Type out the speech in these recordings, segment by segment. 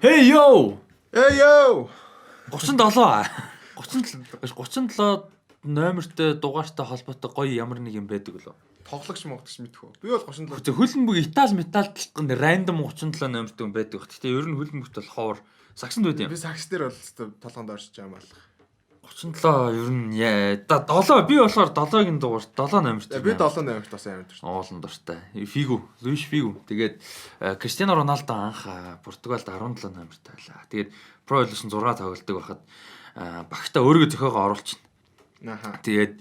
Hey yo. Hey yo. 37 37 номертой дугаартай холбоотой гоё ямар нэг юм байдаг лөө. Тоглогч мэдхүү. Би бол 37. Хөлбөмбөг Итали метал талханд рандом 37 номертой юм байдаг. Гэтэ ер нь хөлбөмбөгт бол ховор сагсанд байд юм. Би сагс дээр бол толгонд оршиж байгаа юм байна. 37 ер нь 7 би болохоор 7-гийн дугаар 7 номертой. Би 7 номерт бас амар дуртай. Оолон дуртай. Фигу, Луиш Фигу. Тэгээд Криштиано Роналдо анх Португалд 17 номертой байлаа. Тэгээд Pro Evolution 6 тоглолтог байхад багтаа өөргөө зөхөөгөө оруулчихна. Аха. Тэгээд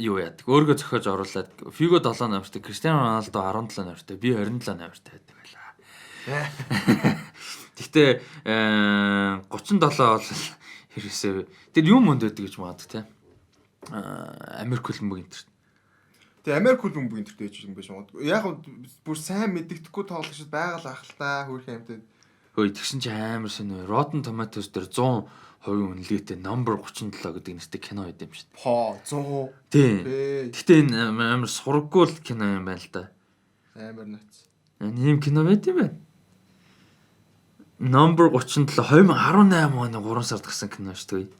юу яадаг. Өөргөө зөхөөж оруулаад Фиго 7 номертой, Криштиано Роналдо 17 номертой, би 27 номертой байдаг байлаа. Гэхдээ 37 бол хэрэгсээ. Тэр юм өнд байдаг гэж магадгүй те. Америк хөлбөмбөг интер. Тэгээ Америк хөлбөмбөг интертэй гэж юм биш магадгүй. Яг бүр сайн мэддэхгүй тоглогчд байгаль ахaltaа хөөрхөн амтад. Хөөе тэгсэн чи амар шинэ. Rotten Tomatoes дээр 100% үнэлгээтэй number 37 гэдэг нэртэй кино байд юм шүү дээ. По 100. Тийм. Гэхдээ энэ амар сургаггүй л кино юм байна л да. Амар нац. Энэ юм кино байд юм байна. Number 37 2018 оны 3 сард гарсан кино шүү дээ.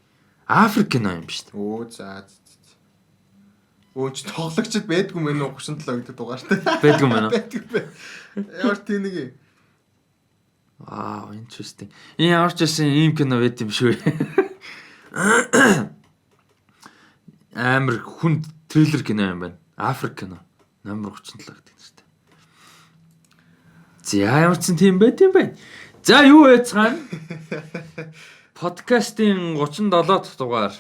Африк кино юм шүү дээ. Оо за. Өөч тоглогчд байдгүй мэн 37 гэдэг дугаартай. Байдгүй мэн үү? Байдгүй. Ямар тэнэг юм. Wow, interesting. Ямар ч гэсэн ийм кино байд юм шүү. Амар хүн трейлер кино юм байна. Африк кино. Number 37 гэдэг нэртэй. За ямар ч тийм байд юм байна. За юу яцгаана? Подкастын 37 дахь дугаар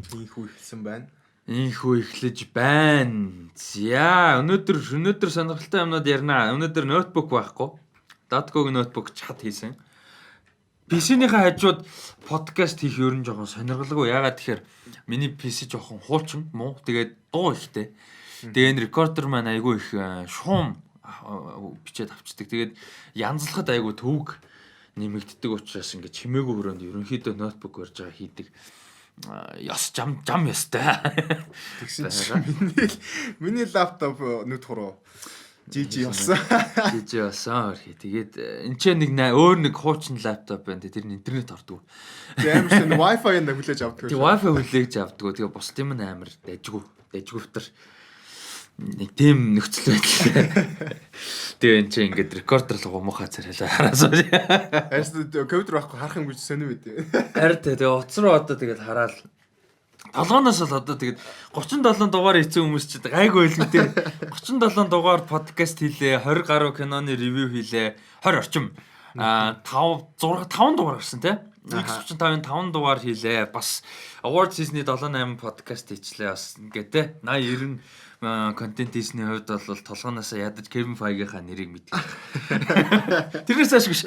ийхүү ихсэн байна. Ийхүү эхлэж байна. За өнөөдөр сонирхолтой юмнууд ярина. Өнөөдөр ноутбук байхгүй. Datkog ноутбук чат хийсэн. PC-ийнхээ хажууд подкаст хийх ер нь жоохон сонирхолтой. Ягаад тэгэхээр миний PC жоохон хуучин муу. Тэгээд дуу ихтэй. Тэгээд энэ рекордер маань айгүй их шуум бичээд авчдаг. Тэгээд янзлахад айгүй төвөг нэмэгддэг учраас ингээд чимээгүй өрөөнд ерөнхийдөө ноутбук барьж байгаа хийдэг. Яс жам ястай. Тэгсэн чинь миний лаптоп нүд хуруу. Жижи болсон. Жижи болсон. Тэгээд энэ ч өөр нэг хуучин лаптоп байна. Тэр нь интернет ордог. Тэгээд амар шинэ Wi-Fi-нд хүлээж авдаг. Тэгээд Wi-Fi хүлээж авдаг. Тэгээд бус тийм нь амар дайжгүйвтер нэг тийм нөхцөл байдал. Тэгээ энэ чинь ингээд рекордер л гомхоо царайлаа хараасаа. Харин компьютер байхгүй харах юм гэж сонир байд. Харин тэгээ утас руу одоо тэгээд хараад толгооноос л одоо тэгээд 37 дугаар хийсэн хүмүүс ч гайгүй л үү. 37 дугаар подкаст хийлээ, 20 гаруй киноны ревю хийлээ, 20 орчим 5 дугаар гарсан тий. X35-ын 5 дугаар хийлээ. Бас award season-ы 7-8 подкаст хийчлээ. Бас ингээд тий 80 90 контент хийсний хувьд бол толгооноос ядаж Kevin Feige-ийн нэрийг мэддэг. Тэрнээс ашиг биш.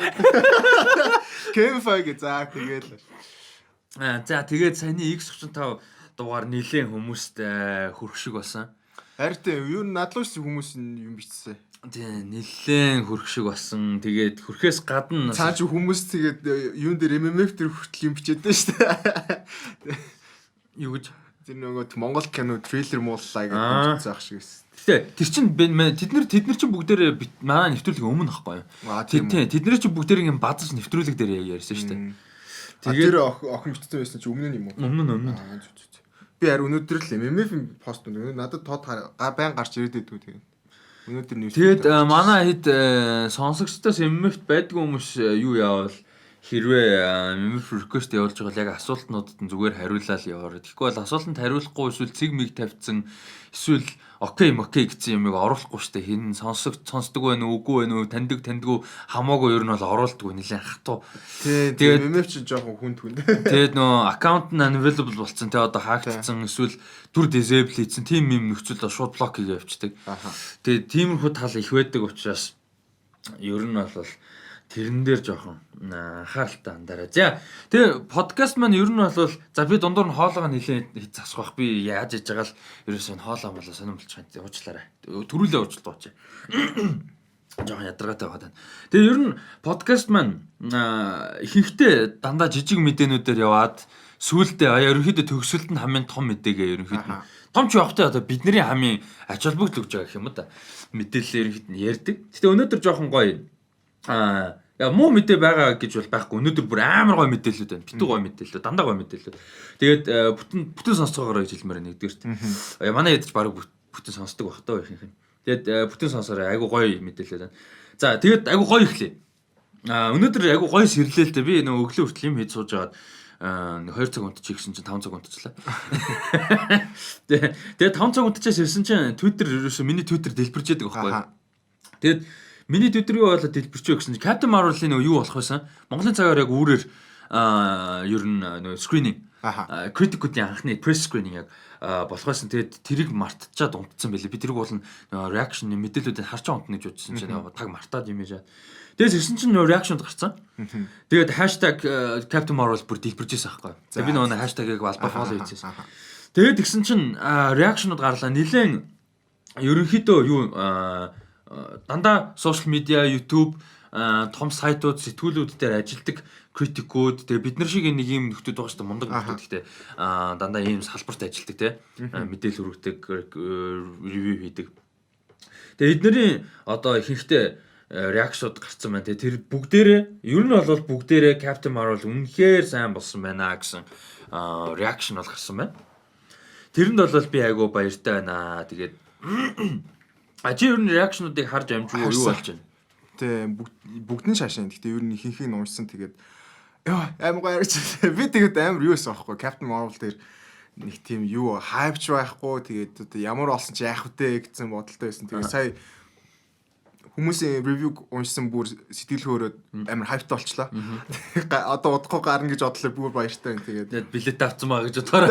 Kevin Feige за тэгээд тэгээд саяны X35 дугаар нэлээд хүмүүст хүрх шиг болсон. Харин юу надлууш хүмүүс юм бичсэн. Тийм нэлээд хүрх шиг болсон. Тэгээд хүрхээс гадна цааш хүмүүс тэгээд юун дээр MMF дээр хүртэл юм бичээд байна шүү дээ. Юу гэж тэр нөгөө Монгол кино трейлер мууллаа гэж бичсэн ах шиг байсан. Гэтэ тэр чин тэд нар чин бүгдээр манай нэвтрүүлэг өмнө ахгүй юу? Тийм тэд нар чин бүгдээр юм базаж нэвтрүүлэг дээр ярьсан шүү дээ. Тэгээд охин бичсэн байсан чи өмнө нь юм уу? Өмнө. Би харин өнөөдөр л MMF пост өнөө надад тод байн гарч ирээд байдгүй тэгээд. Өнөөдөр нэвтрүүлэг. Тэгээд манай хэд сонсогчдоос MMF байдгүй хүмүүс юу яавал хэрвээ MMF request явуулж байгаа яг асуултнуудад нь зүгээр хариулаад яваарай. Тэгэхгүй бол асуултанд хариулахгүй эсвэл цэг-мэг тавьсан эсвэл окей гэсэн юмыг оруулахгүй штэ. Хин сонсдог байна уу, үгүй байна уу, таньдгүй хамаагүй ер нь бол оруулдаггүй нэлээд хатуу. Тэгээд MMF ч жоохон хүнд. Тэгээд нөө аккаунт нь unavailable болсон те одоо хаагдсан эсвэл түр disable хийсэн тийм юм нөхцөл шууд блок хийгээ явчихдаг. Тэгээд тиймэрхүү тал их байдаг учраас ер нь бол тэрэн дээр жоохон анхааралтай андараа. За тэгээ подкаст маань ер нь бол за би дундуур нь хоолойгоо нэлээд засах бах. Би яаж яж байгаа л ерөөсөө хоолоо молоо сонирмолч байна. Уучлаарай. Төрүүлээ уучлалт ууч. Жоохон ядаргаатай байгаа тань. Тэгээ ер нь подкаст маань ихэнхдээ дандаа жижиг мэдээнүүдээр яваад сүүлдээ ерөнхийдөө төгсөлт нь хамгийн том мэдээгээ ерөнхийдөө том ч явахтай одоо бидний хамгийн ач холбогдол өгж байгаа гэх юм да. Мэдээлэл ерөнхийдөө ярьдаг. Гэтэ өнөөдөр жоохон гоё Яа муу мэдээ байгаа гэж бол байхгүй. Өнөөдөр бүр амар гой мэдээлэлүүд байна. Битүү гой мэдээлэл, дандаа гой мэдээлэл. Тэгээд бүтэн сонсцоогоор гэж хэлмээр нэгдүгээрт. Манай ядаж баг бүтэн сонсдог байх таа ихэнх нь. Тэгээд бүтэн сонсороо айгу гой мэдээлэл байна. За тэгээд айгу гой ихлээ. Өнөөдөр айгу гой сэрлээлтэй би нөгөө өглөө хүртэл юм хийж сууж агаад 2 цаг унтчих гэсэн чинь 5 цаг унтчихлаа. Тэгээд 5 цаг унтчихээс ирсэн чинь Twitter ерөөсөө миний Twitter дэлбэрч яадаг байхгүй. Тэгээд миний Twitter юу болоод дэлбэрчөө гэсэн чинь Captain Marvel-ийн нөгөө юу болох байсан? Монголын цагаар яг үүрээр ер нь нөгөө screening critic-уудын анхны press screening яг болох байсан. Тэгээд тэрийг мартчихад унтцсан байлээ. Би тэрийг бол reaction мэдээллүүдийг харж унтна гэж бодсон чинь таг мартаад юм яа. Тэгээс ирсэн чинь нөгөө reaction гарцсан. Тэгээд #Captain Marvel бүр дэлбэржсэн аахгүй. Тэгээд би нөгөө хаштагийг алба follow хийчихсэн. Тэгээд тэгсэн чинь reaction-ууд гарлаа. Нилээн ерөнхийдөө юу дандаа social media, YouTube, том сайтууд, сэтгүүлүүд дээр ажилладаг критикүүд, тэгээ бид нар шиг нэг юм нөхдүүд байгаа шүү дээ, мундаг нөхдүүд гэхдээ дандаа ийм салбарт ажилладаг те мэдээлэл хүргэдэг, ревю хийдэг. Тэгээ эднэрийн одоо ихэнхдээ реакшнууд гарцсан байна те тэр бүгдээрээ ер нь бол бүгдээрээ Captain Marvel үнэхээр сайн болсон байна гэсэн реакшн бол гарсан байна. Тэрэнд бол би айгуу баяртай байна. Тэгээд чи ер нь реакшнуудыг харж амжгүй юу болж байна? Тэ бүгдний шашин. Гэхдээ ер нь ихэнхийг нь уншсан. Тэгээд яа амар гайрч. Би тэгээд амар юу байсан аахгүй. Captain Marvel дээр нэг тийм юу хайпч байхгүй. Тэгээд одоо ямар олсон чи яах вэ гэсэн бодолтой байсан. Тэгээд сая хүмүүсийн ревю уншсан бүр сэтгэл хөөрөөд амар хайптай болчлаа. Одоо удахгүй гарна гэж бодлоо бүр баяртай байна. Тэгээд билет авсан байгаа гэж бодохоор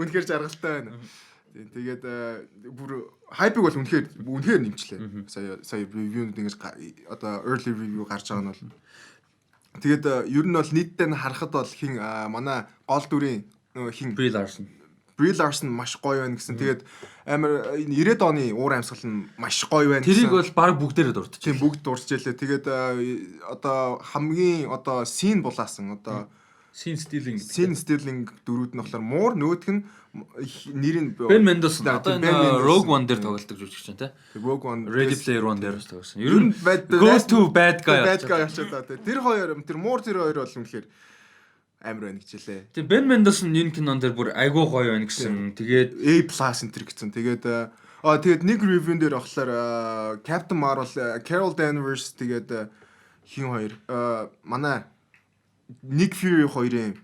үнэхээр жаргалтай байна. Тэгээд бүр хайпыг бол үнэхээр нэмчлээ. Сая ревюунд ингэж одоо early review гарч байгаа нь бол тэгээд ер нь бол нийтдээ харахад бол хин манай гол дүрийн хин Brie Larson маш гоё байна гэсэн. Тэгээд амар 90-ад оны уур амьсгал нь маш гоё байна гэсэн. Тэрийг бол баг бүгдээрээ дурдчих. Тийм бүгд дурдчихлээ. Тэгээд одоо хамгийн одоо scene булаасан одоо scene stealing дөрүүд нь болохоор муур нөгөөх нь нэрийн Ben Mendelsohn одоо энэ Rogue One дээр тоглолдог жүжигч чинь тий. Rogue One Ready Player One дээр тоглосон. Ер нь Go to Bad Guy очоод тэр хоёр тэр муур тэр хоёр бол үнэхээр амар байна гэж хэлээ. Тэгээ Ben Mendelsohn энэ кинон дээр бүр айгуу гоё байна гэсэн. Тэгээд A+ энтер гэсэн. Тэгээд тэгээд нэг ревюн дээр болохоор Captain Marvel, Carol Danvers тэгээд хин хоёр манай Nick Fury хоёрын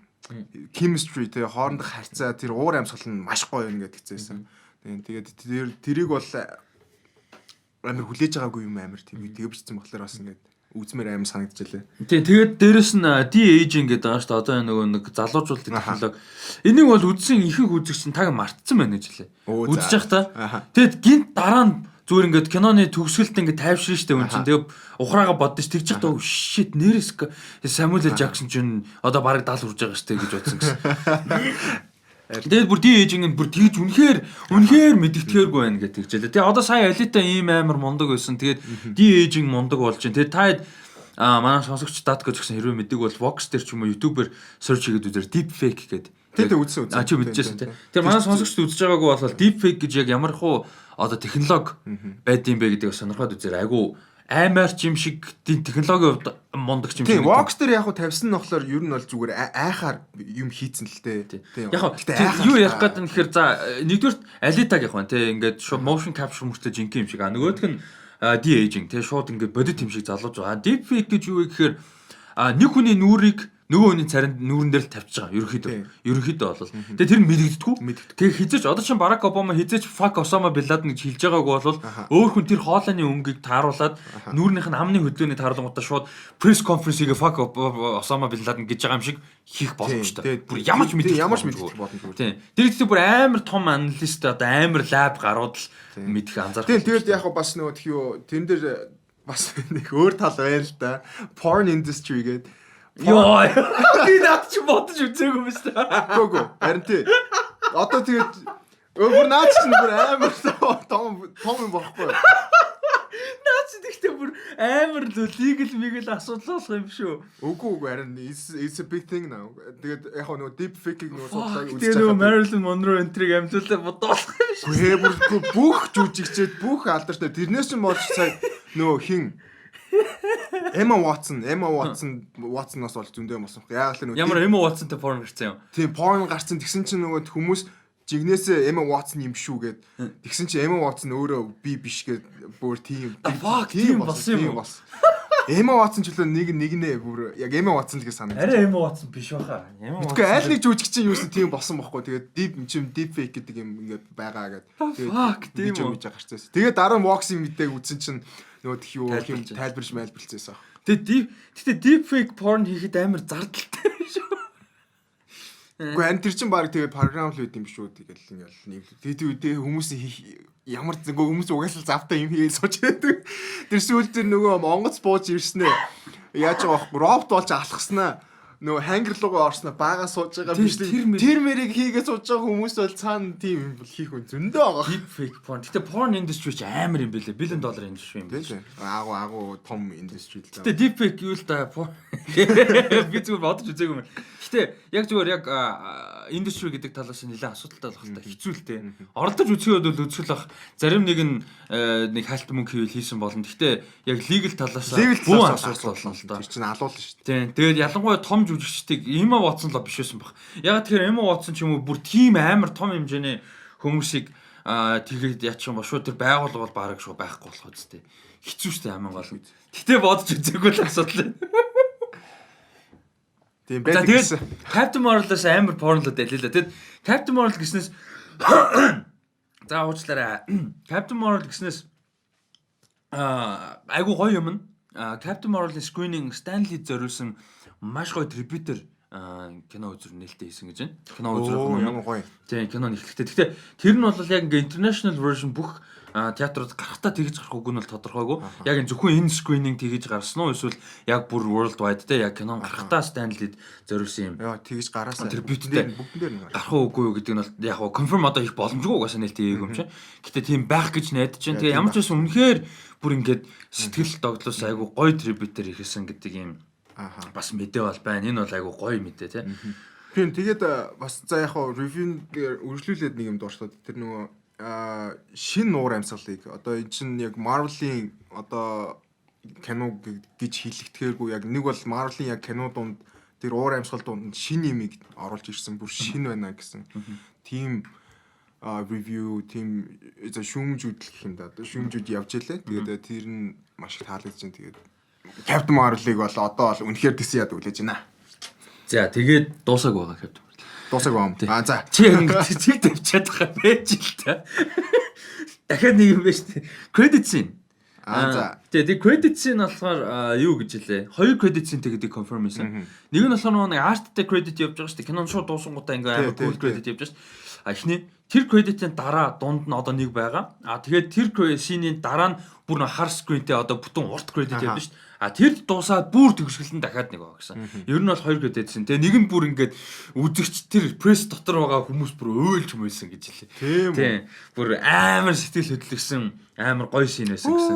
chemistry тэгээ хоорондох харьцаа тэр уур амьсгал нь маш гоё байна гэдэг хэвчээсэн. Тэгээд тэрийг бол амар хүлээж байгаагүй юм амар тийм тэгээ бичсэн болохоор бас ингээд үзмээр аим санагдчихлээ. Тэгээд дээрэс нь de-aging гэдэг байгаа шүү дээ. Одоо нөгөө нэг залуужуулдаг технологи. Энийг бол үзсэн ихэнх үзэгч нь таг мартсан байна гэж хэлээ. Үзэж явах та. Тэгэд гинт дараа нь зүгээр ингээд киноны төгсгөлд ингээд тайвширна шүү дээ үн чинь. Тэгээ ухраага боддоо ш тэгж явахдаа shit нэрээс Samuel L. Jackson чинь одоо барыг 70 хүрж байгаа шүү дээ гэж бодсон гэсэн. Тэгээд бүр de-aging нь бүр тэгж үнэхээр мэддэхээргүй байна гэдэг хэлээ. Тэгээ одоо сая Алита ийм амар мундаг байсан. Тэгээд de-aging мундаг болж байна. Тэгээд та манай сонсогч дат гэж гсэн хэрвээ мэддэг бол Vox дээр ч юм уу YouTube-ээр search хийгээд үзэр deep fake гэдэг. Тэгээд үзсэн. Чи мэдчихсэн тий. Тэр манай сонсогчд үзэж байгаагүй бол deep fake гэж яг ямар хуу одоо технологи байд юм бэ гэдгийг сонирхоод үзээр айгу аймаар ч юм шиг технологийн хувьд мундаг ч юм шиг. Тийм, Vox дээр яг хуу тавьсан нь болохоор ер нь бол зүгээр айхаар юм хийцэн л дээ. Тийм. Яг юу ярих гэдэг нь гэхээр за нэгдүгээр Alita гэх байна тий. Ингээд motion capture мөртөө жинхэнэ юм шиг. Нөгөөх нь de-aging тий. Шууд ингээд бодит юм шиг залууж байгаа. Deepfake гэж юу вэ гэхээр нэг хүний нүрийг нөгөө хүний царинд нүүрэн дээр л тавьчих байгаа. Ерөнхийдөө бол. Тэгээ тэр нь мэдэгддэггүй. Тэгээ хизээч одоо чинь Барак Обама хизээч fuck Осама Бин Ладен гэж хэлж байгаагүй бол өөр хүн тэр хоолойны өнгийг тааруулаад нүүрнийх нь амны хөдөөний тааруулгуудаа шууд press conference-ийг fuck Осама Бин Ладен гэж байгаа юм шиг хийх боломжтой. Бүр ямар ч мэдэх боломжгүй. Тийм. Тэр ихтэй бүр амар том аналист одоо амар лаб гарууд л мэдэх анзаарах. Тийм. Тэгээд яг бас нөгөө тхиё тэн дээр бас нэг өөр тал байна л да. Porn industry гэдэг. Йоо. Би наад чи бодож үзээгүй юм шүү дээ. Гүг. Харин тий. Одоо тэгээд өөр наад чи бүр амар том юм бохгүй. Наад чи тэгтээ бүр амар legal асуудал болох юм шүү. Үгүй харин it's a big thing now. Тэгээд яг нөгөө deep fake-ийг нөгөө судлаад үзэж байгаа. Тэгээд Marilyn Monroe энтриг амжуулаад бодоолох юм шүү. Бүр бүх жүжигчээд бүх алдартай тэрнээс ч болж сая нөгөө хин Emma Watson-аас бол зөндөө болсон. Яг л Ямар Emma Watson-тэй porn гарсан юм. Тийм porn гарсан. Тэгсэн чинь нөгөө хүмүүс жигнэсээ Emma Watson юм шүү гэд. Тэгсэн чинь Emma Watson өөрөө би биш гэд бүр тийм болсон юм. Emma Watson ч л нэгнээ бүр яг Emma Watson л гэж санагдав. Арай Emma Watson биш баха. Тэгэхгүй айл нэг жүжигчин юусэн тийм болсон байхгүй. Тэгээд deep fake гэдэг юм ингээд байгаа гэд. Тэгээд тийм үү гарчсан. Тэгээд дараа нь boxing мэдээг үзсэн чинь нөгөө тх юу юм тайлбарлажсэн. Тэгээд deep fake porn хийхэд амар зардалтай шүү. Гэхдээ тэр чинь баг тэгээд програм л байд юм шүү. Тэгэл ингээл нэм. Тэгээд үедээ хүмүүс ямар хүмүүс угаасаа завтай юм хийгээл сууж байдаг. Тэр сүүл дээр нөгөө Монгоц бууж ирснэ. Яаж байгаа вэ? Робот болж алхаснаа. Нөгөө хангер руугаа орсноо баагаа сууж байгаа биш. Тэр мэрийг хийгээ сууж байгаа хүмүүс бол цаана тийм юм бол хийх үн зөндөө байгаа. Deep fake porn. Гэтэ porn industry ч амар юм бэлээ. $1 billion industry юм биш. Агуу том industry л Гэтэ да. deep fake юу л да. Би зүгээр бодож үзээгүй юм. Гэтэ яг зүгээр яг industry гэдэг талаас нь нэлээд асуудалтай болох та хэцүү л дээ. Оролдож үзэхэд бол үзэл ах зарим нэг нь нэг хальт мөнгө хийвэл хийсэн болно. Гэтэ яг legal талаас бүх асуудал болно л да. Тэр чинь алуулна шүү дээ. Тийм. Тэгээд ялангуяа том жүжигчдийг Emma Watson л биш байсан баг. Яг тэгэхээр Emma Watson ч юм уу бүр тийм амар том хэмжээний хүмүүсийг тэгээд яачих юм ба шүү тэр байгууллага бол бараг шүү байхгүй болох үстэй. Хэцүү шүү дээ амин гол. Гэтэ бодож үзээгүй л асуудал. Тийм байдаг гэсэн. Captain Marvel-аас амар pornлоод ялила. Тэгэд Captain Marvel гэснээс за уучлаарай. Captain Marvel гэснээс айгу гоё юм. Captain Marvel-ийн screening Stanley зориулсан маш гоё трибьютер кино үзэр нээлттэй хийсэн гэж байна. Кино үзэр ямар гоё. Тийм кино нэхлэхтэй. Гэхдээ тэр нь бол яг ингээ international version бүх театрууд гарахтаа тэгж гарах үгүй нь бол тодорхойгүй. Яг энэ зөвхөн энэ screening тэгж гарсан уу эсвэл яг бүр world wide те яг кино гарахтаа Stanley-д зориулсан юм. Яа тэгж гараасаа трибьюттэй бүгдэн дээр нь гарах уугүй юу гэдэг нь бол яг confirm одоо их боломжгүй угаасаа нээлттэй юм чинь. Гэтэ тийм байх гэж найдаж байна. Тэгээ ямар ч байсан үнэхээр бүр ингээд сэтгэл догдлоос айгу гоё трибьютер хийсэн гэдэг юм. Бас мэдээ бол байна. Энэ бол айгу гоё мэдээ те. Тийм тэгээд бас за яг review-ээр үргэлжлүүлээд нэг юм дуурчлаа. Тэр нөгөө шин нуур амьсгалыг одоо энэ чинь яг Marvel-ийн одоо кино гэж хэлэгдэхээргүй яг нэг бол Marvel-ийн яг кино дунд тэр уур амьсгал дунд шин юмыг оруулж ирсэн бүр шин байна гэсэн тийм review тийм шүүмжүүд гэх юм да. Шүүмжүүд явж илээ. Тэгээд тэр нь маш их таалагдж байна. Тэгээд Captain Marvel-ыг бол одоо бол үнэхээр тэсээ яд үлээж байна. За тэгээд дуусаг байгаа Captain Marvel. Дуусаг байгаа. За чи ингэ цэг тавьчаад байгаа байж л та. Дахиад нэг юм байна шүү дээ. Credit scene. За. Тэгээд credit scene болохоор юу гэж хэлээ. Хоёр credit scene тэгээд confirm хийсэн. Нэг нь болохоор нэг art-тэй credit явж байгаа шүү дээ. Кинон шууд дуусангуудаа ингээ амар cool credit явж байгаа шүү дээ. Эхний тэр credit-ийн дараа дунд нь одоо нэг байгаа. Тэгээд тэр scene-ийн дараа нь бүр нэг hard screen-тэй одоо бүтэн урт credit явж шүү дээ. Тэр дуусаад бүр төгсгөл нь дахиад нэг байгаа гэсэн. Ер нь бол хоёр credit-сэн. Тэгээ нэг нь бүр ингээд үзэгч тэр пресс дотор байгаа хүмүүс бүр өөлж мөйсэн гэж хэлээ. Тийм. Бүр амар сэтгэл хөдлөсөн амар гоё scene байсан гэсэн.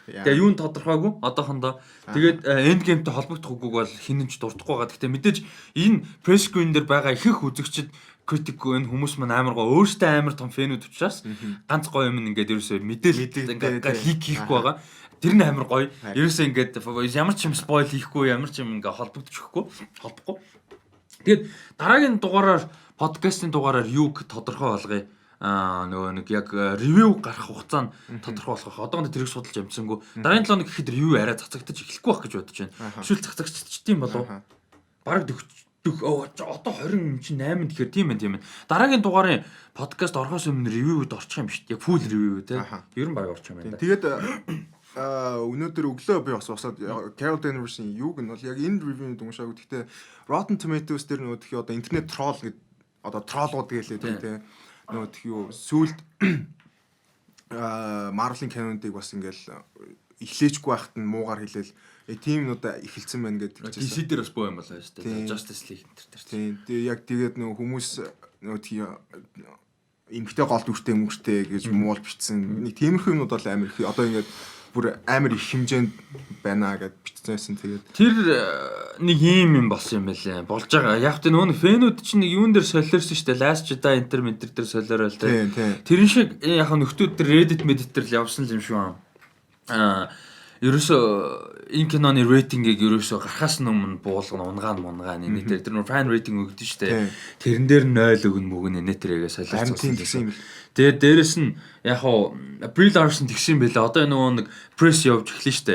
Тэгээ юун тодорхойгүй одоохондоо. Тэгээд end game-тэй холбогдох үгүйг бол хинэнч дурдахгүй байгаа. Гэхдээ мэдээж энэ press screen дээр байгаа ихэнх үзэгчид критик энэ хүмүүс маань амар гоо өөртөө амар том фэнүүд учраас ганц гоё юм ингээд ерөөсөө мэдээлэл ингээд лик хийхгүй байгаа. Тэр нь амар гоё. Ерөөсөө ингээд ямар ч юм спойл хийхгүй, ямар ч юм ингээд холбогдчихгүй. Тэгээд дараагийн дугаараар подкастын дугаараар юуг тодорхой болгоё. Нөгөө нэг яг ревю гарах хугацаа нь тодорхой болгох. Одоогонд тэрийг судалж амжсангүй. Дараагийн 7 хоног гэхэд ревю арай цацагдаж эхлэхгүй байх гэж бодож байна. Эсвэл цацагдчих юм болов. Бараг одоо 28 тэгэхээр тийм байна. Дараагийн дугаарын подкаст орохоос өмнө ревюуд орчих юм шүү дээ. Яг full review те. Ер нь бараг орчих юм байна. Тэгээд өнөөдөр өглөө би бас босоод Carol Danvers-ийн юуг нь бол яг энэ review-д уншаагүй. Гэхдээ Rotten Tomatoes дээр нөгөө тхий одоо интернет тролл гэдэг одоо троллууд гэлээ тийм нөгөө тхий юу сүүлд Marvel-ийн кинонуудыг бас ингээл эхлээчгүй байхад нь муугар хэлээл тийм нь одоо эхэлсэн байна гэдэг чинь. DC дээр бас боо юм болоо шүү дээ. Justice League энэ төр. Тийм. Яг тэгээд нөгөө хүмүүс нөгөө тхий эмгтэй гол дүртэй мөнгөтэй гэж муул бичсэн. Нэг тиймэрхүү юмуд бол амар их одоо ингээд бүр амар их хэмжээнд байна гэд бичсэнсэн. Тэгээд тэр нэг юм болсон юм байлээ. Болж байгаа. Яг тэ нөгөө фэнүүд чинь нэг юун дээр солиорсон шүү дээ. Last Jedi Enter дээр солиорол тэ. Тэрэн шиг яг нөхдүүд дээр Reddit Reddit дээр л явсан юм шүү. ерөөсөө энэ киноны рейтингийг ерөөсөө гарахаас өмнө буулгана унгаан нэтэр тэр нөр фан рейтинг өгдөн штэ. Тэрэн дээр 0 өгнө мөгнө нэтрэгээ солилцсон. Тэгээд дээрэс нь яг хоо Brie Larson тэгсэн байлаа. Одоо нөгөө нэг пресс явж эхлэн штэ.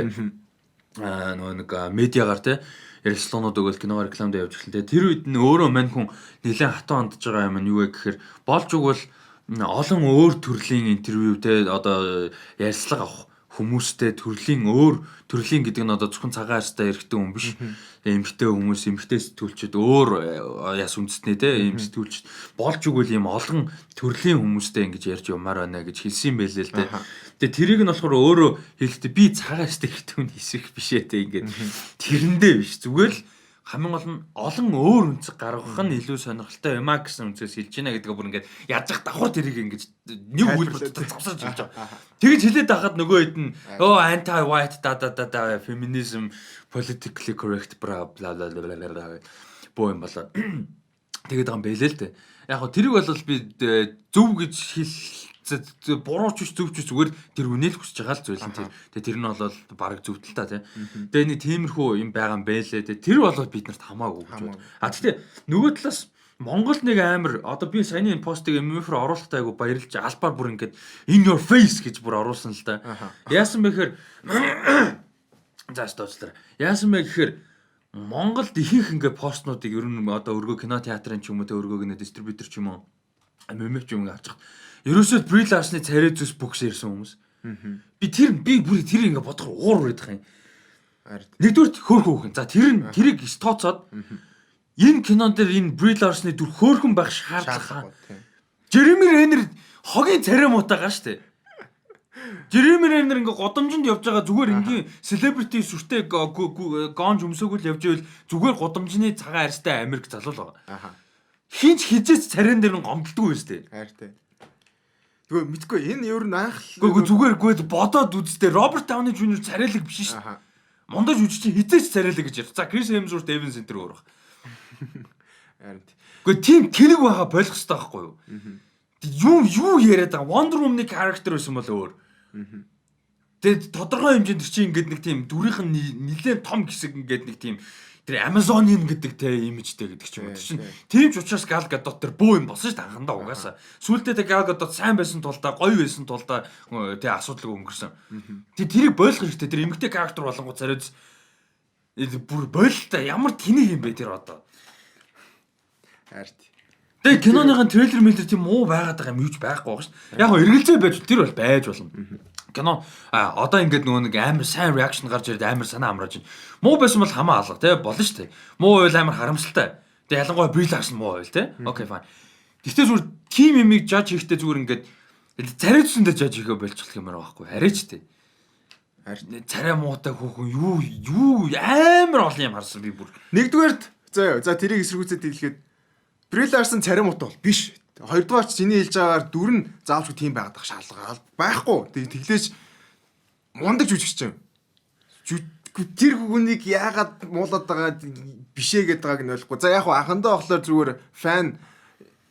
Нөгөө нэг медиагаар те ярилцлагууд өгөөл киногоор рекламад явж эхлэн. Тэр үед нь өөрөө мань хүн нэлээд хатуу хандж байгаа юм нь юу вэ гэхээр болж өгвөл олон өөр төрлийн интервью те одоо ярилцлага авах хүмүүстэй төрлийн өөр төрлийн гэдэг нь одоо зөвхөн цагаан арьстай эрэгтэй хүн биш. Эмэгтэй хүмүүс, эмэгтэй сэтгүүлчид өөр яс үндэстний те ийм сэтгүүлчид болж өгвөл ийм олон төрлийн хүмүүстэй ингэж ярьж юмар байна гэж хэлсэн байлээ л те. Тэгээ тэрийг нь болохоор өөрөө хэлэхдээ би цагаан арьстай эрэгтэй хүн эсрэг биш ээ те ингээд тэрэндээ биш. Зүгээр л хамгийн гол нь олон өөр үнцэг гаргах нь илүү сонирхолтой юм а гэсэн үнцгээс хэлж байна гэдэг бүр ингээд язах давхар тэрийг ингээд нэг үйлдэл завсарч хэлж байгаа. Тэгэж хэлээд байхад нөгөө хэд нь anti white да feminism politically correct bla bla bla боо юм болоо. Тэгээд байгаа юм бэлээ л дээ. Яг хөө тэрийг бол би зөв гэж буруу ч зөв ч зүгээр тэр үнэл хүсэж байгаа л зүйл нь тэр. Тэгээ тэр нь бол баг зөвдөл та тий. Тэгээ нэг тиймэрхүү юм байгаа юм бэлээ. Тэр бол биднэрт хамаагүй гэж байна. А тэгтээ нөгөө талаас Монголд нэг амар одоо би саяны энэ постыг MF-ээр оруулахтай айгу баярлж албаар бүр ингээд in your face гэж бүр оруулсан л да. Яасан бэ гэхээр зааш тооцлоо. Яасан бэ гэхээр Монголд ихэнх ингээд постнуудыг ер нь одоо өргөө кино театрын ч юм уу тэ өргөөг нэ дистрибьютор ч юм уу MF ч юм авчих. Ерөөсөө Brie Larson-ы царай зүс бүкс ирсэн хүмүүс. Би бүр тэр ингээ бодохоор уур ураад байгаа юм. Нэгдүгээр хөөхөн. За тэрийг тооцоод энэ кинон дээр энэ Brie Larson-ы дүр хөөхөн байх шаардлага. Jeremy Renner хогийн царай муутайгаа штэ. Jeremy Renner ингээ годомжинд явж байгаа зүгээр ингийн celebrity сүртэй гонж өмсөөгөл явж ивэл зүгээр годомжны цагаан арьстай Америк залуу байгаа. Хинч хижээч царайн дээр нь гомддгүй байстэй. Хайртай. Тэгвэл мэдгүй энэ ер нь анх зүгээр бодоод үзтээ Роберт Дауни Жуниор царайлаг биш шүү. Мондаж үжиж хизээч царайлаг гэж ярь. За Крис Хемсворт Эвенс энэ төр өөрөх. Харин. Гэхдээ тийм тэнэг байгаа болох хэрэгтэй байхгүй юу? Юу яриад байгаа Wonder Woman-ы character байсан бол өөр. Тэгээд тодорхой хэмжээнд чинь ингээд нэг тийм дүрийнх нь нэлээд том хэсэг ингээд нэг тийм тэр Amazon-ын гэдэг те имижтэй гэдэг ч юм уу. Тийм ч учраас Gal Gadot тэр бөө юм болсон шүү дээ анхандаа угаасаа. Сүүлдээ тэ Gal Gadot сайн байсан тулдаа гоё байсан тулдаа тэ асуудалгүй өнгөрсөн. Тэрийг бойлох хэрэгтэй. Тэр эмэгтэй character болонгууд царайз бүр бойлолтой ямар тэнэг юм бэ тэр одоо. Харт. Тэгээ киноныхын трейлер мэлэр тийм муу байгаад байгаа юм юуж байхгүй байгаа шүү. Яг гоо эргэлзээ байж тэр бол байж болно. Кино одоо ингээд нөгөө нэг амар сайн реакшн гарч ирээд амар санаа амрааж байна. Муу байсан бол хамаа алга тий болно шүү дээ. Муу байл амар харамсалтай. Тэгээ ялангуяа Brie Larson муу байл тий. Окей fine. Гэхдээ зүгээр тим юмыг жаж хийхдээ зүгээр ингээд царай зүсэндээ жаж хийхэ болчихлох юм аа байхгүй. Арайч тий. Царай муутай хүүхэн юу амар олон юм харсан би бүр. Нэгдүгээрт за тэрийг эсэргүүцээд хэлгээд Brie Larson царай муутай бол биш. Хоёрдугаар ч чиний хэлж байгаагаар дүр нь заавч тийм байгаад байх шаардлага байхгүй. Тэглээж мундаг жүжигч юм. Тэр хүнийг яагаад муулаад байгаа бишээ гэдэг байгааг нь ойлгохгүй. За яг хуу анхандаа болохоор зүгээр фан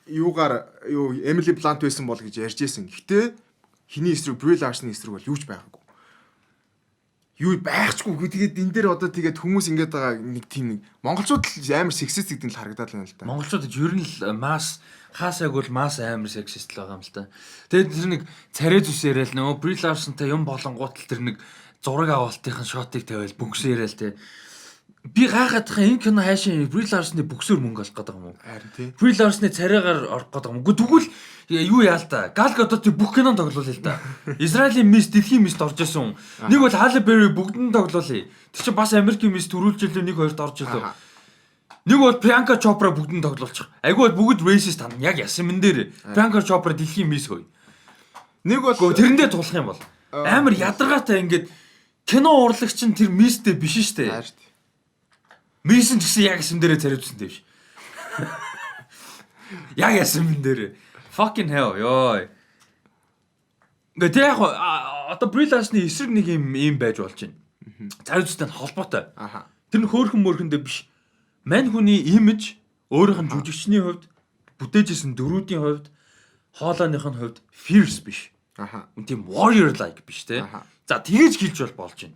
Emily Blunt байсан бол гэж ярьж байсан. Гэхдээ хиний эсрэг Brie Larson-ы эсрэг бол юу ч байгаагүй. Юу байхчгүй. Тэгээд энэ дээр одоо тэгээд хүмүүс ингэж байгаа нэг тийм монголчууд амар сексист гэдэг нь л харагдаад байна л да. Монголчууд ер нь л масс хаасайг бол масс амар сексист л байгаа юм л да. Тэгээд тэр нэг царай зүс яриад нөө Brie Larson-тай юм болонгууд л тэр нэг зураг авалтынхын шотыг тавиал бүкс яриад те. Би гайхаад байгаа энэ кино хайшаа Brie Larson-ы бүксөөр мөнгө олох гэдэг юм уу? Харин тий. Brie Larson-ы царайгаар орох гэдэг юм. Тэгвэл юу яа л та. Gal Gadot-ы бүх кинон тоглоулъя л та. Израилийн Miss, дэлхийн Miss орж исэн. Нэг бол Halle Berry бүгдэнд тоглоулъя. Тэр чинь бас Америкийн Miss төрүүлжлээ нэг хоёрт орж илээ. Нэг бол Priyanka Chopra бүгдэнд тоглуулчих. Айгүй бол бүгд racist тань. Яг ясмэн дээр Priyanka Chopra дэлхийн Miss хөөе. Нэг бол тэрэндээ тулах юм бол амар ядаргаатай ингээд кино урлагч нь тэр Miss-тэй биш шүү дээ. Miss нь гэсэн яг ясмэн дээрээ царайдсан дээ биш. Яг ясмэн дээрээ. Fucking hell ёо. Ингээд яг одоо Brie Larson-ы эсрэг нэг юм байж болж байна. Царайдтай холбоотой. Тэр нь хөөрхөн мөрхөндөө биш. Мань хүний имиж өөрийнх нь жүжигчний хувьд бүтээжсэн дөрүүдийн хувьд хоолойных нь хувьд fierce биш. Тийм warrior like биш те. За тэгэж хэлж болж байна.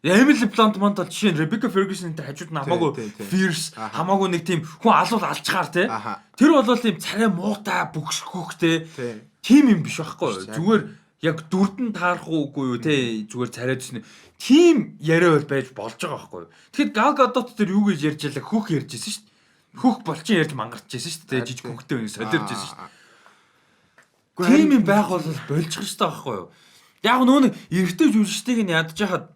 Emily Blunt манд бол жишээ нь Rebecca Ferguson энэ хажууд нь хамаагүй fierce, хамаагүй нэг тийм хүн алуул алчгаар те. Тэр бол тийм царай муутай бүгшгөхтэй. Тим юм биш байхгүй юу? Зүгээр яг дүрдэн таарах уугүй юу те. Зүгээр царайдсэн. Тим яриа бол байж болж байгаа байхгүй юу? Тэгэхэд Gal Gadot тэр юу гэж ярьж ялаа хөх ярьж байсан шүү дээ. Хөх болчин ярьж мангарч байсан шүү дээ. Жижиг хөхтэй солиорж байсан шүү дээ. Тим юм байх бол болж хэвчтэй байхгүй юу? Яг нөө эрэгтэй жүжигчдийг нь ядж хахад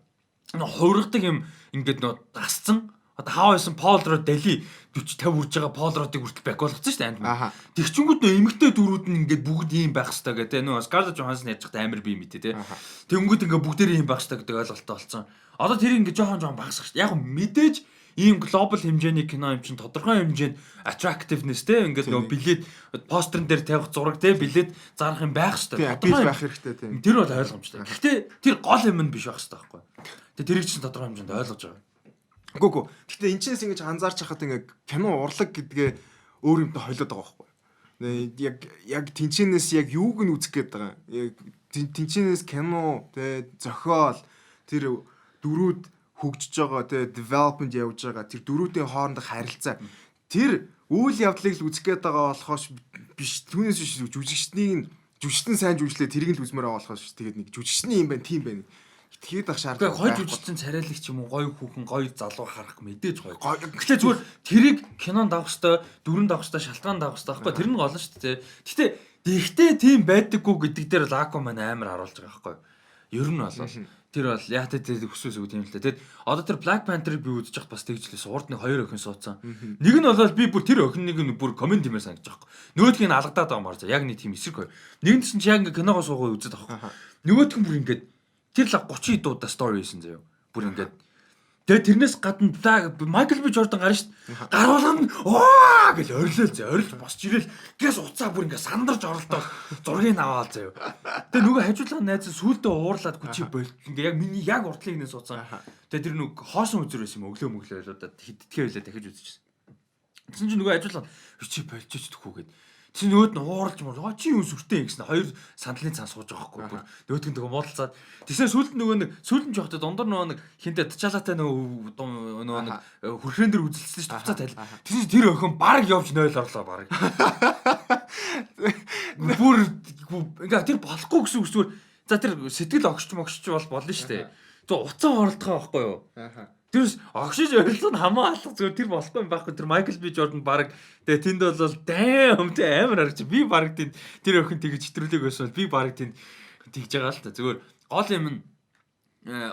хувиргадаг юм ингээд нөө гасцсан. Одоо хаа байсан Пол Род Дали 40 50 үрж байгаа Пол Родыг хүртэл бак болгоцсон шүү дээ. Тэгчингүүд нөө эмэгтэй дөрүүд нь ингээд бүгд ийм байх хэрэгтэй гэдэг. Нөө Scarlett Johansson яаж хахад амар бие мэт те. Тэнгүүд ингээд бүгдээрээ ийм байх хэрэгтэй гэдэг ойлголттой болсон. Одоо тэрийг ингээд жоохон багасгах шүү дээ. Яг мэдээж ийм глобал хэмжээний кино юм чинь тодорхой хэмжээнд attractiveness те ингээд нөө билет постерн дээр тавих зураг те билет зарах юм байх хэрэгтэй. Тодорхой байх хэрэгтэй тийм. Тэр бол ойлгомжтой. Гэхдээ тэр гол юм нь биш байх хэрэгтэй байхгүй. Тэгээ тэрийг чинь тодорхой хэмжээнд ойлгож байгаа. Үгүй. Гэхдээ энэ ч ингэж анзаарч хахад ингээд кино урлаг гэдгээ өөр юмтай холиод байгаа байхгүй. Яг тэнчэнээс яг юуг нь үзэх гээд байгаа. Яг тэнчэнээс кино те зохиол тэр дөрүүд хөгжиж байгаа те development явж байгаа тэр дөрүүдийн хоорондох харилцаа тэр үйл явдлыг л үзэх гээд байгаа болохоос биш түүнээс биш жүжигчдийн сайн жүжиглээ тэрийг л үзмээр байгаа болохоос тэгээд нэг жүжигчний юм байна тийм байна тэгээд ах шаардлага гоё жүжигчин царайлагч юм уу гоё хүүхэн гоё залуу харах мэдээж гоё гэхдээ зүгээр тэрийг кинонд давах хэвээр дүрэн давах хэвээр шалтгаан давах хэвээр байхгүй тэр нь гол нь шүү дээ гэхдээ тэгтээ тийм байдаггүй гэдэг дээр л Aquaman амар харуулж байгаа байхгүй ер нь бол тэр бол яг тэр хүсвэс үг юм л да. Тэгэд одоо тэр Black Panther-ыг би үзэж явах бас тэгжлээс урд нэг хоёр охин суудсан. Нэг нь бол би бүр тэр охиныг нь бүр комент юмэр санагдаж байгаа юм. Нөгөөдгийг нь алгадаад байгаа маар за яг нэг тийм эсрэг хоёр. Нэгэн чинь яг ингээ киногоо суугаа үзээд байгаа юм. Нөгөөдг нь бүр ингээд тэр л 30 дуудаа story хийсэн заяа. Бүр ингээд тэгээ тэрнээс гадна Michael B Jordan гарна шүү дээ. Гаруулганд оо гэж орилол зэ. Орилж босч ирэл гээс уцаа бүр ингээ сандарч оролдоод зургийг аваад заяа. Тэгээ нөгөө хажуудлага найз сүултээ уурлаад хүчи болт. Ингээ яг миний яг уртлыг нэ суудсан. Тэгээ тэр нүг хоосон үзэр байсан юм өглөө ойлоод хитгэе байлаа дахиж үзчихсэн. Тэгсэн чинь нөгөө хажуудлага хүчи болчихч төхөө гэд. Чи нөгөөд нь ууралж мөр чи юу сүртэй гэсэн хоёр сандлын цан сууж байгаа байхгүй. Нөгөөд нь нөгөө муудалцаад тэгсэн сүүлд нөгөө нэг сүүлд нь жоохтой дундар нөгөө нэг хинтэ тачаалаатай нөгөө нэг хүрхэн дээр үзэлцсэн ш туцаа тайл. Тэгсэн тэр охин баг явж 0 орлоо баг. Бүр ингээ тэр болохгүй гэсэн үг зүгээр. За тэр сэтгэл огшч бол болно шүү дээ. Зөв уцаа оролдохоо байхгүй юу? Тэрс огшиж ойрлон хамаа алах зүгээр тэр болохгүй юм байхгүй. Тэр Michael B Jordan баг тэгээ тэнд бол дайм тэ амар харагч. Би баг тэнд тэр охин тэгж хэтрүүлэг байсан бол би баг тэнд тэгж байгаа л та. Зүгээр гол юм нь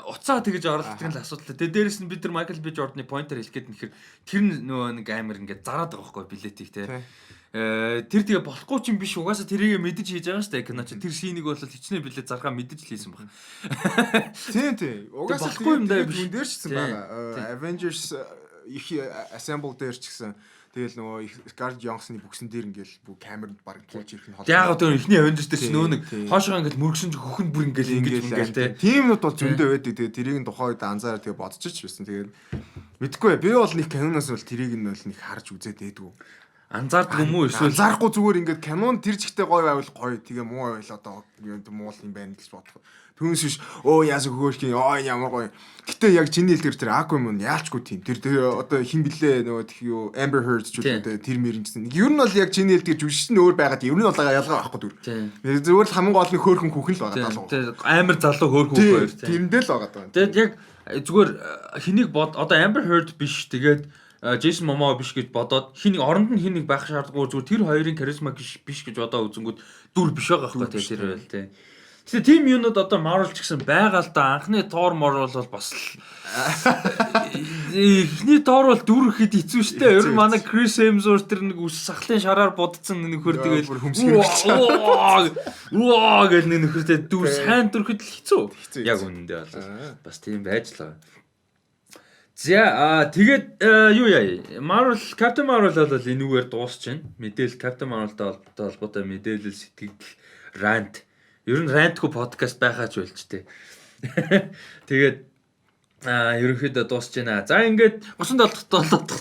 уцаа тэгж оролддог л асуудал. Тэгээ дээрэс нь бид тэр Michael B Jordan-ы pointer хэлэх гээд нэхэр тэр нөгөө нэг амар ингээд зараад байгаа байхгүй билетийг те. Тэр тэгээ болохгүй ч юм биш угаасаа тэрийг мэдэж хийж байгаа шүү дээ кино чи тэр синийг бол хичнээн билет зархаа мэдэж л хийсэн баг. Тийм угаасаа болохгүй юм даа биш дээр ч гэсэн байгаа. Avengers их assemble дээр ч гэсэн тэгэл нөгөө Scarlett Johansson-ы бүксэн дээр ингээл бүх камеранд баг туулж ирэх нь холбоо. Яг одоо эхний Avengers дээр ч нөө нэг хоошоо ингээл мөргсөн хөхөнд бүр ингээл ингэж те. Тимнүүд бол зөндөө байдаг. Тэгээ тэрийг тухайн үед анзаараад тэгээ бодчих байсан. Тэгээд мэдгүй би бол нэг киноноос бол тэрийг нь бол нэг харж үзээд байдгүй. Анзаардаг юм уу эсвэл анзаарахгүй зүгээр ингээд канон тэр жигтэй гоё байвал гоё тэгээ муу байвал одоо муул юм байна гэж бодох. Түүнээс биш яас өгөөрх юм ямар гоё. Гэтэ яг чиний хэлдгэр тэр Aquaman яалчгүй тийм. Тэр одоо хин блэ нөгөө тх юу Amber Heard ч үү тэр мэрэн гэсэн. Ер нь бол яг чиний хэлдгэр жүжигч нь өөр байгаад ер нь бол ялгаа байхгүй дүр. Зүгээр л хамгийн гол нь хөөхөн хүүхэн л байгаа даа. Тэр амар залуу хөөхөн хүүхэн хоёр. Тэрэндээ л байгаа даа. Тэгээд яг зүгээр хэнийг бод одоо Amber Heard биш тэгээд Jason Momoa биш гэж бодоод оронд нь хин нэг байх шаардлагагүй зүгээр тэр хоёрын харизма биш гэж одоо үзэнгүүт дүр биш байгаа байхгүй тэр байл тий. Тэгэхээр team юунууд одоо Marvel ч гэсэн байгаа л да анхны Thor Marvel бол бас эхний Thor бол дүр хэд хэцүү шттэ. Ер нь манай Chris Hemsworth тэр нэг ус сахлын шараар будцсан нөхөр тэгэл оо гэл нэг нөхөртэй дүр сайн дүр хэд хэцүү. Яг үнэндээ бол бас тийм байж л байгаа. За тэгээд юу яа Marvel Captain Marvel бол энүүгээр дуусч байна. Мэдээл Captain Marvel-тай холбоотой мэдээлэл сэтгэл rant. Ер нь rant-гүй подкаст байхаач болчтой. Тэгээд ерөнхийдөө дуусч байна. За ингээд 37 дахь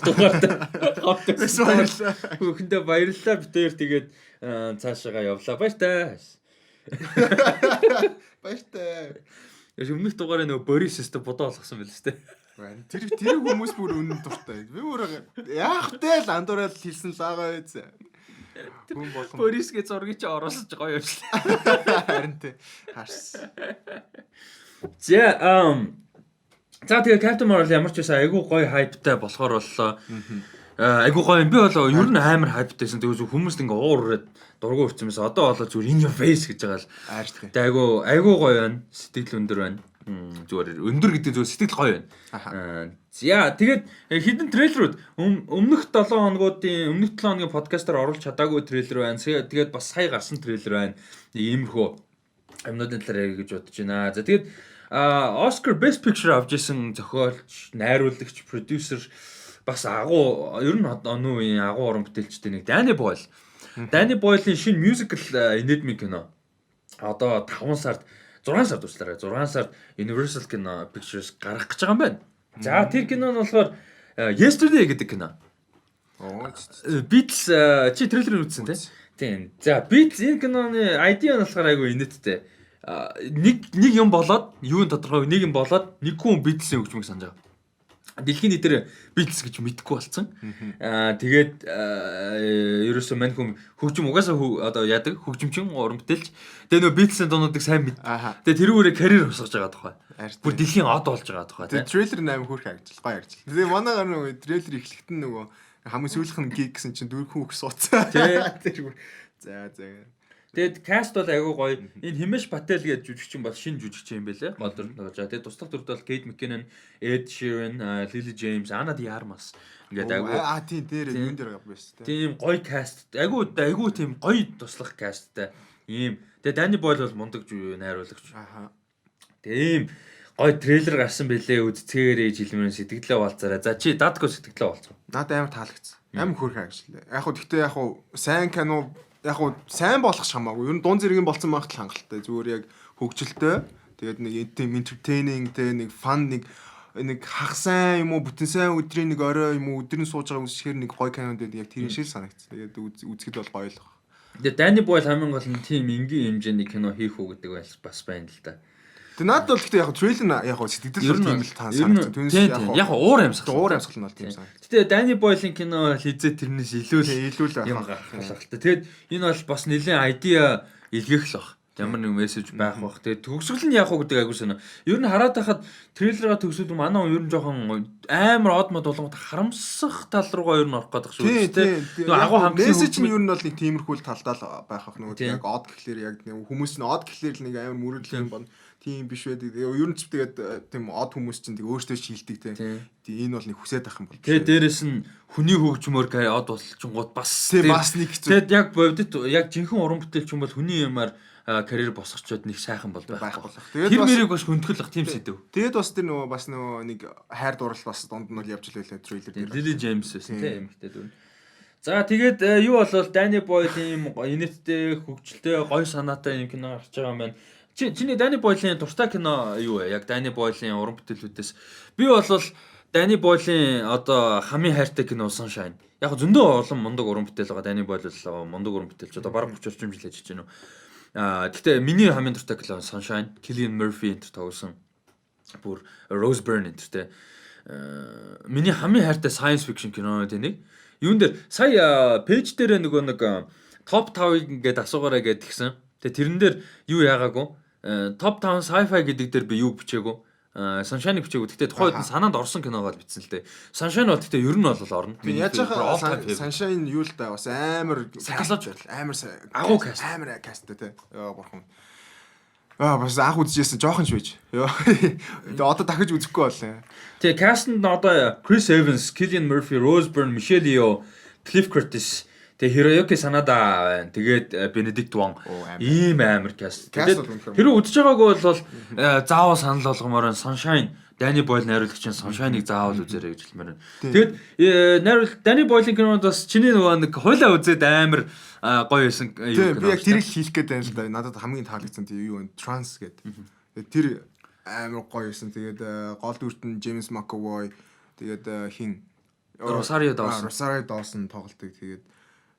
дугаартай. Хүүхэндээ баярлалаа. Битээр тэгээд цаашаага явлаа. Баяртай. Баяртай. Өмнөх дугаараа нөгөө Борис өстө бодоо болгосон байл л тээ. Тэр хүмүүс бүр үнэн дуртай. Би бүр яах вэ л андуураад хэлсэн л байгаа биз. Хүн болгон Борисගේ зургийг чи ороосож гоё явж. Харин тий. Харс. За тэгээ Captain Marvel ямар ч байсан айгүй гоё хайптай болохоор боллоо. Айгүй гоё юм. Би бол ер нь амар хайптайсэн. Тэгээ хүмүүс ингээ уураад дургу өрцөн байсан. Одоо болоо зүгээр in your face гэж байгаа л. Тэгээ айгүй гоё байна. Сэтгэл өндөр байна. Зүгээр өндөр гэдэг зүгээр сэтгэл гоё байна. За тэгээд хідэн трейлерүүд өмнөх 7 хоногуудын өмнөх 7 хоногийн подкастаар оруулж чадаагүй трейлер байна. Тэгээд бас сая гарсан трейлер байна. Иймэрхүү юмнуудын талаар ярих гэж бодож байна. За тэгээд Oscar Best Picture авч исэн зохиолч, найруулагч, продюсер бас агуу ер нь оны үеийн агуу уран бүтээлчтэй нэг Danny Boyle. Danny Boyle-ийн шинэ musical Enigma кино одоо 5 сард 6 сард уучлаарай. 6 сард Universal кино Pictures гарах гэж байгаа юм байна. За тэр кино нь болохоор Yesterday гэдэг кино. Beatles чи трейлерыг үзсэн тийм. За Beatles энэ киноны ID нь болохоор айгүй инээдтэй. Нэг юм болоод юу тодорхой нэг юм болоод нэг хүн Beatles-ийн хөгжмийг санаж байгаа. Дэлхийн нийтээр Beatles гэж мэдэхгүй болсон. Тэгээд ерөөсөө мань хүн хөгжим угаасаа одоо яадаг хөгжимчин уран бүтээлч. Тэгээ нөө Beatles-ийн дуунуудыг сайн мэд. Тэгээ тэрүүрээ карьер босгож байгаа тухай. Бүр дэлхийн од болж байгаа тухай. Тэгээ трейлер 8 хүрх харагдчихлаа. Гоё харагдчихлаа. Тэгээ манай гар нөгөө трейлер эхлэхэд нь нөгөө хамгийн сүүлийнх нь гиг гэсэн чинь дөрвөн хүн суудсан. Тэр бүр за. Тэгэд каст бол айгүй гоё. Энэ Химэш Пател гэж жүжигчин бол шинэ жүжигчин юм байлээ. Гол дүр нь. За тэгээд туслах дүрд бол Kate McKinnon, Ed Sheeran, Lily James, Ana de Armas ингээд айгүй тийм дээр юун дээр байсан тийм гоё каст. Айгүй тийм гоё туслах касттай. Ийм. Тэгээд Danny Boyle бол мундаг найруулагч. Тийм гоё трейлер гарсан бэлээ. Үзцгээрээ жилмэн сэтгэлээ болцаарай. За чи Dadko сэтгэлээ болцоо. Надад амар таалагдсан. Амар хөөрхөн харагчлаа. Яг хөө гэхдээ яг хөө сайн кино яг хөө сайн болох хамаагүй. Ер нь дуун зэргийн болцсон байх хангалттай. Зүгээр яг хөгжилтэй. Тэгээд нэг тийм entertaining нэг fun нэг хах сайн юм уу бүтэн сайн өдрийн нэг орой юм уу өдрийн сууж байгаа үсгээр нэг гоё кинонд яг тэр шиг санагдсан. Тэгээд үзэхэд бол гоё л баг. Тэгээд Danny Boyle хамгийн гол нь тийм энгийн хэмжээний кино хийх үү гэдэг бас байна л да. Тэг надад бол гэхдээ яг трейлер яг сэтгэл бол тийм л санагдсан. Түүнээс яг уур амьсгал нь бол тийм санагдсан. Гэтэ Danny Boyle-ийн кино хийзээ тэрнээс илүү юм гарах хэрэгтэй. Тэгээд энэ бол бас нэлээд айдиа илгээх л баг. Ямар нэг мессеж байх бах. Тэгээд төгсгөл нь яах вэ гэдэг айгуу сонио. Ер нь хараад байхад трейлераа төгсгөл манай ер нь жоохон амар од мод болгоод харамсах тал руугаа ер нь орох гэдэг шүү дээ. Нөгөө агуу хангалттай мессеж нь ер нь бол нэг тиймэрхүү талдаа л байх ах нөгөө яг од гэхлээр яг хүмүүс нь од гэхлээр л нэг амар мөрөдөл юм байна. Тийм биш байдаг. Ер нь ч тэгээд тийм од хүмүүс чинь тэг өөртөө шилдэг тийм. Энэ бол нэг хүсээд ах юм бол. Тэгээд дээрэс нь хүний хөгжмөр од болчихгонгууд бас нэг хэцүү. Тэгээд яг бодит яг жинхэнэ уран бүтээлч юм бол хүний юмар карьер босгочод нэг сайхан бол байхгүй. Тэр мэрийг бас хөндлөх тийм сэдв. Тэгээд бас тэр нөгөө нэг хайр дуурал бас дунд нь бол явж лээ трейлер дээр. Lily James байсан тийм эмэгтэй дүр. За тэгээд юу болвол Danny Boyle-ийн инээдтэй хөгжилтэй гоё санаатай юм кино гарч байгаа юм байна. Чиний Danny Boyle-ийн дуртай кино юу вэ? Яг Danny Boyle-ийн уран бүтээлүүдээс би бол Danny Boyle-ийн одоо хамгийн хайртай кино Sunshine. Яг зөндөө олон мундаг уран бүтээл байгаа. Danny Boyle бол мундаг уран бүтээлч одоо бараг 30 орчим жил ажиллаж байна. Гэхдээ миний хамгийн дуртай кино Sunshine, Cillian Murphy энэ тоглосон. Бүр Rose Byrne энтертэй. Миний хамгийн хайртай science fiction кино тэнийг. Юун дээр сая пэйж дээр нөгөө нэг топ 5-ыг ингээд асуугаарай гэд гисэн. Тэгээ тэрэн дээр юу яагаагүй. Топ 5 sci-fi гэдэг дээр би юу бичээгүй. Sunshine-ыг бичээгүй. Гэхдээ тухайд нь санаанд орсон киногоо бичсэн л дээ. Sunshine бол гэхдээ ер нь бол орно. Би яаж яхаа Sunshine юу л да бас амар сахалж амар агуу каст. Амар касттай те. Яа бурхан. Бас анх үзчихсэн жоохон ч байж. Одоо дахиж үзэхгүй боллоо. Тэгээ кастнд одоо Chris Evans, Cillian Murphy, Rose Byrne, Michelle Yeoh, Cliff Curtis, тэгээ Hiroyuki Sanada байна. Тэгээд Benedict Wong. Ийм амар каст. Тэгээд хэрэг үзэж байгаагүй бол заавал санал болгомоор Sunshine Danny Boyle найруулагчийн Sunshine-ыг заавал үзээрэй гэж хэлмээр байна. Тэгээд Danny Boyle-ийн кинонд бас чиний нөгөө нэг хойлоо үзээд амар гоё байсан юу кино. Би яг тэрийг хийх гээд байна л да. Надад хамгийн таалагдсан тийм юу вэ? Trans гэдэг. Тэр амар гоё байсан. Тэгээд гол дүрт нь James McAvoy, тэгээд хин Rosario Dawson тоглолтыг тэгээд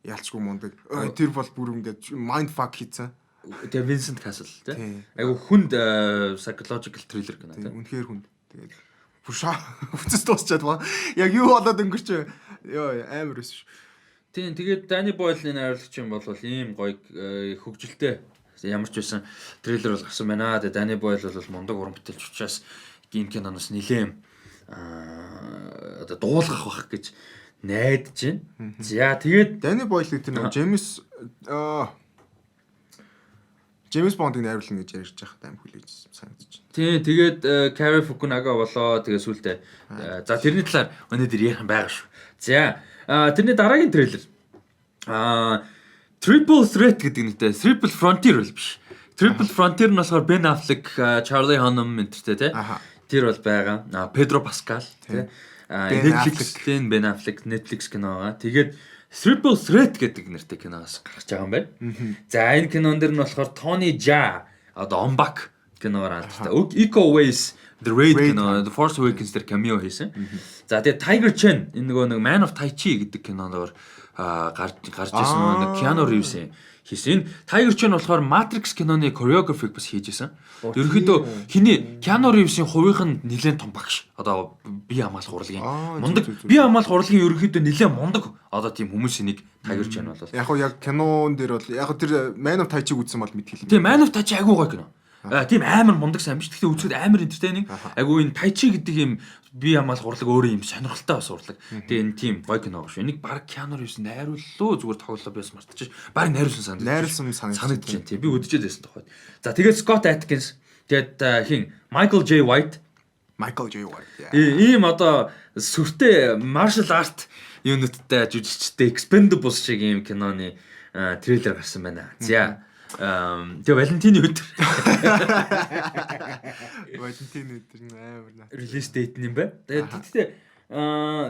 ялчгүй мундаг. Тэр бол бүр ингээд mind fuck хийцэн. Тэгээ Vincent Castle тий. Тийм. Айгу хүнд psychological thriller гэнэ тий. Үнэхээр хүнд. Тэгээд бүшаа хүчс дуусчаад байгаа. Яг юу болоод өнгөрч ёо амар өс ш. Тийм тэгээд Danny Boyle-ийн найруулагч юм бол ийм гоё хөгжилтэй ямар ч байсан трейлер бол гарсан байна. Тэгээд Danny Boyle бол мундаг уран бүтээлч учраас энэ киноноос нэлээд одоо дуулгах бах гэж найдаж байна. За тэгээд Danny Boyle гэдэг нь James Bond-ыг найруулна гэж ярьж байхад аим хүлээж санагдаж байна. Тийм тэгээд Cary Fukunaga болоо тэгээд сүүлдээ за тэрний талаар өнөөдөр ярих байгаа шүү. За тэрний дараагийн трейлер Triple Threat гэдэг нэртэй Triple Frontier бол биш. Triple Frontier нь болохоор Ben Affleck, Charlie Hunnam энтертэй тий. Тэр бол байгаа. Pedro Pascal тий. Netflix-ийн Ben Affleck Netflix кино байгаа. Тэгээд Triple Threat гэдэг нэртэй киноос гарч байгаа юм байна. За энэ кинон дэр нь болохоор Tony Jaa одоо Ombak киноор алдартай. Iko Uwais The Raid кино The Force Awakens дээр cameo хийсэн. За тэгээд Tiger Chen энэ нэг Man of Tai Chi гэдэг киноноор гарч ирсэн нэг Keanu Reeves хийсэн. Tiger Chen болохоор Matrix киноны choreography бас хийж исэн. Ерөнхийдөө хиний Keanu Reeves-ийн хувийнх нь нэлээд том багш. Одоо бие хамгаалах урлагийн мундаг бие хамгаалах урлагийн ерөнхийдөө нэлээд мундаг одоо тийм хүмүүсийн нэг Tiger Chen бол. Яг хоо яг кинон дээр бол яг тэр Man of Tai Chi үзсэн бол мэдхийлэн. Тийм Man of Tai Chi агуу гоё кино. Тийм амар мундаг сайн биш. Гэхдээ үзэхэд амар entertaining. Агуу энэ Tai Chi гэдэг юм бие хамгаалах урлаг өөрөө юм сонирхолтой бас урлаг. Тэгээ энэ тийм гоё кино шүү. Энийг баг Keanu Reeves найрууллаа зүгээр тоглолоо биас мартчих. Баг найруулсан санагдаж байна. Тийм би үдчихэл байсан тоххой. За тэгээд Scott Adkins тэгээд хин Michael J White. Ийм одоо сүртэй martial art юунуудтай жүжигчтэй Expendables шиг ийм киноны трейлер гарсан байна. За тэгээ Валентины өдөр. Валентины өдөр амар наа. Release date юм байна. Тэгээд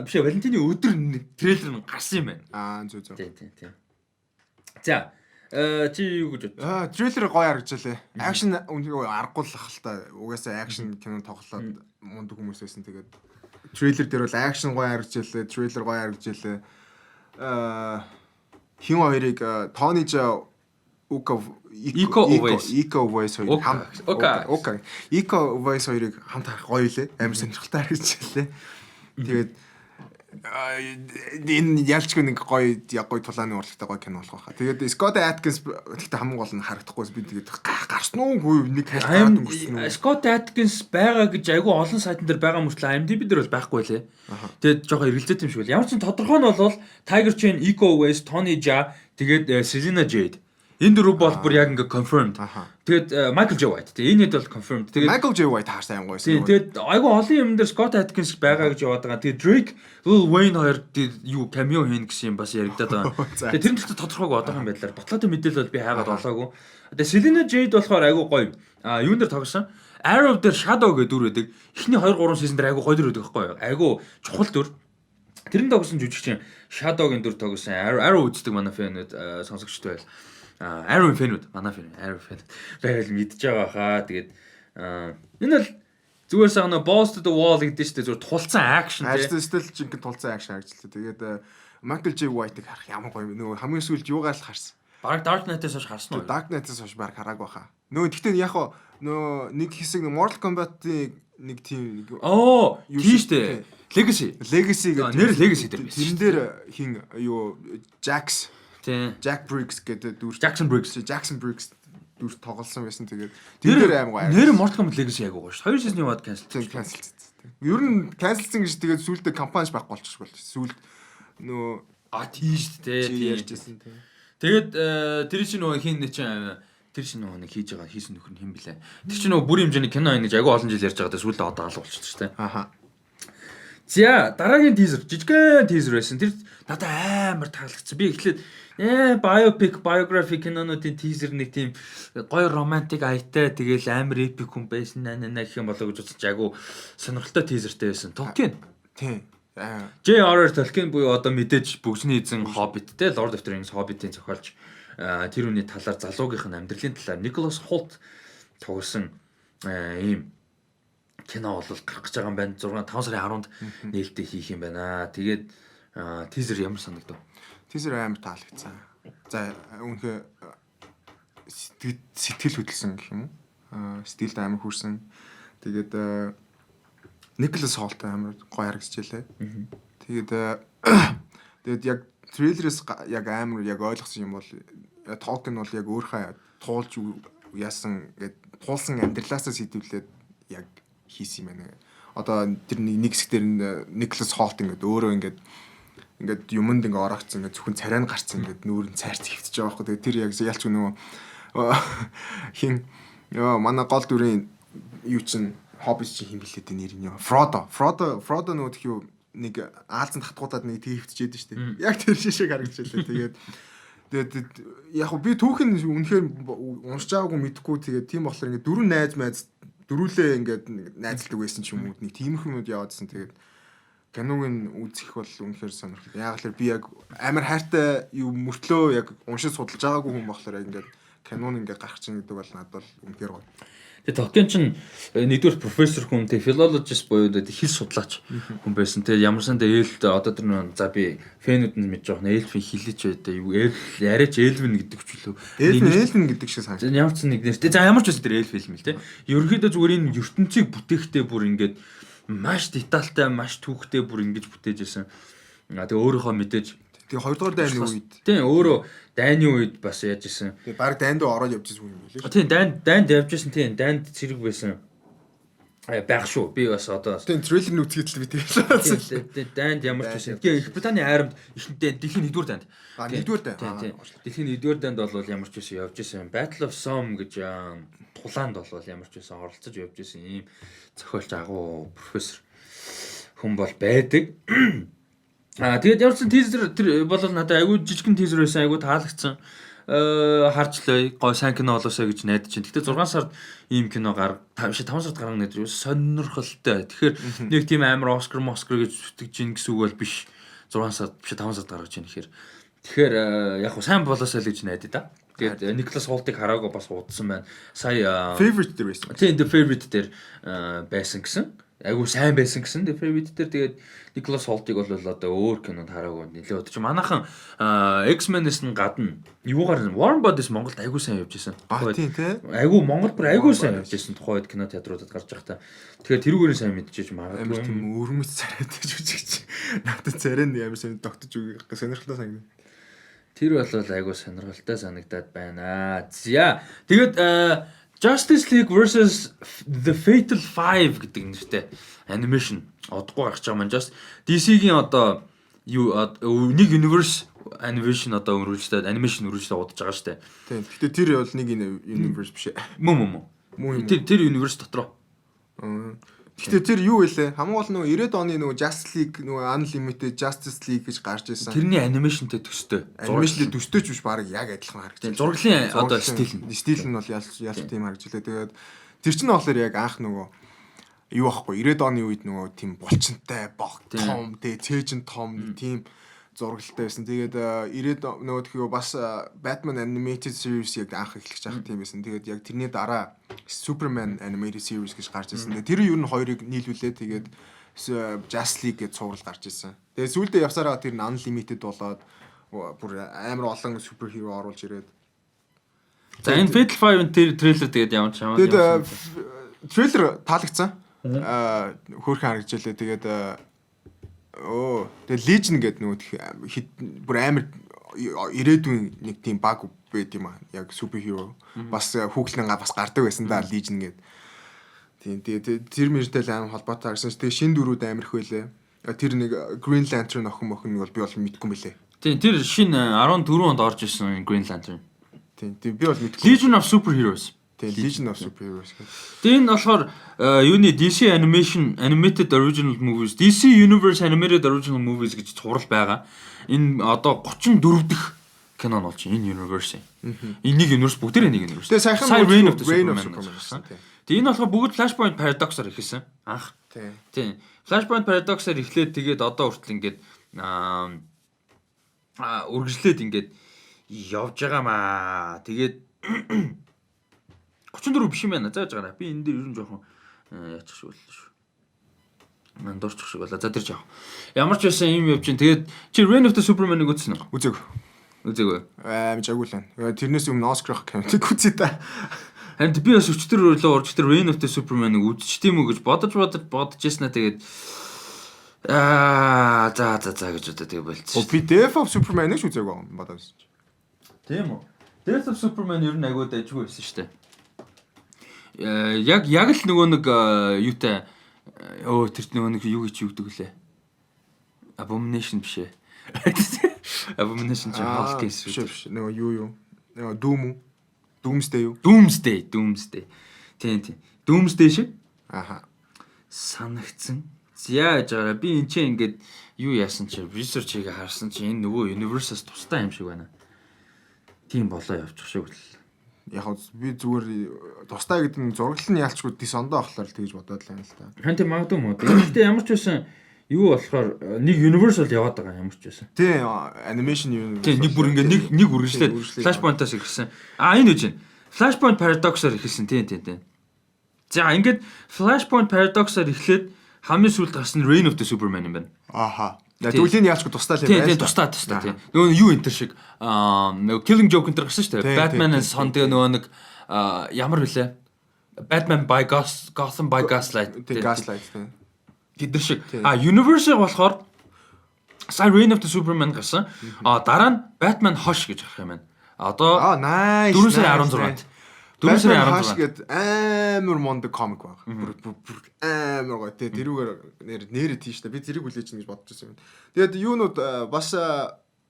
биш Валентины өдөр трейлер нь гарсан юм байна. Зүг. Тийм. За чи юу гэж бод? Трейлер гоё харагдчихлээ. Акшн үнэхээр аргагүй л ах л та. Угаасаа акшн кино тоглоод мундаг хүмүүс байсан. Тэгээд трейлер дээр бол акшн гоё харагдчихлээ. Трейлер гоё харагдчихлээ. Хин хоёрыг Tony Jaa Iko Uwais хоёрыг хамт Iko Uwais хоёрыг хамт харах гоё лээ. Амар сонирхолтой харагдчихлээ. Тэгээд энэ ялчгүй нэг гоё тулааны урлагтай гоё кино болох байхаа. Тэгээд Scott Adkins гэхдээ хамгийн гол нь харагдахгүй би тэгээд гарсан уу нэг хайртаад өнгөрсөн үү. Scott Adkins байгаа гэж айгүй олон сайтн дээр байгаа мөртлөө IMDb дээр бол байхгүй лээ. Тэгээд жоохон эргэлзээт юм шиг байл. Ямар ч тодорхой нь бол Tiger Chen, Iko Uwais, Tony Jaa тэгээд Selena Jade. Энэ дөрөв бол бүр яг ингээ confirmed. Тэгээд Michael J White. Тэгээд энэ хэд бол confirmed. Тэгээд Michael J White хаарсан юм гойсон. Тэгээд айгүй олон юм дээр Scott Adkins байгаа гэж яваад байгаа. Тэгээд Drake, Lil Wayne хоёр юу cameo хийн гэсэн юм бас яригадаад байгаа. Тэгээд тэр нь ч тодорхойг одоогийн байдлаар батлаатай мэдээлэл бол би хайгаад олоогүй. Тэгээд Selena Jade болохоор айгүй гоё. Юун дээр тогсон? Arrow дээр Shadow гэдэг дүр байдаг. Эхний 2 3 season дээр айгүй гоё дүр байдаг байхгүй юу? Айгүй чухал дүр. Тэрэн тогсон жүжигчин Shadow-гийн дүр тогсон. Arrow үздэг манай фэнүүд сонсогчтой байл. Arrow фэнүүд манай фэн Arrow фэн байвал мэдж байгаа хаа. Тэгээд энэ бол зүгээр сагна Balls to the Wall гэдэг чинь зүгээр тулцсан акшн тийм. Ажил жинхэнэ тулцсан акшн харагдчихлаа. Тэгээд Michael J White-ыг харах ямар гоё нөгөө хамгийн сүүлд юугаар л харсан. Баг Dark Knight-аас хойш харсан уу? Dark Knight-аас хойш баг хараагүй хаа. Нөгөө гэхдээ яг нөгөө нэг хэсэг Mortal Kombat-ийн нэг тийм тийм штэ. Legacy гэдэг. Нэр Legacy дээр. Тэрэн дээр хин юу Jack Briggs гэдэг дүр Jackson Briggs дүр тоглосон байсан. Тэгээд тэр дээр аим гоё. Нэр Mortal Kombat Legacy яг гоё шүү. 2 season яваад cancel. Ер нь cancelсэн гэж тэгээд сүүлдээ компани байхгүй болчихгүй бол. Сүүлд нөө тийм шүү дээ. ярьжсэн тийм. Тэгээд тэр чинь нөгөө хин тэр чинь нөгөө нэг хийсэн нөхөр нь хэн блэ? Тэр чинь нөгөө бүр хэмжээний кино ин гэж агүй олон жил ярьж байгаа. Тэгээд сүүлдээ одоо алга болчихсон шүү дээ. За дараагийн teaser жижигхэн teaser байсан. Тэр надад амар таалагдсан. Би эхлээд biography кинонуудын teaser нэг тийм гоё романтик аятай тэгэл амар epic хүн байсан гэх юм болоо гэж бодсон. Айгу сонирхолтой teaserтэй байсан. Tolkien. Тийм. J.R.R. Tolkien буюу одоо мэдээж бүгсний эзэн Hobbit те Lord of the Rings Hobbit-ийн зохиолч тэр хүний талаар залуугийнх нь амьдралын талаар Nicholas Hoult тоглосон ийм кино бол гарах гэж байгаа юм байна. 5 сарын 10-нд нээлттэй хийх юм байна. Тэгээд teaser ямар санагдав? Teaser амар таалагдсан. За үнэхээр сэтгэл хөдлсөн гэх юм уу? Сэтгэлд амар хүрсэн. Тэгээд Nicholas Hoult амар гоё харагдчихлээ. Тэгээд яг трейлерээс яг амар яг ойлгосон юм бол Tolkien бол яг өөрийнхөө туулж яасан гэдэг туулсан амьдралаасаа сэтвлээд яг хийсэн юм байна. Одоо тэр нэг хэсгээр Nicholas Hoult ингээд өөрөө ингээд юмд ингээд ороогцсон ингээд зөвхөн царай нь гарцсан ингээд нүүрэн цайрц хөвтөж байгаа байхгүй. Тэгээд тэр яг ялч нөгөө хин манай гол дүрийн юу чин Hobbit чи хин блээд нэр нь Frodo нөгөө тхий нэг аалзан татгуудаад нэг төвчээд штэ. Яг тэр шишэг харагдчихлаа. Тэгээд яг би түүхэн үнэхээр уншиж байгаагүй мэдэхгүй тэгээд тийм болохоор ингээд дөрөв найз дөрүүлээ ингээд найзалдаг байсан ч юм уу нэг тиймэрхүүнүүд яваадсэн. Тэгээд киног нь үзэх бол үнэхээр сонирхолтой. Яг л би яг амар хайртай юу мөртлөө яг уншиж судалж байгаагүй хүн болохоор яг ингээд кинон ингээд гарах чинь гэдэг бол надад бол үнэхээр гоё. Тэгээ Tolkien чинь нэгдүгээр профессор хүн, тэгээ philologist буюу хэл судлаач хүн байсан. Тэгээ ямарсан ээлд одоо тэр нэг за би фэнүүд нь мэдж байгаа нэ эльфийн хэлэж байдаг. Юу яриач эльвин гэдэг ч үлээ. Эльвин гэдэг шиг санагдав. Ямар ч нэг нэртэй. За ямар ч үс тэр эльф хэлмэл те. Ерөнхийдөө зүгээр энэ ертөнцийг бүтээхдээ бүр ингээд маш детальтай, маш түүхтэй бүр ингэж бүтээж ирсэн. Тэгээ өөрийнхөө мэдээж тэгээ хоёрдугаар дайны үед. Тийм өөрөө дайны үед бас яаж исэн. Тэгээ баг дайнд ороод явж исэн юм билээ. Тийм дайнд явж исэн. Тийм дайнд цэрэг байсан. Байх шүү. Би бас одоо тийм трейлер нь үзгээд л би тийм. Тийм дайнд ямар ч байсан. Тэгээ Их Британий айрамд ихэнхдээ дэлхийн 1-р дайнд. Нэгдүгээр дайнд. Тийм. Дэлхийн 1-р дайнд бол ямар ч байсан явж исэн. Battle of Somme гэж тулаанд бол ямар ч байсан оролцож явж исэн ийм зохиолч агуу профессор хүн бол байдаг. Тэгээд явсан тизер тэр бол надад айгүй жижигхэн тизер байсан, айгүй таалагдсан. Харчлаа гой сайн кино болоосаа гэж найдаж байна. Гэтэ 6 сард ийм кино 5 сард гаргана гэдэг юу сонирхолтой. Тэгэхээр нэг тийм амар Оскар гэж зүтгэж гин гэсэн үг бол биш. 6 сард биш 5 сард гаргаж байна гэхээр. Тэгэхээр яг сайн болоосаа л гэж найдаа да. Тэгээд Nicholas Hoult-ыг хараагүй бас удсан байна. Сая favorite дээр байсан. Тийм the favorite дээр байсан гэсэн. Айгу сайн байсан гэсэн The Favorite дээр тэгээд Nicholas Hoult-ыг бол одоо өөр кинонд хараагүй нэлээд удаж. Манайхан X-Men-ээс нь гадна юугаар Warren Bodies Монголд айгу сайн явж исэн. Тийм тий. Айгу Монгол бүр айгу сайн явж исэн тухайд кино театруудад гарч байхдаа. Тэгэхээр тэрүүгээрээ сайн мэдчихэж магадгүй. Амар тийм өрмөц царайтай жүжигч. Надад царай нь амар сайн тогтож өгөх сонирхолтой санагдав. Тэр бол айгу сонирхолтой санагдаад байна. За тэгээд Justice League versus The Fatal Five гэдэг нэртэй анимашн одохгүй гарч байгаа маань just DC-гийн одоо юу нэг universe animation одоо өргөжлөд анимашн өргөжлөд удаж байгаа штэ. Тийм. Гэтэ тэр бол нэг universe биш ээ. Мөн. Тэр universe дотроо. Гэтэ тэр юу вэ? Хамгийн гол нөгөө 90-ад оны нөгөө Justice League нөгөө Unlimited Justice League гэж гарч ирсэн. Тэрний анимашнтэй төстэй. Анимашнлээ төстэй ч биш баг яг адилхан харагдаж. Зураглын одоо стил нь бол ялч тийм харагдчихлаа. Тэгээд тэр чинь болохоор яг анх нөгөө юу аахгүй 90-ад оны үед нөгөө тийм булчинтай бог том тэгээ цээжин том тийм зургалтай байсан. Тэгээд 90-ад нөгөө тхиё бас Batman Animated Series яг анх эхлэж байгаа тийм байсан. Тэгээд яг тэрний дараа Superman Animated Series гэж гарч ирсэн. Тэр ер нь хоёрыг нийлүүлээ. Тэгээд Justice League гэж цуврал гарч ирсэн. Тэгээд сүүлдээ явсараа тэр нь Unlimited болоод бүр амар олон суперхиро оруулж ирээд. За энэ Fatal Five-ын трейлер тэгээд ямар ч юм. Тэгээд трейлер таалагдсан. Хөөрхөн харагдчихлээ. Тэгээд тэгээ Legion гэдэг нөгөө бүр амар ирээдүйн нэг тийм баг байт юм аа. Яг суперхиро бас хүүхлэнгаа бас гардаг байсан да Legion гэдэг. Тийм тэгээ тэр мэртэй л амар холбоотой харсан. Тэгээ шин дөрүүд амирх байлээ. Тэр нэг Green Lantern охин нэг бол би бол мэдгүй юм билээ. Тийм тэр шин 14 онд орж ирсэн Green Lantern. Тийм би бол мэдгүй. Legion of Superheroes. Legion of Superheroes гэх. Тэгээ энэ болохоор юуны DC Animated Original Movies, DC Universe Animated Original Movies гэж цуврал байгаа. Энэ одоо 34 дахь кино нь болж энэ universe. Энэ нэг universe бүгдээрээ нэг universe. Тэгээ саяхан Reign of the Superman. Тэгээ энэ болохоор бүгд Flashpoint Paradox-аар эхэлсэн. Анх. Тийм. Flashpoint Paradox-аар эхлээд тэгээд одоо хүртэл ингээд үргэлжлээд ингээд явж байгаа маа. Тэгээд 34 биш юм байна. Зааж байгаарай. Би энэ дээр ер нь жоохон яачих шиг боллоо шүү. Ман дурчих шиг болоо. За тэр жаах. Ямар ч байсан юм явж чинь. Тэгээд чи Reign of the Superman-ыг үзсэн үү? Үзег. Үзээгүй. Амж агуулна. Тэрнээс өмнө Оскар ах кинотыг үзээ та. Харин би бас өчтөр рүү орж тэр Reign of the Superman-ыг үзчих тийм үү гэж бодож яснаа тэгээд за гэж одоо тэгээ болчихсон. Би Death of Superman-ыг ч үзээгүй юм бодож. Тийм үү? Death of Superman ер нь агуу дайжгүй байсан шүү дээ. Яг л нөгөө нэг юутай тэр нөгөө нэг юу гэж юудаг лээ. Abomination биш ээ. Abomination ч хаалт кейс биш. Нөгөө юу. Нөгөө Doom үү? Doomsday юу? Doomsday. Тийм. Doomsday шиг. Аха. Санагдсан. Яаж байгаа би энэ чинь ингээд юу яасан чи research-ийг харсан чи энэ нөгөө universe-аас тустай юм шиг байна. Тийм болоо явчих шиг л. Яг би зүгээр тустай гэдэг нь зураглал нь яалчгүй дисондоо ахлаар тэгж бодоод л байна л та. Хан тийм магадгүй мод. Гэхдээ ямар ч байсан юу болохоор нэг universal яваад байгаа ямар ч байсан. Тийм animation universe. Тийм нэг бүр ингээд нэг үргэлжлээд Flashpoint-аас ирсэн. Энэ үгүй чинь. Flashpoint Paradox-аар ирсэн. Тийм. За ингээд Flashpoint Paradox-аар эхлээд хамгийн сүүлд гарсан Reign of the Superman юм байна. Аха. Тэгвэл энэ яалчгүй тустай л юм байна. Тийм тустай тийм. Нөгөө юу энэ төр шиг нөгөө Killing Joke энэ төр гарсан шүү дээ. Batman-аас сон тэгээ нөгөө нэг ямар вүлээ? Batman by Gotham by Gaslight. Тийм Gaslight тийм. Тэдэр шиг. Universe-ыг болохоор сая Reign of the Superman гарсан. Дараа нь Batman Hush гэж гарах юм байна. Одоо nice. 4 сарын 16-нд. 4 сарын 16-нд гэд амар мондөг комик баг. Бүр амар гоё. Тэгээ нэрээ тийм шүү дээ. Би зэрэг хүлээж чинь гэж бодож байсан юм. Тэгээд юунууд бас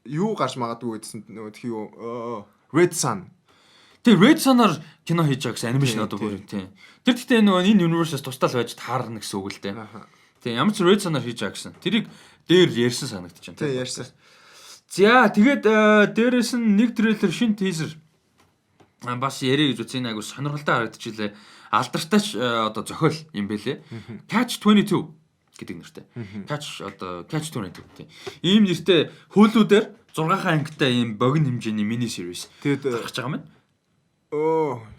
юу гарч магадгүй гэдсэн нөгөө тхий юу Red Sun. Тэгээ Red Sun-аар кино хийж байгаа гэсэн анимашн одоо бүр тийм. Тэр гэхдээ нөгөө энэ universe-аас тусдал байж таарна гэсэн үг л дээ. Тийм ямар ч Red Sun-аар хийж байгаа гэсэн. Тэрийг дээр ярьсан санагдчихэв. Тийм ярьсан. За тэгээд дээрээс нь нэг трейлер шин тийзер бас ярэ гэж үгүй айгу сонирхолтой харагдчихлээ. Алдартай одоо зохиол юм бэлээ. Catch 22 гэдэг нэртэй. Catch 22 тийм. Ийм нэртэй Hulu-дээр 6 ангитай ийм богино хэмжээний мини series гарч байгаа юм.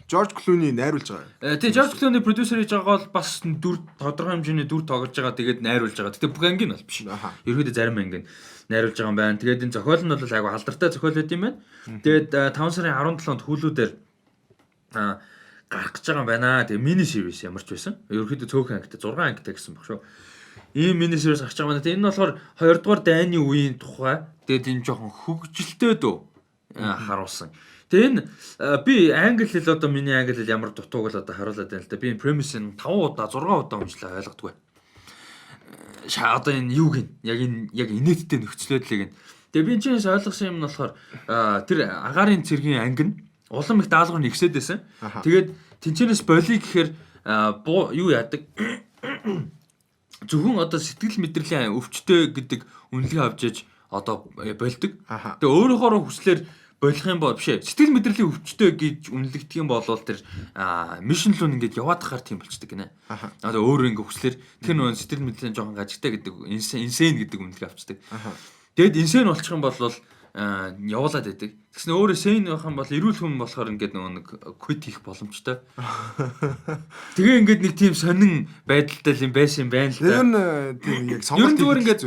George Clooney найруулж байгаа. Тийм George Clooney продюсер хийж байгаа бол бас тодорхой хэмжээний дүр тоглож байгаа. Тэгээд найруулж байгаа. Гэтэ бүх анги нь бол биш. Ерөөдөө зарим анги нь найруулж байгаа юм байна. Тэгээд энэ зохиол нь бол айгу алдартай зохиол байт юм байна. Тэгээд 5 сарын 17-нд Hulu-дээр гарах гэж байгаа юм байна. Тэгээ мини series ямар ч байсан. Ерөөдөө цөөхөн ангитай 6 ангитай гэсэн баг шүү. Ийм мини series гарч байгаа юм. Тэгээ энэ нь болохоор 2 дугаар дайны үеийн тухай. Тэгээд энэ жоохон хөгжилтэй дөө харуулсан. Тэгээ энэ би англи хэл одоо миний англи хэл ямар дутууг л одоо харуулад байна л да. Би энэ premise-ийг 5 удаа 6 удаа уншлаа ойлгодгүй. Одоо энэ юу гин яг инээдтэй нөхцөлөдлийг. Тэгээ би чинээс ойлгосон юм нь болохоор тэр агаарын цэргийн анги нь улам их даалгавар нэгсээд байсан. Тэгээд тэнцэнэс болий гэхээр юу яадаг зөвхөн одоо сэтгэл мэдрэлийн өвчтөй гэдэг үнэлгээ авч яж одоо болдог. Тэгээ өөрөөхөө хүслээр болох юм бол биш ээ. Сэтгэл мэдрэлийн өвчтөй гэж үнэлэгдэх юм бол тэр мишн руу ингээд яваад тахаар тийм болчдөг гинэ. Одоо өөрөө ингээд хүслээр тэр нөө сэтгэл мэдрэлийн жоохон гажигтай гэдэг инсейн гэдэг үнэлгээ авчдаг. Тэгэд инсейн болчих юм бол явуулаад байдаг. Тэгснэ өөрөө сейн байх юм бол эрүүл хүн болохоор ингээд нөгөө нэг quit хийх боломжтой. Тэгээ ингээд нэг тийм сонин байдалтай юм байсан юм байна л да. Тэр нь тийм яг сонголт ингээд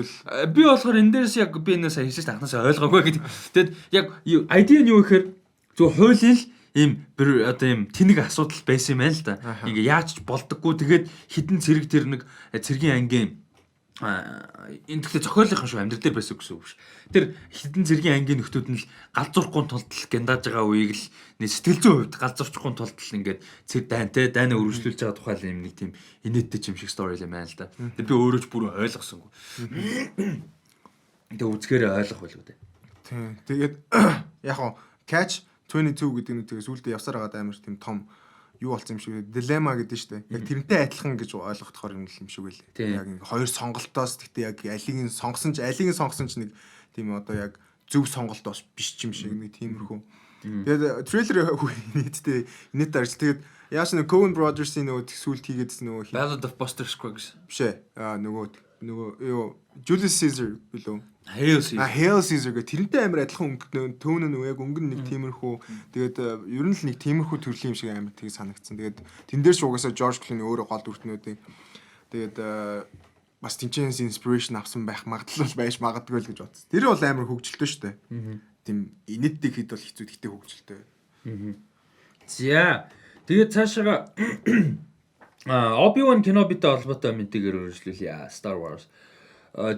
би болохоор энэ дээрээс яг би энэс хийсэж анхнаасаа ойлгоогүй гэдэг. Тэгэд яг ID нь юу гэхээр зөв хуулийн л ийм одоо ийм тэнэг асуудал байсан юм байна л да. Ингээ яаж ч болдоггүй. Тэгээд хідэн цэрэг тэр нэг цэргийн ангийн энэ тэгэхээр зохиолынхан шүү амьдрал дээр байсан гэсэн үг биш. Тэр хідэн зэргийн ангийн нөхдүүд нь л галзуурахгүй тулд гяндааж байгаа үеийг л сэтгэл зүйн хувьд галзуурчихгүй тулд л ингээд цэг дайнаа өргөжлүүлж байгаа тухай л юм нэг тийм инээдтэй юм шиг стори юм байна л да. Тэгээ би өөрөө ч бүр ойлгосонгүй. Тэгээ үзгээр ойлгох байлгүй дээ. Тийм. Тэгээд яг хоо Catch 22 гэдэг нь тэгээ сүултээ явсаар байгаа амар тийм том юу болсон юм шиг дилемма гэдэг нь шүү дээ. Яг тэрнтэй адилхан гэж ойлгохдохоор юм шиг байлээ. Яг хоёр сонголтоос гэхдээ яг алийг нь сонгосон ч нэг тийм одоо яг зөв сонголт бас биш юм шиг нэг тиймэрхүү. Тэгээд трейлер нийтдээ инээд дарж тэгээд яаш нэг Coen Brothers-ийн нөгөө сүулт хийгээдсэн нөгөө Ballad of Buster Scruggs биш ээ. Нөгөө юу Julius Caesar билүү? Hail Caesar гэх тэрнтэй амар адилхан өнгө төөнө нь яг өнгө нь нэг тиймэрхүү тэгээд ер нь л нэг тиймэрхүү төрлийн юм шиг амар тийг санагдсан. Тэгээд тэн дээр ч угаасаа George Clooney өөрөө гол дүртнүүдийн тэгээд бас тэнцэнс inspiration авсан байх магадлал байж магадгүй л гэж бодсон. Тэр бол амар хөгжилтэй шүү дээ. тийм инэддэг хэд бол хэцүү гэхдээ хөгжилтэй. За тэгээд цаашаа Obi-Wan Kenobi-тэй холбоотой мэдээгээр үргэлжлүүлье. Star Wars.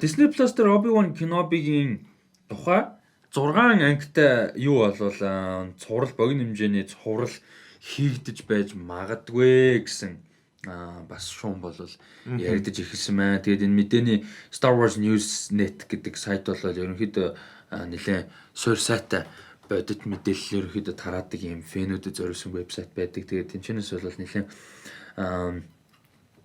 Disney Plus дээр Obi-Wan Kenobi-гийн тухай 6 ангитай юу болвол цуврал богино хэмжээний цуврал хийгдэж байж магадгүй гэсэн бас шуум болвол яригдаж ирсэн байна. Тэгээд энэ мэдээний Star Wars News Net гэдэг сайт бол ерөнхийдөө нэлээд суур сайтай бодит мэдээлэл ерөнхийдөө тараадаг юм фэнүүдэд зориулсан вебсайт байдаг. Тэгээд тэнчнээс бол нэлээд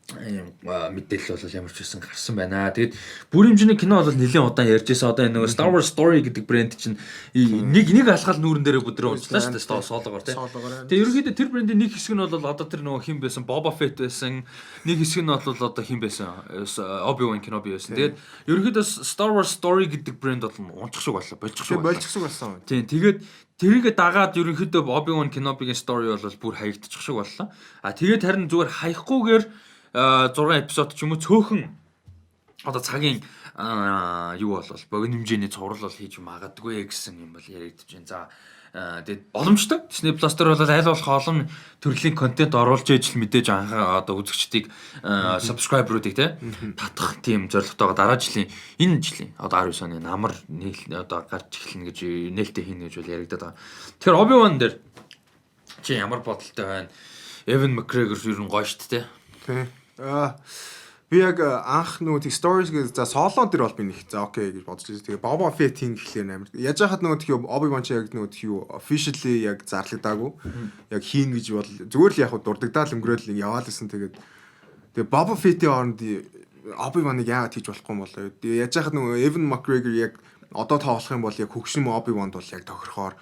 мэдээлэл бол ямар ч байсан гарсан байна. Тэгээд бүр хэмжээний кино бол нэлээд удаан ярьж байсан. Одоо энэ нөгөө Star Wars Story гэдэг брэнд чинь нэг алхал нүүрэн дээрээ бүдрээ уучлаа шүү дээ. Соолоогоор тийм. Тэгээд ерөнхийдөө тэр брэндийн нэг хэсэг нь бол одоо тэр нөгөө хин байсан Boba Fett байсан. Нэг хэсэг нь бол одоо хин байсан Obi-Wan Kenobi байсан. Тэгээд ерөнхийдөө Star Wars Story гэдэг брэнд бол унчих шиг боллоо. Болчих шиг болсон. Тийм. Тэгээд тэрийг дагаад ерөнхийдөө Obi-Wan Kenobi-гийн story бол бүр хаягдчих шиг боллоо. Тэгээд харин зүгээр хаягхгүйгээр 6 эпизод ч юм уу цөөхөн одоо цагийн юу бол богино хэмжээний цуврал бол хийж магадгүй гэсэн юм бол яригдж байна. За тэгээд боломжтой. Disney Plus дээр бол аль болох олон төрлийн контент оруулж ижил мэдээж анхаа одоо үзэгчдийг subscriber-уудыг татах тийм зорилготойгоо дараа жилийн энэ жилийн одоо 19 оны намар одоо гарч эхэлнэ гэж нээлттэй хийнэ гэж бол яригдаад байгаа. Тэгэхээр Obi-Wan дээр чи ямар бодолтой байна? Evan McGregor ер нь гоё шүү дээ. Тийм. Би яг анх нөгөө stories гэж за солон дээр бол би нэг за окей гэж бодож байсан. Тэгээ Boba Fett хин гэхлээр амар. Яаж хахад нөгөө тхий Obi-Wan чи яг нөгөө тхий officially яг зарлагдаагүй. Яг хийн гэж бол зүгээр л яг дурддагдаад өнгөрөөл яваал гэсэн. Тэгээ Boba Fett-ийн оронд Obi-Wan-ыг яагаад хийж болохгүй юм болоо. Тэгээ яаж хахад нөгөө Evan McGregor яг одоо тоглох юм бол яг хөгшин Obi-Wan-д бол яг тохирохоор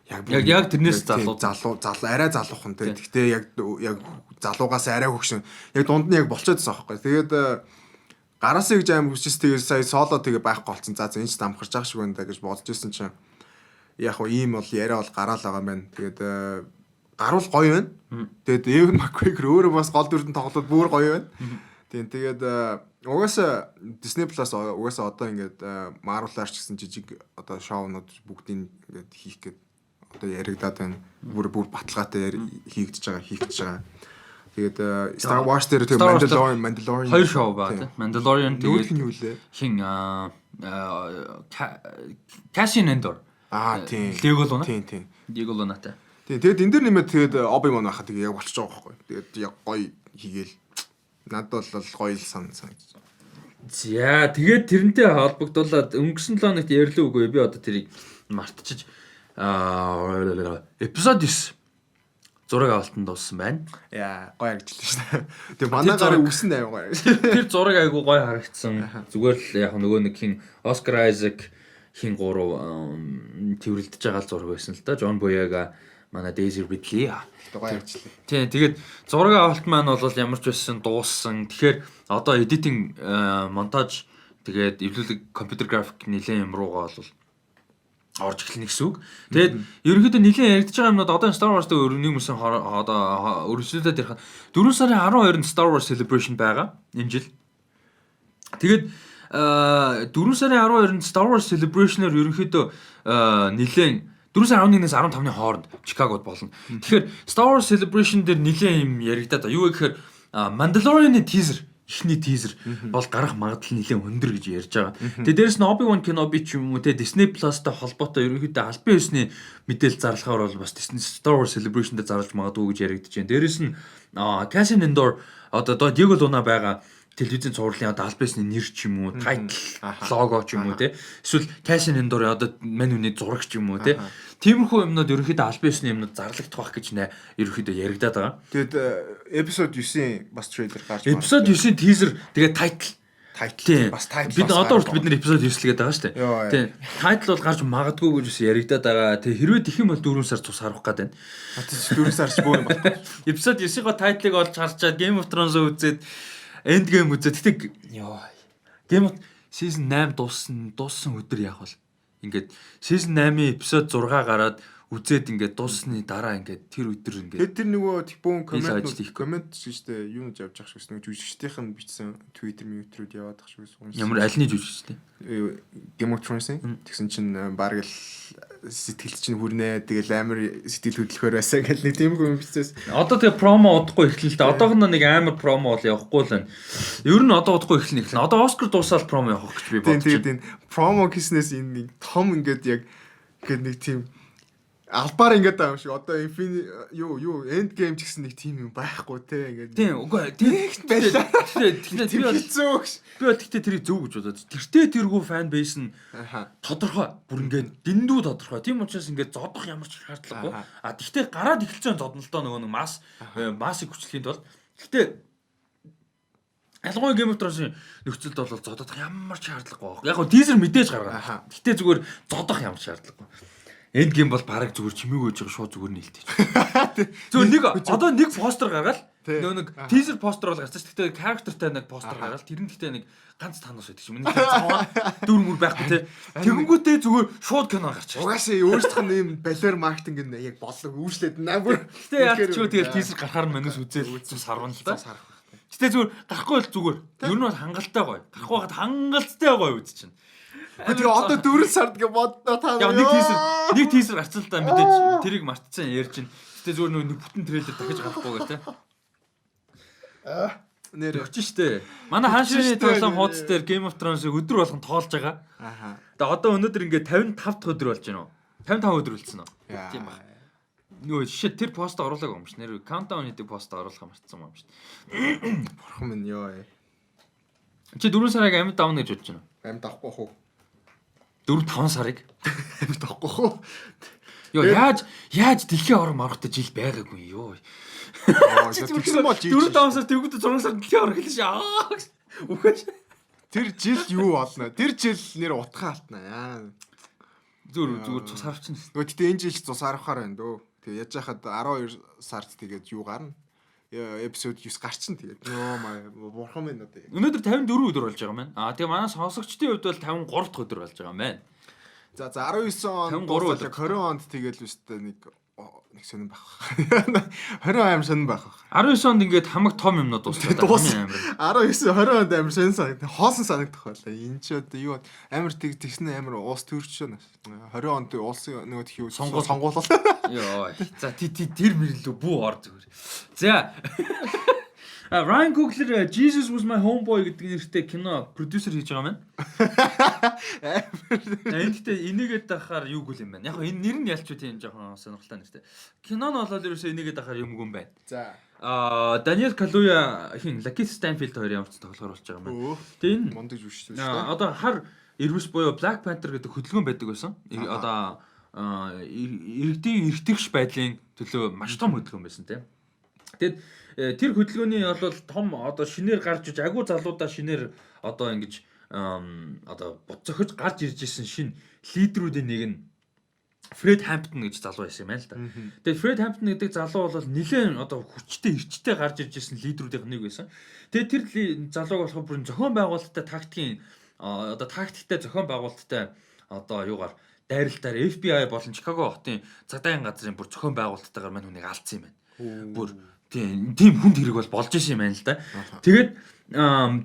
яг тэрнээс залуу арай залуухан тий. Гэхдээ яг залуугаас арай хөгшин. Яг дунд нь яг болчиходсон аахгүй. Тэгээд гараасаа гэж аим хүчээс тэгээд сая соло тэгээд байхгүй болсон. За энэ ч дамхарч байгаа шиг байна да гэж бодож ирсэн чинь яг хөө ийм бол яриа бол гараал байгаа юм байна. Тэгээд гаруул гоё байна. Тэгээд Evan McGregor өөрөө бас гол дүрдэн тоглоод бүр гоё байна. Тэгээд угаасаа Disney Plus угаасаа одоо ингээд Marvel-аар ч гэсэн жижиг одоо шоунууд бүгдийг ингээд хийх гээд одоо яригадаад байна. Бүр баталгаатай хийгдэж байгаа. Тэгээд Star Wars дээр тэгээд Mandalorian хоёр шоу байна. Mandalorian тэгээд юу лээ? Хин Cassian Andor. Тийм. Legolas уу? Тийм. Legolas натай. Тийм. Тэгээд энэ дэр нэмээд тэгээд Obi-Wan байхад тэгээд яг болчихж байгаа байхгүй. Тэгээд яг гоё хийгээл надад бол гоё л санагдсан. За тэгээд тэрнтэй холбогдуулаад өнгөрсөн 7 хоногт ярьлаа үгүй би одоо тэрийг мартчих. Эпизод 9 зураг авалтанд дууссан байна. Яа, гоё харагдчихлаа шүү дээ. Тэгээ манай гарын үсэн аймаг гоё. Тэр зураг айгу гоё харагдсан. Зүгээр л яг нөгөө нэг хин Oscar Isaac хин 3 тэрвэрлдэж байгаа зураг байсан л да. John Boyega манай Daisy Ridley гоё харагдчихлаа. Тийм, тэгээд зураг авалт маань бол ямар ч байсан дууссан. Тэгэхээр одоо editing монтаж тэгээд эвлүүлэг компьютер график нэлээд юм руугаа бол орж эхэлнэ гэсэн үг. Тэгээд ерөнхийдөө нэлээд яригдж байгаа юмнууд одоо Star Wars дээр нэг юмсан одоо өрсөлдөд ярих 4 сарын 12-нд Star Wars Celebration байгаа энэ жил. Тэгээд 4 сарын 12-нд Star Wars Celebration-оор ерөнхийдөө нэлээд 4 сарын 11-ээс 15-ны хооронд Чикагод болно. Тэгэхээр Star Wars Celebration дээр нэлээд юм яригдаад байгаа. Юу гэхээр Mandalorian-ы teaser ихний teaser бол гарах магадлал нэлээд өндөр гэж ярьж байгаа. Тэгээ дээрэс нь Obi-Wan Kenobi ч юм уу те Disney Plus-тай холбоотой ерөнхийдөө албан ёсны мэдээлэл зарлахаар бол бас Disney Star Wars Celebration дээр зарлаж магадгүй гэж яригдж байна. Дээрэс нь Cassian Andor одоо Diego Luna байгаа телевизийн цувралын одоо албан ёсны нэр ч юм уу, title, лого ч юм уу те. Эсвэл Cassian Andor одоо мань үний зураг ч юм уу те. Тиймэрхүү юмнууд ерөнхийдөө албан ёсны юмнууд зарлагдах байх гэж ерөнхийдөө яригадаад байгаа. Тэгэд episode 9-ийн бас трейлер гарч байна. Episode 9-ийн teaser тэгээд title бас title бид одоо хүртэл бид нар episode 9 л гээд байгаа шүү дээ. Тийм. Title бол гарч магадгүй гэж яригадаад байгаа. Тэгээ хэрвээ тэх юм бол 4 сар цус харах гээд байна. 4 сар ч бөөн байна. Episode 9-ийн title-ыг олж харчаад Game of Thrones үзээд End Game үзээд тэгтэг Game of Season 8 дууссан өдөр яах вэ? Ингээд Season 8-ийн episode 6 гараад үзээд ингээд дуусны дараа ингээд тэр өдөр ингээд тэр нөгөө типон ажил комент гэжтэй юу нэж явж ах шүү дээ. Жүжигчдийнх нь бичсэн Twitter мьютрүүд яваад ах шүү дээ. Ямар альны жүжигчтэй? Game of Thrones-ийн тэгсэн чинь баг л сэтгэл чинь хүрнэ. Тэгэл амар сэтгэл хөдлөхөр байсаа гэл нэг тийм юм бичсэн. Одоо тэгээ промо удахгүй эхэлнэ л да. Одоогоно нэг амар промо бол явахгүй л байна. Ер нь одоо удахгүй эхэлнэ. Одоо Оскар дуусаад промо явах гэж би бодож байна. Тийм промо хийснээс энэ нэг том ингээд яг ингээд нэг тийм албаар ингээд байгаа юм шиг. Одоо юу энд гейм ч гэсэн нэг тим юм байхгүй те ингээд. Тийм үгүй тийм байлаа. Тэгэхээр тэр хэцүү гэж. Би бол тэгтээ тэрийг зөв гэж бодоод. Тэртээ тэргүй фан бейс нь тодорхой. Бүр ингээд дэндүү тодорхой. Тийм учраас ингээд зодох ямар ч шаардлагагүй. А тэгтээ гараад эхэлж байгаа зоднолтоо нөгөө нэг массыг хүчлэхийн тулд. Тэгтээ ялангуяа Game of Thrones-ийн нөхцөлд бол зодох ямар ч шаардлагагүй байхгүй. Яг нь тийзер мэдээж гаргаад. Гэтэ зүгээр зодох ямар ч шаардлагагүй. Энд гейм бол бараг зүгээр чимээг өгж байгаа шууд зүгээр нээлтэж. Зүгээр нэг одоо нэг постэр гаргаад нөгөө нэг тийзер постэр бол гарсан ш. Гэтэ characterтай нэг постэр гаргаад тэр нь гэтэ нэг ганц танаас байдаг юм. Нэг цаваа дүр мөр байхгүй те. Тэгэнгүүтээ зүгээр шууд кино гарч. Угаасаа өөрсдөх нь ийм балер маркетинг нь яг бодлого үүшлээд бүр. Гэтэ яа ч юу тэгэл тийзер гарахаар манус үзэл сарван л да. Гэтэ зүгээр гарахгүй бол зүгээр. Ер нь бол хангалттай гоё. Гарахгүй хаад хангалттай гоё үз чинь. Тэгээ одоо 4 сард гэ боддоо та. Яа нэг тийзер гарцсан л да мэдээж тэрийг мартцсан ярьж чинь. Гэтэ зүгээр нэг бүтэн трейлер дахиж гарахгүй гэх те. Нэр өгч штэ. Манай хаан ширээний тоглоом хуудас дээр Game of Thrones-ыг өдөр болгон тоолж байгаа. Тэгээ одоо өнөөдөр ингээд 55 дахь өдөр болж байна уу? 55 өдөр үлдсэн үү? Тийм ба. Нөө шишээ тэр пост оруулаагүй юм ш. Нэр countdown гэдэг пост оруулах мартсан юм ш. Бурхан минь ёо. Чи 4 сарыг амьд давна гэж бодож байна уу? Амьд авахгүй хөө. 4-5 сарыг амьд авахгүй хөө. Йоо яаж дэлхийн орон маргатай жил байгаагүй юу? Тэгсэн бол жил 4-5 сар тэгвэл 6 сар дэлхийн орон хэлсэн шээ. Үхэж. Тэр жил юу болно? Тэр жил нэр утгаа алтнаа. Зүгээр цус харвчихна. Нөгөө гэтээ энэ жил цус харахаар байна дөө. Тэгээ яж хахад 12 сард тэгээд юу гарна? Эпизод 9 гарчин тэгээд. Йоо маа бурхан минь одоо. Өнөөдөр 54 өдөр болж байгаа юм байна. Тэгээ манай сонсогчдын хувьд бол 53 дахь өдөр болж байгаа юм байна. За 19 он 20 онд тэгээд үстэй нэг сонирн байх. 20 аим сонирн байх. 19 онд ингээд хамаг том юмнууд дууссан. 19 20 онд амар сонирн санагдах. Хоосон санагдах байлаа. Энэ ч одоо юу амар тэгсэн амар уус төрчихнө. 20 онд уулсын нөгөө тхий сонгуулал. Йоо. За тэр мэрлүү бүү ор зүгээр. За Ryan Coogler Jesus was my homeboy гэдэг нэртэй кино продюсер хийж байгаа маань. Эндтэй энийгээд дахаар юу гүл юм байна. Яг энэ нэр нь ялч тийм жоохон сонирхолтой нэртэй. Кино нь болоод ерөөсөө энийгээд дахаар юмгүй юм байна. За. Daniel Kaluuya хин Lakeith Stanfield хоёр ямарч тоглохоор болж байгаа юм байна. Тэгээ энэ мундаг жүжигч шүү дээ. Одоо хар Ирвэс буюу Black Panther гэдэг хөдөлгөөн байдаг байсан. Одоо иргэдийн эргэтгэж байдлын төлөө маш том хөдөлгөөн байсан тийм. Тэгэд тэр хөдөлгөөний бол том одоо шинээр гарч иж агуу залуудаа шинээр одоо ингэж одоо зохиж гарч ирж исэн шин лидерүүдийн нэг нь Fred Hampton гэж залуу байсан юм байна л да. Тэгээд Fred Hampton гэдэг залуу бол нэлээд одоо хүчтэй эрчтэй гарч ирж исэн лидерүүдийн нэг байсан. Тэгээд тэр залууг болохоор бүр зохион байгуулалттай тактикийн одоо тактиктэй зохион байгуулалттай одоо юугаар дайралтаар FBI болон Чикаго хотын цагдаагийн газрын бүр зохион байгуулалттайгаар мань хүнийг алдсан юм байна. Бүр тийм хүнд хэрэг бол болж исэн юм байна л да. Тэгээд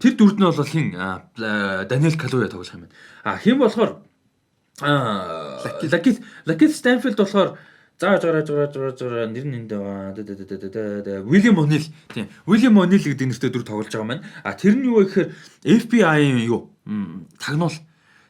тэр дүрд нь бол хин Daniel Kaluuya тоглох юм байна. Хин болохоор Lakeith Stanfield болохоор зааж нэр нь энд байгаа. William O'Neill тийм William O'Neill гэдэг нэртэй дүр тоглож байгаа юм байна. Тэр нь юу вэ гэхээр FBI-ийн юу тагнуул.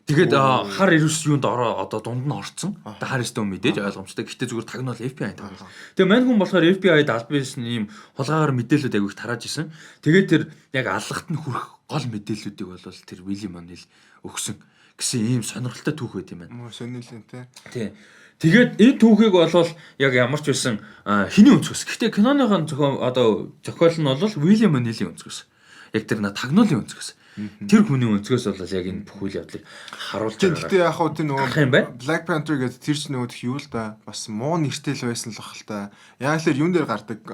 Тэгээд хар ирвэс юунд одоо дунд нь орцсон. Хар өстөө мэдээж ойлгомжтой. Гэхдээ зүгээр тагнуул FBI-ийн тагнуул. Тэгээ мань хүн болохоор FBI-д аль биесн ийм хулгайгаар мэдээлэлүүд агиух тарааж исэн. Тэгээд тэр яг аллагт нь хүрэх гол мэдээллүүдийг бол тэр William O'Neill өгсөн гэсэн ийм сонирхолтой түүх байт юм байна. Сонирхолтой тий. Тэгээд энэ түүхийг болвол яг ямар ч байсан хэний өнцгөөс. Гэхдээ киноныхон зохиол нь бол William O'Neill-ийн өнцгөөс. Яг тэр тагнуулын өнцгөөс. Тэр хүний өнцгөөс бол яг энэ бүх үйл явдлыг харуулж байгаа. Гэхдээ яг хөө тэр нөгөө Black Panther гэдэг тэр ч нөгөө юу л да бас муу нэртэй л байсан л бах л та. Яг л юун дээр гардаг.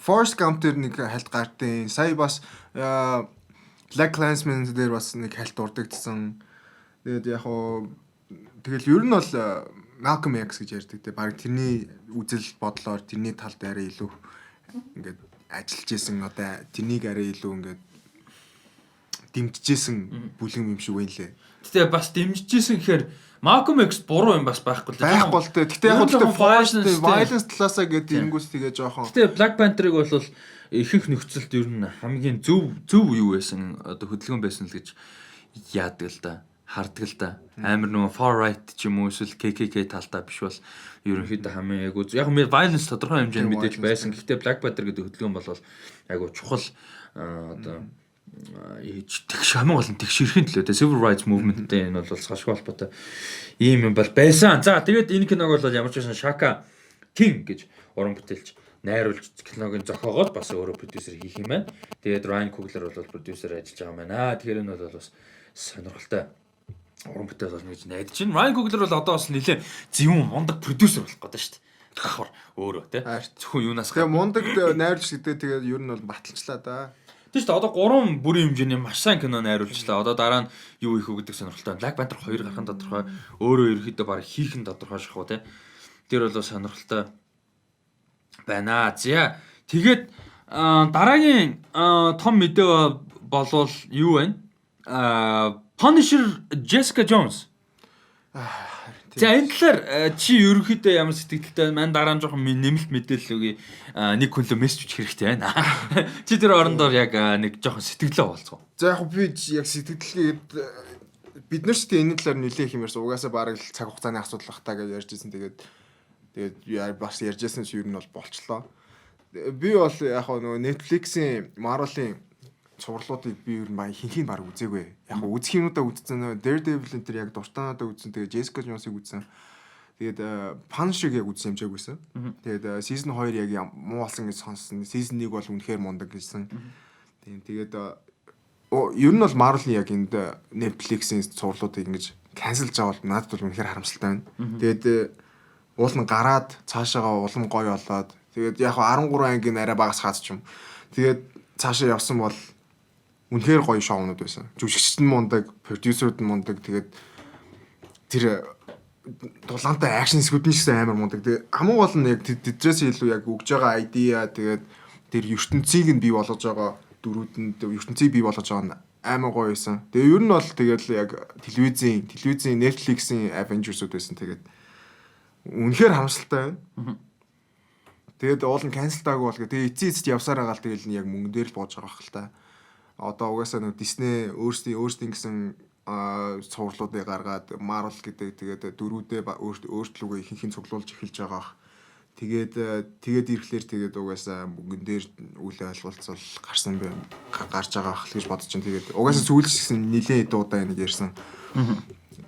Forrest Gump дээр нэг хальт гардیں۔ Сая бас Black Klansman дээр бас нэг хальт урдагдсан. Тэгээд яг хөө тэгэл ер нь бол Malcolm X гэж ярьдаг те. Бараг тэрний үзэл бодлоор тэрний талд арай илүү ингээд ажиллаж исэн одоо тэрнийг арай илүү ингээд дэмжижсэн бүлэм юм шиг байна лээ. Гэтэ бас дэмжижсэн гэхээр Malcolm X буруу юм бас байхгүй л дээ. Байхгүй л дээ. Гэтэ яг л violence талаасаа гэдэг ингүүс тэгээ жоохон. Гэтэ Black Panther-ыг бол ихэнх нөхцөлд ер нь хамгийн зөв юу байсан одоо хөдөлгөөн байсан л гэж яадаг л да. Хардаг л да. Амар нөгөө far right ч юм уу эсвэл KKK талдаа биш бол ерөнхийдөө хамгийн яг violence тодорхой хэмжээнд мэдээж байсан. Гэхдээ Black Panther гэдэг хөдөлгөөн бол айгу чухал одоо тэгш хамгийн гол нь тэгш ирхэн төлөө civil rights movement-тэй энэ бол сашгүй холбоотой ийм юм бол байсан. За тэгээд энэ киног бол ямар ч байсан Shaka King гэж уран бүтээлч найруулж киногийн зохиогоод бас өөрөө продюсер хийх юм байна. Тэгээд Ryan Coogler бол продюсер ажиллаж байгаа юм байна. Тэгэхээр энэ бол бас сонирхолтой уран бүтээл болно гэж найдаж байна. Ryan Coogler бол одоо бас нэлээ зөвүүн мундаг продюсер болох гэдэг шүү дээ. Тэгэхээр өөрөө тий. Зөвхөн юунаас тэгээ мундаг найруулж гэдэг тэгээд ер нь бол баталчлаа да. Тийм шүү дээ. Одоо 3 бүрийн хэмжээний маш сайн кино найруулчлаа. Одоо дараа нь юу хийх вэ гэдэг сонирхолтой. Black Panther 2 гарах нь тодорхой. Өөрөө ерөөхдөө баг хийх нь тодорхой шахуу тий. Тэр бол сонирхолтой байна. За тэгээд дараагийн том мэдээ болвол юу вэ? Punisher Jessica Jones. За энэ талаар чи ерөнхийдөө ямар сэтгэлдээ байна? Дараа нь жоохон нэмэлт мэдээлэл өгье. Нэг хүн лөө мессеж өгөх хэрэгтэй байна. Чи тэр орондоор яг нэг жоохон сэтгэлээ болцгоо. За яг би яг сэтгэлгээд бид нар ч тийм энэ талаар нэлээх юм ярьсан. Угаасаа бараг л цаг хугацааны асуудал бах таа гэж ярьж ирсэн. Тэгээд бас ярьжсэн ч юу нь бол болчлоо. Би бол яг нөгөө Netflix-ийн Marvel-ийн цувралуудыг би ер нь хинхийг баг үзээгүй. Яг үзэх юмудаа үзсэн. Daredevil энэ яг дуртаануудаа үзсэн. Тэгээд Jessica Jones-ыг үзсэн. Тэгээд Punisher-ыг яг үзсэн хэмжээгүйсэн. Тэгээд season 2 яг муу болсон гэж сонссон. Season 1 бол үнэхээр мундаг гэжсэн. Тэгээд ер нь бол Marvel-ийн яг энд Netflix-ийн цувралуудыг ингэж cancel жаавал надад бол үнэхээр харамсалтай байна. Тэгээд уул нь гараад цаашаага улам гоё болоод тэгээд яг 13 ангийн арай багас хаац ч юм. Тэгээд цаашаа явсан бол үнэхээр гоё шоунууд байсан. Жүжигчд нь мундаг, продюсерууд нь мундаг. Тэгээд тэр дулаантай акшн сэдвүүд нь ч гэсэн амар мундаг. Тэгээд хамгийн гол нь яг тэдрээс илүү яг өгж байгаа айдиа тэгээд тэр ертөнцийг нь бий болгож байгаа дөрүүдэнд ертөнцийг бий болгож байгаа нь амар гоё байсан. Тэгээд ер нь бол тэгэл яг телевизийн Netflix-ийн Avengers-ууд байсан. Тэгээд үнэхээр харамсалтай байна. Тэгээд уул нь cancel таагүй бол тэгээд эцээст явсаар байгаа л тэгэл яг мөнгөн дээр л бууж байгаа хэл та. Одоо угаасаа нэг Disney өөрсдийн гэсэн цувралуудыг гаргаад Marvel гэдэг тэгээд дөрүүдээ өөрчлөлгөө ихэнх цуглуулж эхэлж байгаа. Тэгээд ирэхлээр тэгээд угаасаа мөнгөн дээр үйл ойлголцол гарсан бэ гарч байгаа хэл гэж бодож чинь тэгээд угаасаа сүүлчсэн нилээн дуудаа нэг ярьсан.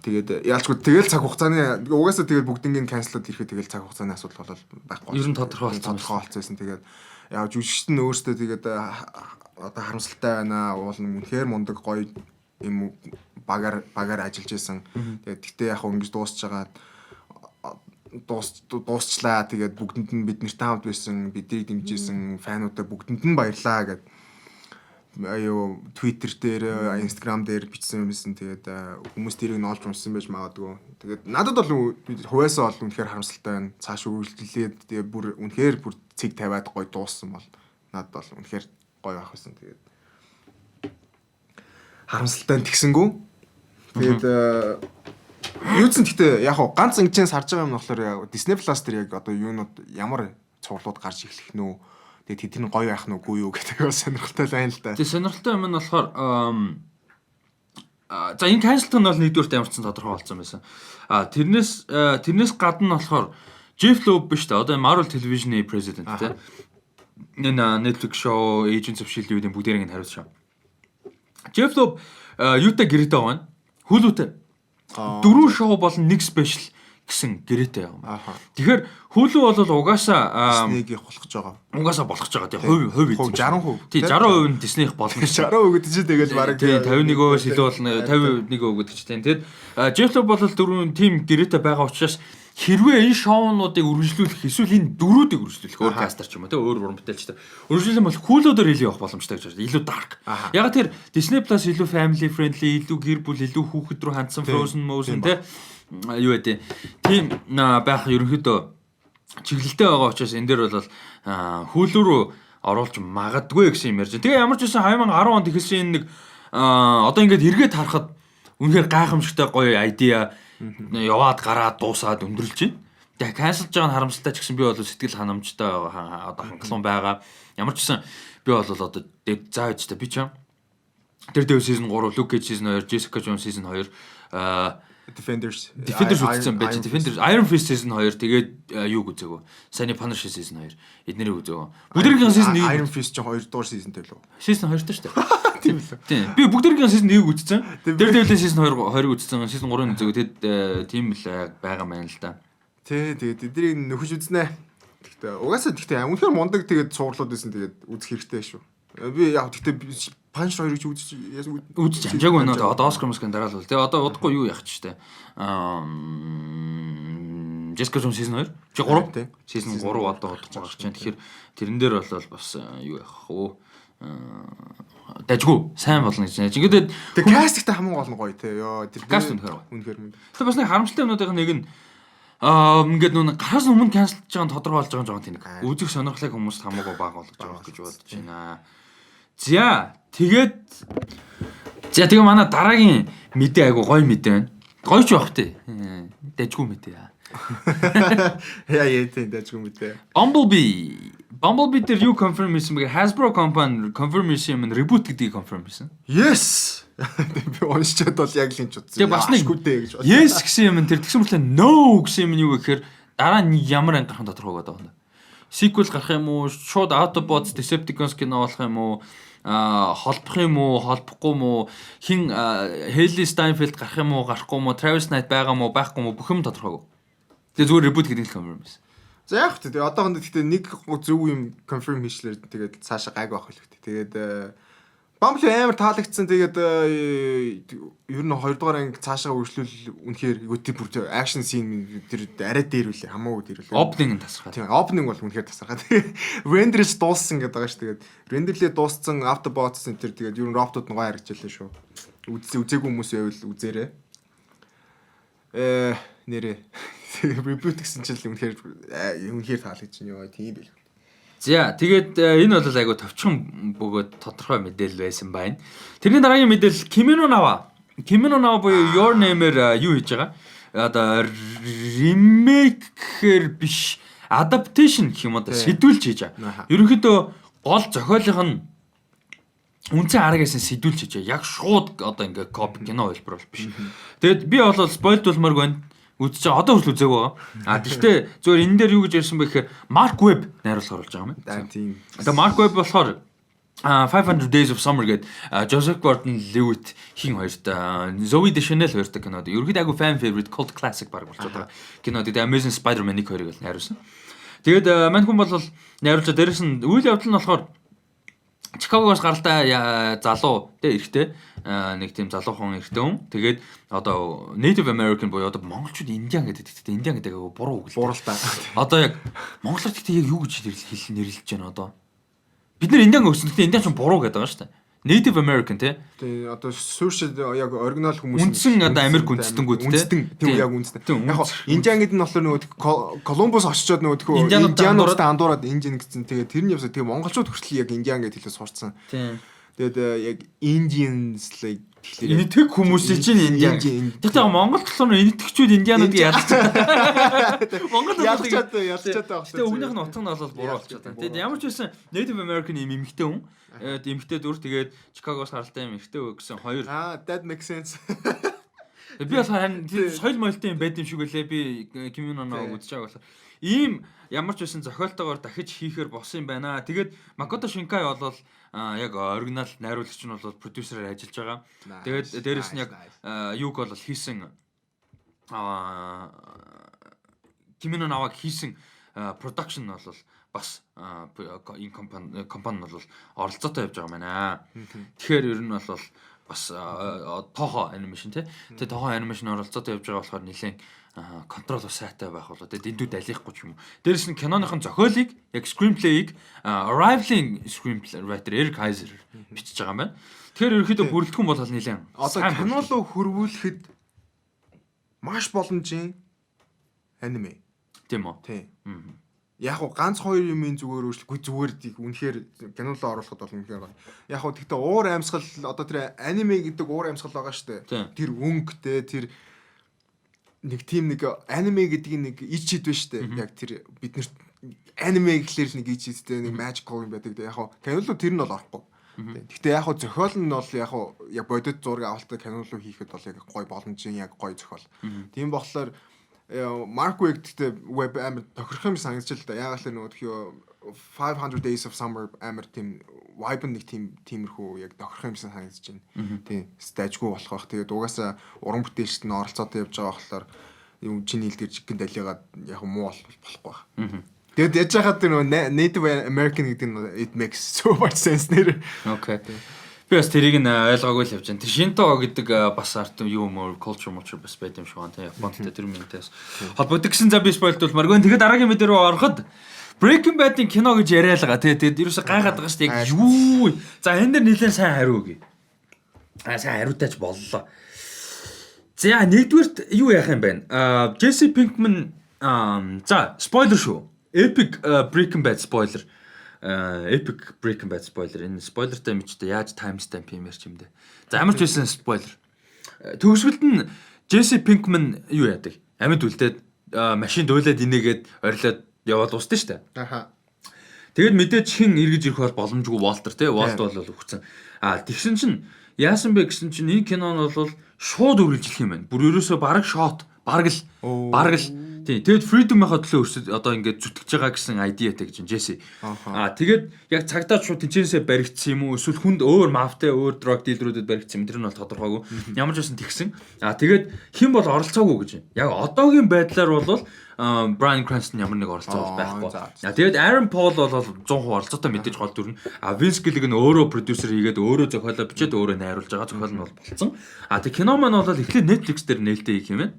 Тэгээд яалчгүй тэгэл цаг хугацааны угаасаа тэгээд бүгднийг канцлаад ирэхэд тэгэл цаг хугацааны асуудал болол байхгүй. Ер нь тодорхой болцсон. Тэгээд яг жүжигчт нь өөрсдөө тэгээд одоо харамсалтай байна. Уул нь үнэхээр мундаг гоё юм багаар ажиллаж исэн. Тэгээд гэтээ яг ингэж дуусч байгаа дуусчлаа. Тэгээд бүгдэнд нь бид нартай хамт байсан, биднийг дэмжижсэн фануудаа бүгдэнд нь баярлаа гэдэг аюу Twitter дээр, Instagram дээр бичсэн юмсэн. Тэгээд хүмүүс тэрийг нолж уншсан байж магадгүй. Тэгээд надад бол хувьяасаа бол үнэхээр харамсалтай байна. Цааш үргэлжлүүлээд тэгээд бүр үнэхээр бүр цэг тавиад гоё дууссан бол надад бол үнэхээр гоё байх байсан. Тэгээд харамсалтай тэгсэнгүү. Тэгээд юуцэн гэхдээ яг ганц ингэчээс харж байгаа юм болохоор яг Disney Plus дээр яг одоо юунууд ямар цувралууд гарч эхлэх нөө. Тэгээд тэдний гоё байх нь үгүй юу гэдэг бас сонирхолтой байна л да. Тэгээд сонирхолтой юм нь болохоор за энэ cancel-т нь бол нэгдүгээрт ямарчсан тодорхой болсон байсан. Тэрнээс гадна болохоор Jeff Loeb биш та одоо Marvel Television-ийн president тийм. Энэ Netflix show Agents of Shield-ийн бүгдээрийг нь хариуцсан. Jeff Loeb юутай гэрээтэй байгаа нь Hulu-тэй. 4 шоу болон 1 special гэсэн гэрээтэй юм. Тэгэхээр Hulu бол угаасаа Disney-ийг болгож байгаа. Угаасаа болгож байгаа. Тэгээ хувь 60%. Тий 60% нь Disney-ийг болгоно. 60% гэдэг чинь тэгэл бараг 51%-өөс илүү болно. 51% гэдэг чинь. Тэгээд Jeff Loeb бол 4 team гэрээтэй байгаа учраас хэрвээ энэ шоунуудыг үргэлжлүүлэх эсвэл энэ дөрүүдийг үргэлжлүүлэх өөр кастер ч юм уу те өөр уран бүтээлчтэй үргэлжлүүлэх бол Hulu-доор илүү явах боломжтой гэж байна. Илүү dark. Яг тэр Disney Plus илүү family friendly, илүү гэр бүл, илүү хүүхэд рүү хандсан Frozen Motion те юу гэдэг. Тийм байх ерөнхийдөө чиглэлтэй байгаа учраас энэ дээр бол Hulu руу оруулж магадгүй гэсэн юм ярьж байна. Тэгээ ямар ч байсан 2010 онд ихсэн нэг одоо ингээд эргээд харахад үнэхээр гайхамшигтай гоё idea яваад гараад дуусаад өндөрлж байна. Тэгээ cancelж байгаа нь харамсалтай ч гэсэн би бол сэтгэл ханамжтай одоо хангалуун байгаа. Ямар ч гэсэн би бол одоо заа гэж та би ч тэр дэв season 3, Luke Cage season 2, Jessica Jones season 2 Defenders үзсэн байж Defenders Iron Fist season 2 тэгээд юуг үзээгөө Sunny Punisher season 2 эднэрийг үзээгөө бүгдэрийн season 1 Iron Fist ч 2 дугаар seasonтэй лөө season 2 таа шүү дээ тийм лээ тийм би бүгдэрийн season 1-ийг үзсэн Daredevil season 2-ыг үзсэн season 3-ыг үзээгөө тэгээд тийм л байгаа маань л да тэгээд эднийг нөхөж үзнэ гэхдээ угаасаа үнэхээр мундаг тэгээд суурлууд байсан тэгээд үзэх хэрэгтэй шүү би яг гэхдээ Punch 2-ыг үзэж амжаагүй нөө одоо Oscar Muskin дараа л бол. Тэгээ одоо удахгүй юу яах ч штэ. Jessica Jones season 2. Чи 3? Season 3 одоо удахгүй гарч байна. Тэгэхээр тэрэн дээр бол бас юу яах вэ? Дажгүй сайн болно гэж. Ингээд тэг кастигтай хамгийн гол нь гоё те. Йоо тэр каст үнэхээр. Тэг бас нэг харамсалтай юмнуудын нэг нь ингээд нүн гараас өмнө канселж байгаа нь тодорхойлж байгаа юм тийм. Үзэх сонирхлыг хүмүүст хамаагүй бага болгож байгаа гэж бодож байна. За тэгээ манай дараагийн мэдээ айгу гоё мэдээ байна. Гоё ч байх тий. Дажгүй мэдээ. Яа тийм дажгүй мэдээ. Bumblebee дээр юу confirm хийсэн бэ? Hasbro company confirm хийсэн юм reboot гэдгийг confirm хийсэн. Yes. Би уншчаад бол яг л энэ ч утсан. Тэгээ бас нэг гэж. Yes гэсэн юм тэр тэгсэн мэтлээ no гэсэн юм юу гэхээр дараа нь ямар анги гарах тодорхой байгаа даа. Sequel гарах юм уу? Шууд Autobots Decepticons кино болох юм уу? Холбох юм уу, холбохгүй юм уу, хин Hailey Steinfeld гарах юм уу, гарахгүй юм уу, Travis Knight байгаа юм уу, байхгүй юм уу, бүх юм тодорхойгүй. Тэгээ зүгээр reboot гэдэг нь confirm байсан. За яг хөтэ одоохондоо гэхдээ нэг зөв юм confirm хийшлэр тэгээд цаашаа гайг байх хэлбэт. Тэгээд Bumblebee амар таалагдсан. Тэгээд ер нь 2 дугаар анги цаашаа үргэлжлүүл үнэхээр гүти бүр action scene тэр арай дээр үлээ хамаагүй дээр үлээ. Opening нь тасархаа. Тийм opening бол үнэхээр тасархаа. Тэгээд renders дууссан гэдэг байгаа ш. Тэгээд рендерлээ дууссан Autobots тэр тэгээд ер нь роботууд нь гоё харагдчихлаа шүү. Үзээгүй хүмүүс байвал үзээрэй. Нэрээ reboot гэсэн чинь үнэхээр таалагдчихна ёо тийм байл. За тэгээд энэ бол айгу товчхон бөгөөд тодорхой мэдээлэл байсан байна. Тэрний дараагийн мэдээлэл Kimi no Na буюу Your Name-ээр юу хийж байгаа? Одоо remake гэхэр биш adaptation гэх юм одоо сэдвүүлж хийж байгаа. Ерөнхийдөө гол зохиолынх нь үнцэн аргаас сэдвүүлж хийж байгаа. Яг шууд одоо ингээ copy кино хэлбэр бол биш. Тэгээд би бол spoilдуулмаар байна. Үзэж байгаа одоо хүртэл үзээгүй байгаа. Гэхдээ зөвөр энэ дээр юу гэж ярьсан бэ гэхээр Mark Webb найруулга оруулж байгаа юм. Тийм. Одоо Mark Webb болохоор 500 Days of Summer гэдэг Joseph Gordon-Levitt хин хоёрт Zoe Deschanel хоёрт кинод ерөөхдөө агуу fan favorite cult classic баг болж байгаа. Кинод The Amazing Spider-Man 1-2-ыг л найруулсан. Тэгээд мань хүн бол найруулж дээрээс нь үйл явдал нь болохоор Чикагоос гаралтай залуу тэ эрэгтэй нэг тийм залуухан эрэгтэй хүн. Тэгээд одоо Native American буюу одоо монголчууд Индиан гэдэг. Индиан гэдэг буруу үг л. Буралтай. Одоо яг монголоор гэхдээ яг юу гэж нэрлэж байна одоо? Бид нэр Индиан өгсөн. Гэхдээ Индиан ч буруу гэдэг байгаа шүү дээ. Native American тий. Тэгээ одоо сууршил яг оригинал хүмүүс үндсэн одоо Америк үндэстэнгүүд тий. Тийм яг үндэстэн. Яг Индиан гэдэг нь болохоор нөгөө Колумбус очичоод нөгөө Индиануудтай андуураад Индиан гэсэн. Тэгээ тэр нь явсаа тэгээ монголчууд хүртэл яг Индиан гэдэг хэлээ сурцсан. Тийм. Тэгээд яг Indians like тэгэхээр энэтхэг хүмүүсийн чинь Индиан. Тэгэхээр Монгол болохоор энэтхэгчүүд Индиануудыг ялцдаг. Монгол ялцаад байгаа. Тэгээ өмнөх нь утга нь бол буруу болчиход байна. Тэгээд ямар ч байсан Native American юм эмэгтэй хүн. Эмэгтэй дүр тэгээд Чикагоос гаралтай юм эмэгтэй гэсэн хоёр. That makes sense. Би бол харин соёл моёлтой юм байд юм шиг үлээ. Би Kimi no Na үзэж байгаа болохоор ийм ямар ч байсан зохиолтойгоор дахиж хийхээр болсон юм байна. Тэгээд Makoto Shinkai бол яг оригинал найруулагч нь бол продюсерээр ажиллаж байгаа. Тэгээд дээрэс нь яг юуг бол хийсэн Kimi no Na-г хийсэн production нь бол бас энэ компани бол оролцоотой явж байгаа байна. Тэгэхээр ер нь бол бас Toho анимашн тий. Тэгээ Toho анимашн оролцоотой явж байгаа болохоор нэлээд контрол бас сайтай байх болоо. Тэгээ дэндүүд алихгүй ч юм уу. Дээрэс нь киноныхон зохиолыг яг screenplay-ийг Arrival-ing screenplay writer Eric Heiser бичиж байгаа юм байна. Тэгэхээр ерөөхдөө бүрэлдэхүүн бол нэлээд одоо кино руу хөрвүүлэхэд маш боломжийн аниме. Тийм үү? Тийм. Яг уу ганц хоёр юмын зүгээр өөрчлөхгүй зүгээр үнэхээр кино руу оруулахад бол үнэхээр гоё. Яг уу тэгтээ уур амьсгал одоо тэр аниме гэдэг уур амьсгал байгаа шүү дээ. Тэр өнгөтэй тэр нэг тийм нэг аниме гэдгийг нэг ич шид байна шүү дээ. Яг тэр бид нэр аниме гэхлээр нэг ич шидтэй нэг magical юм байдаг. Яг уу кино руу тэр нь бол орохгүй. Тэгтээ яг уу зохиол нь бол яг бодит зураг авалтаа кино руу хийхэд бол яг гоё боломжийн яг гоё зохиол. Тийм болохоор Mark Waid гэдэг web амар тохирох юм санагдаж л да. Яагаад л нөгөө 500 Days of Summer амар тийм vibe нэг тиймэрхүү яг тохирох юм санагдаж байна. Тийм. Стажгүй болох бах. Тэгээд угаасаа уран бүтээлчд нь оролцоотой явж байгаа болохоор юм чиний хэл дээр жигэн далиагаад яг муу болохгүй байх. Тэгээд яж хахад нөгөө Native American гэдэг нь it makes so much sense нэр. Okay. Би бас тэрийг нь ойлгоогүй л явж байна. Тэр Shinto гэдэг бас арт юу мөр culture бас байт юм шиг байна. Тийм Японд тэр минтээс холбоотой гэсэн за би спойлдуулмаар гэн. Тэгээд дараагийн мэдээ рүү ороход Breaking Bad-ийн кино гэж яриалгаа. Тэгээд ерөөсө гайхаад байгаа шүү дээ. Яг юу. За энэ дэр нэлээд сайн хариу өгье. Сайн хариутаач боллоо. За нэгдүгээрт юу яах юм бэ? Jesse Pinkman за спойлер шүү. Epic Breaking Bad spoiler. Epic Breaking Bad spoiler. Энэ spoilerтай мэдчихдээ яаж timestamp юм ярьч юм бэ? За ямар ч байсан spoiler. Төгсгөлд нь Jesse Pinkman юу яадаг? Амьд үлдээд машинд уйлаад инээгээд орилоод яваад устсан шүү дээ. Аха. Тэгэд мэдээж хин эргэж ирэх бол боломжгүй Walter тий. Walt бол өгцөн. Тэгсэн чинь яасан бэ гэсэн чинь энэ кинон бол шууд үргэлжлэх юм байна. Бүр ерөөсөө бараг shot, бараг л тий. Тэгэд freedom-ийнхаа төлөө өрсөд одоо ингээд зүтгэж байгаа гэсэн idea-тэй гэж Jesse. Тэгээд яг цагдаа шууд тэнцэнсээ баригдсан юм уу? Эсвэл хүнд өөр мафтай, өөр drug dealer-уудад баригдсан юм. Тэр нь бол тодорхойгүй. Ямар ч байсан тэгсэн. Тэгээд хэн бол оролцоогүй гэж байна. Яг одоогийн байдлаар бол Bryan Cranston ямар нэг оролцоо байхгүй. Тэгээд Aaron Paul бол 100% оролцоотой мэдээж гол дүрнэ. Vince Gilligan өөрөө продюсер хийгээд өөрөө зохиолоо бичээд өөрөө найруулж байгаа. Зохиол нь бол болцсон. Тэг кино маань бол эхлээд Netflix дээр нээлттэй хийх юм байна.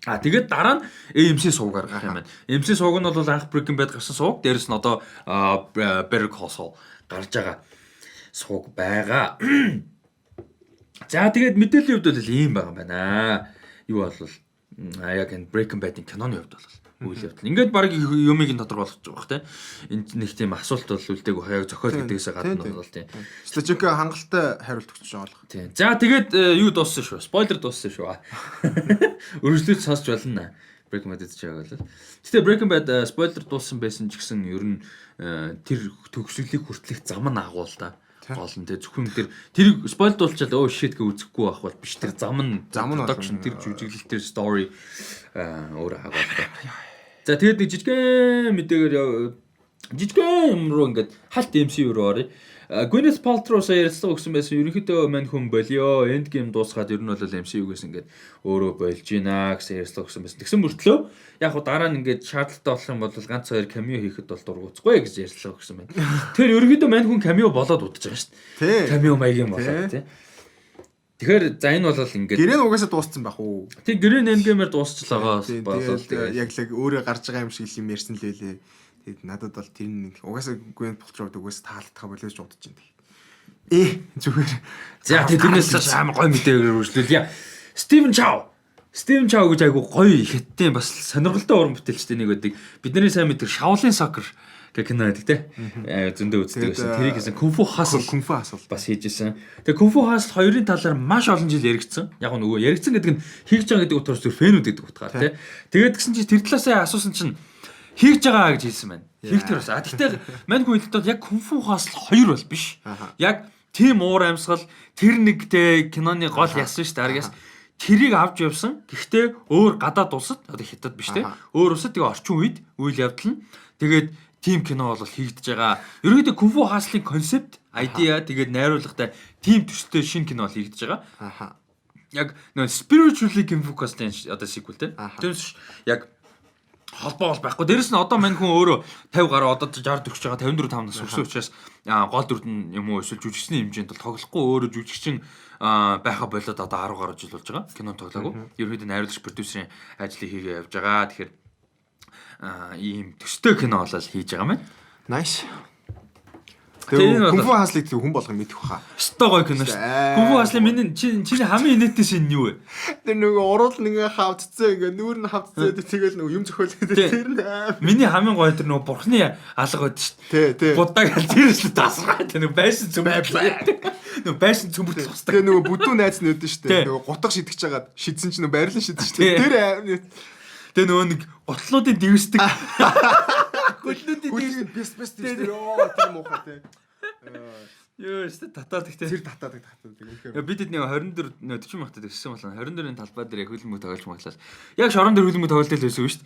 Тэгээд дараа нь AMC суугаар гарах юм байна. AMC сууг нь бол анх Breaking Bad гарсан сууг, дээрэс нь одоо Better Call Saul гарч байгаа сууг байгаа. За тэгээд мэдээллийн хувьд бол ийм байгаа юм байна. Юу бол яг энэ Breaking Bad-ийн киноны хувьд бол үйл явдал. Ингээд баг юмыг нь тодорхойлох гэж байгаа бох те. Энд нэг тийм асуулт бол үлдээг хаяг зохиол гэдгээсээ гадна бол тийм. Стажинка хангалттай хариулт өгч байгаа. Тийм. За тэгээд юу дууссан шүү. Спойлер дууссан шүү. Өргөжлөж сонсч болно. Breaking Bad гэж байгаа л. Гэтэ Breaking Bad спойлер дууссан байсан ч гэсэн ер нь тэр төгсгөлийг хүртлэх зам нь агуул та. Гол нь те зөвхөн тэр спойл дуулчаад shit гэ үзэхгүй байх бол биш тэр зам нь production тэр жүжиглэл тэр story өөр агуултай. За тэгээд нэг жижигхэн мэдээгээр жижигхэн юм руу ингээд халт MCU руу оръё. Gwyneth Paltrow-с ярилцлага өгсөн байсан. Ерөнхийдөө мань хүн болио. Endgame дуусгаад ер нь бол MCU-гээс ингээд өөрөө болж гинэ гэсэн ярилцлага өгсөн байсан. Тэгсэн мөртлөө яг хуу дараа нь ингээд шаардлагатай болох юм бол ганц хоёр cameo хийхэд бол дургуцгүй гэж ярилцлага өгсөн байна. Тэгэхээр ерөнхийдөө мань хүн cameo болоод удаж байгаа шүү дээ. Cameo маягийн болоод тий. Тэгэхээр за энэ бол ингээд гэрээ угаасаа дууссан байх уу? Тий гэрээ Endgame-ээр дуусчлаагаа болоод яг л өөрөө гарч байгаа юм шиг юм ярьсан л байлээ. Тэгээд надад бол тэр нэг угаасаа Gwyneth Paltrow угаасаа таалагдах болоос бодож байна. Зүгээр. За тэрнээс амар гоё мэдээгээр үргэлжлүүлье. Steven Chow гэж айгу гоё хятадын бас сонирхолтой уран бүтээлчтэй нэг байдаг. Бидний сайн мэддэг Shaolin Soccer гэх кино байдаг те. Зөндөө үздэг байсан. Тэрийг хийсэн Kung Fu Hustle бас хийжсэн. Тэгээ Kung Fu Hustle хоёрын талаар маш олон жил яригдсан. Яг нөгөө яригдсан гэдэг нь хийж байгаа гэдэг утгаас зөв фэнүүд гэдэг утгаар те. Тэгээд гисэн чи тэр талаасаа асуусан чинь хийж байгаа гэж хэлсэн байна. Хийхтэр бас. Гэхдээ мань хүн хэлдэг яг Kung Fu Hustle 2 бол биш. Яг тийм уур амьсгал тэр нэгтэй киноны гол ясан шүү дээ аргаас тэрийг авч явсан. Гэхдээ өөр гадаад улсад одоо хятад биш те. Өөр улсад тэгээ орчин үед үйл явдал нь тэгээд тим кино бол хийгдэж байгаа. Ерөнхийдөө Kung Fu Hustle-ийн концепт, идея тэгээд найруулгатай тим төсөлтэй шинэ кино бол хийгдэж байгаа. Яг нөө spiritually focused одоо sequel те. Тэрс яг холбоо бол байхгүй. Дээрэс нь одоо мань хүн өөрөө 50 гаруй одоо 60 төгсөж байгаа 54 5 нас өссөн учраас гол дүрдэн юм уу эсвэл жүжигчний хэмжээнд бол тоглохгүй өөрөө жүжигчин байха болоод одоо 10 гаруй жил болж байгаа. Кинон тоглоагүй. Ерөнхийдөө найруулагч продюсерийн ажлыг хийгээ явж байгаа. Тэгэхээр ийм төстэй кино болол хийж байгаа юм байна. Nice. Тэгээ Кунфу хаслыг хүн болгох мэдэх баха. Өстой гоё кино шүү. Кунфу хаслын миний чиний хамгийн инээдтэй шин юу вэ? Тэр нөгөө уруул нэг хавцсан ингээ нүүр нь хавцсан тэгэл нөгөө юм зөхөөлөд тэр нь миний хамгийн гоё тэр нөгөө бурхны алга байд шүү. Тий. Будаг тэр шүү тасгаа тэр нөгөө байшин цөмбөд. Нөгөө байшин цөмбөд цусдаг. Тэгээ нөгөө бүдүүн найз нь өдөн шүү. Нөгөө гутга шидэж чагаад шидсэн чинь байрлал шидэж шүү. Тэр тэгээ нөгөө нэг готлуудын дэвсдэг. Хөлнүүдийн бэст тэр тэр муухай тий. Ёо өстө татаад ихтэй. Тэр татаад. Бид нэг 24 40 махтад өссөн болно. 24-ийн талбай дээр яг хөлбөмбөг тоглож маглал. Яг шорон дээр хөлбөмбөг тоглолт л байсан шүү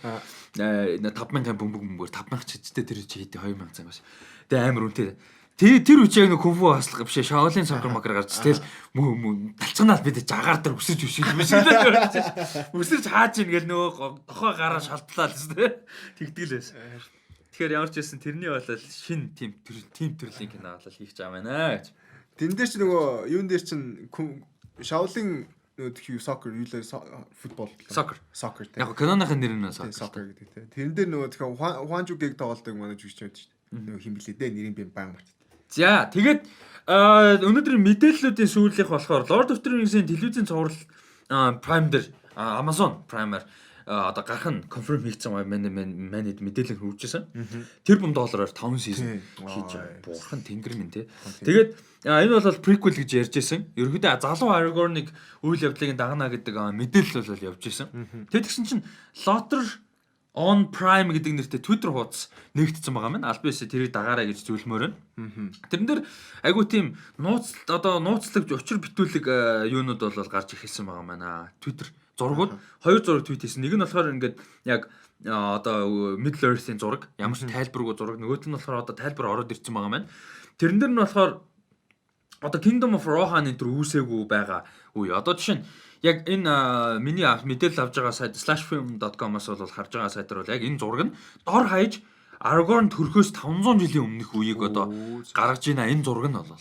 дээ. 5000 бөмбөг 5000 чичтэй тэр чи хийдэ 2000 цаг бас. Тэгээ амар үнэтэй. Тэр үчи яг нэг кунфу хаслах бишээ Shaolin Soccer макар гарч тэгэл талцганаал бид жагаар дээр өсөж өсөж хааж ийн гэл нөгөө дохоо гараа шалтлаа л тест тэгдэг л байсан. Тэгэхээр ямар ч байсан тэрний болол шин тим төрлийн кино болол хийх гэж байгаа байна гэж. Тэн дээр чи нөгөө юун дээр чин Shaolin нөгөө soccer юу лээ футбол soccer яг киноныхын нэр нь soccer гэдэг те. Тэрэн дээр нөгөө тэгэхээр Хуанжугийг тоглодог манай жүжигч байдаг шүү дээ. Нөгөө хин блэ дээ нэрийн би баян март. За тэгээд өнөөдрийн мэдээллүүдийн сүүлийнх болохоор Lord of the Rings-ийн телевизийн цуврал Prime дээр Amazon Prime-аар одоо гарах нь confirm хийгдсэн манайд мэдээлэл хүргэжсэн. Тэр $5 5 season хийж байгаа. Бурхан тэнгэр минь те. Тэгээд энэ бол prequel гэж ярьжсэн. Ерөнхийдөө залуу Aragorn-ыг үйл явдлыг дагна гэдэг мэдээлэл бол явж исэн. Тэгээд тэгсэн чинь Lotter on Prime гэдэг нэртэй Twitter хуудас нэгдсэн байгаа маань. Альбис тэрийг дагаарай гэж зөвлөмөр байна. Тэрэн дээр айгуу тийм нууцлаг учир битүүлэг юунууд бол гарч ирсэн байгаа маань. Twitter зургууд хоёр зураг твит хийсэн. Нэг нь болохоор ингээд яг одоо Middle Earth-ийн зураг, ямар ч тайлбаргүй зураг. Нөгөөт нь болохоор одоо тайлбар ороод ирсэн байгаа маань. Тэрэн дээр нь болохоор одоо Kingdom of Rohan энэ төр үүсээгүй байгаа үе. Одоо жишээ нь яг энэ миний мэдээлэл авж байгаа сайт /film.com-аас бол харж байгаа сайтаар бол яг энэ зураг нь дор хаяж Aragorn төрхөөс 500 жилийн өмнөх үеийг одоо гаргаж ийна энэ зураг нь бол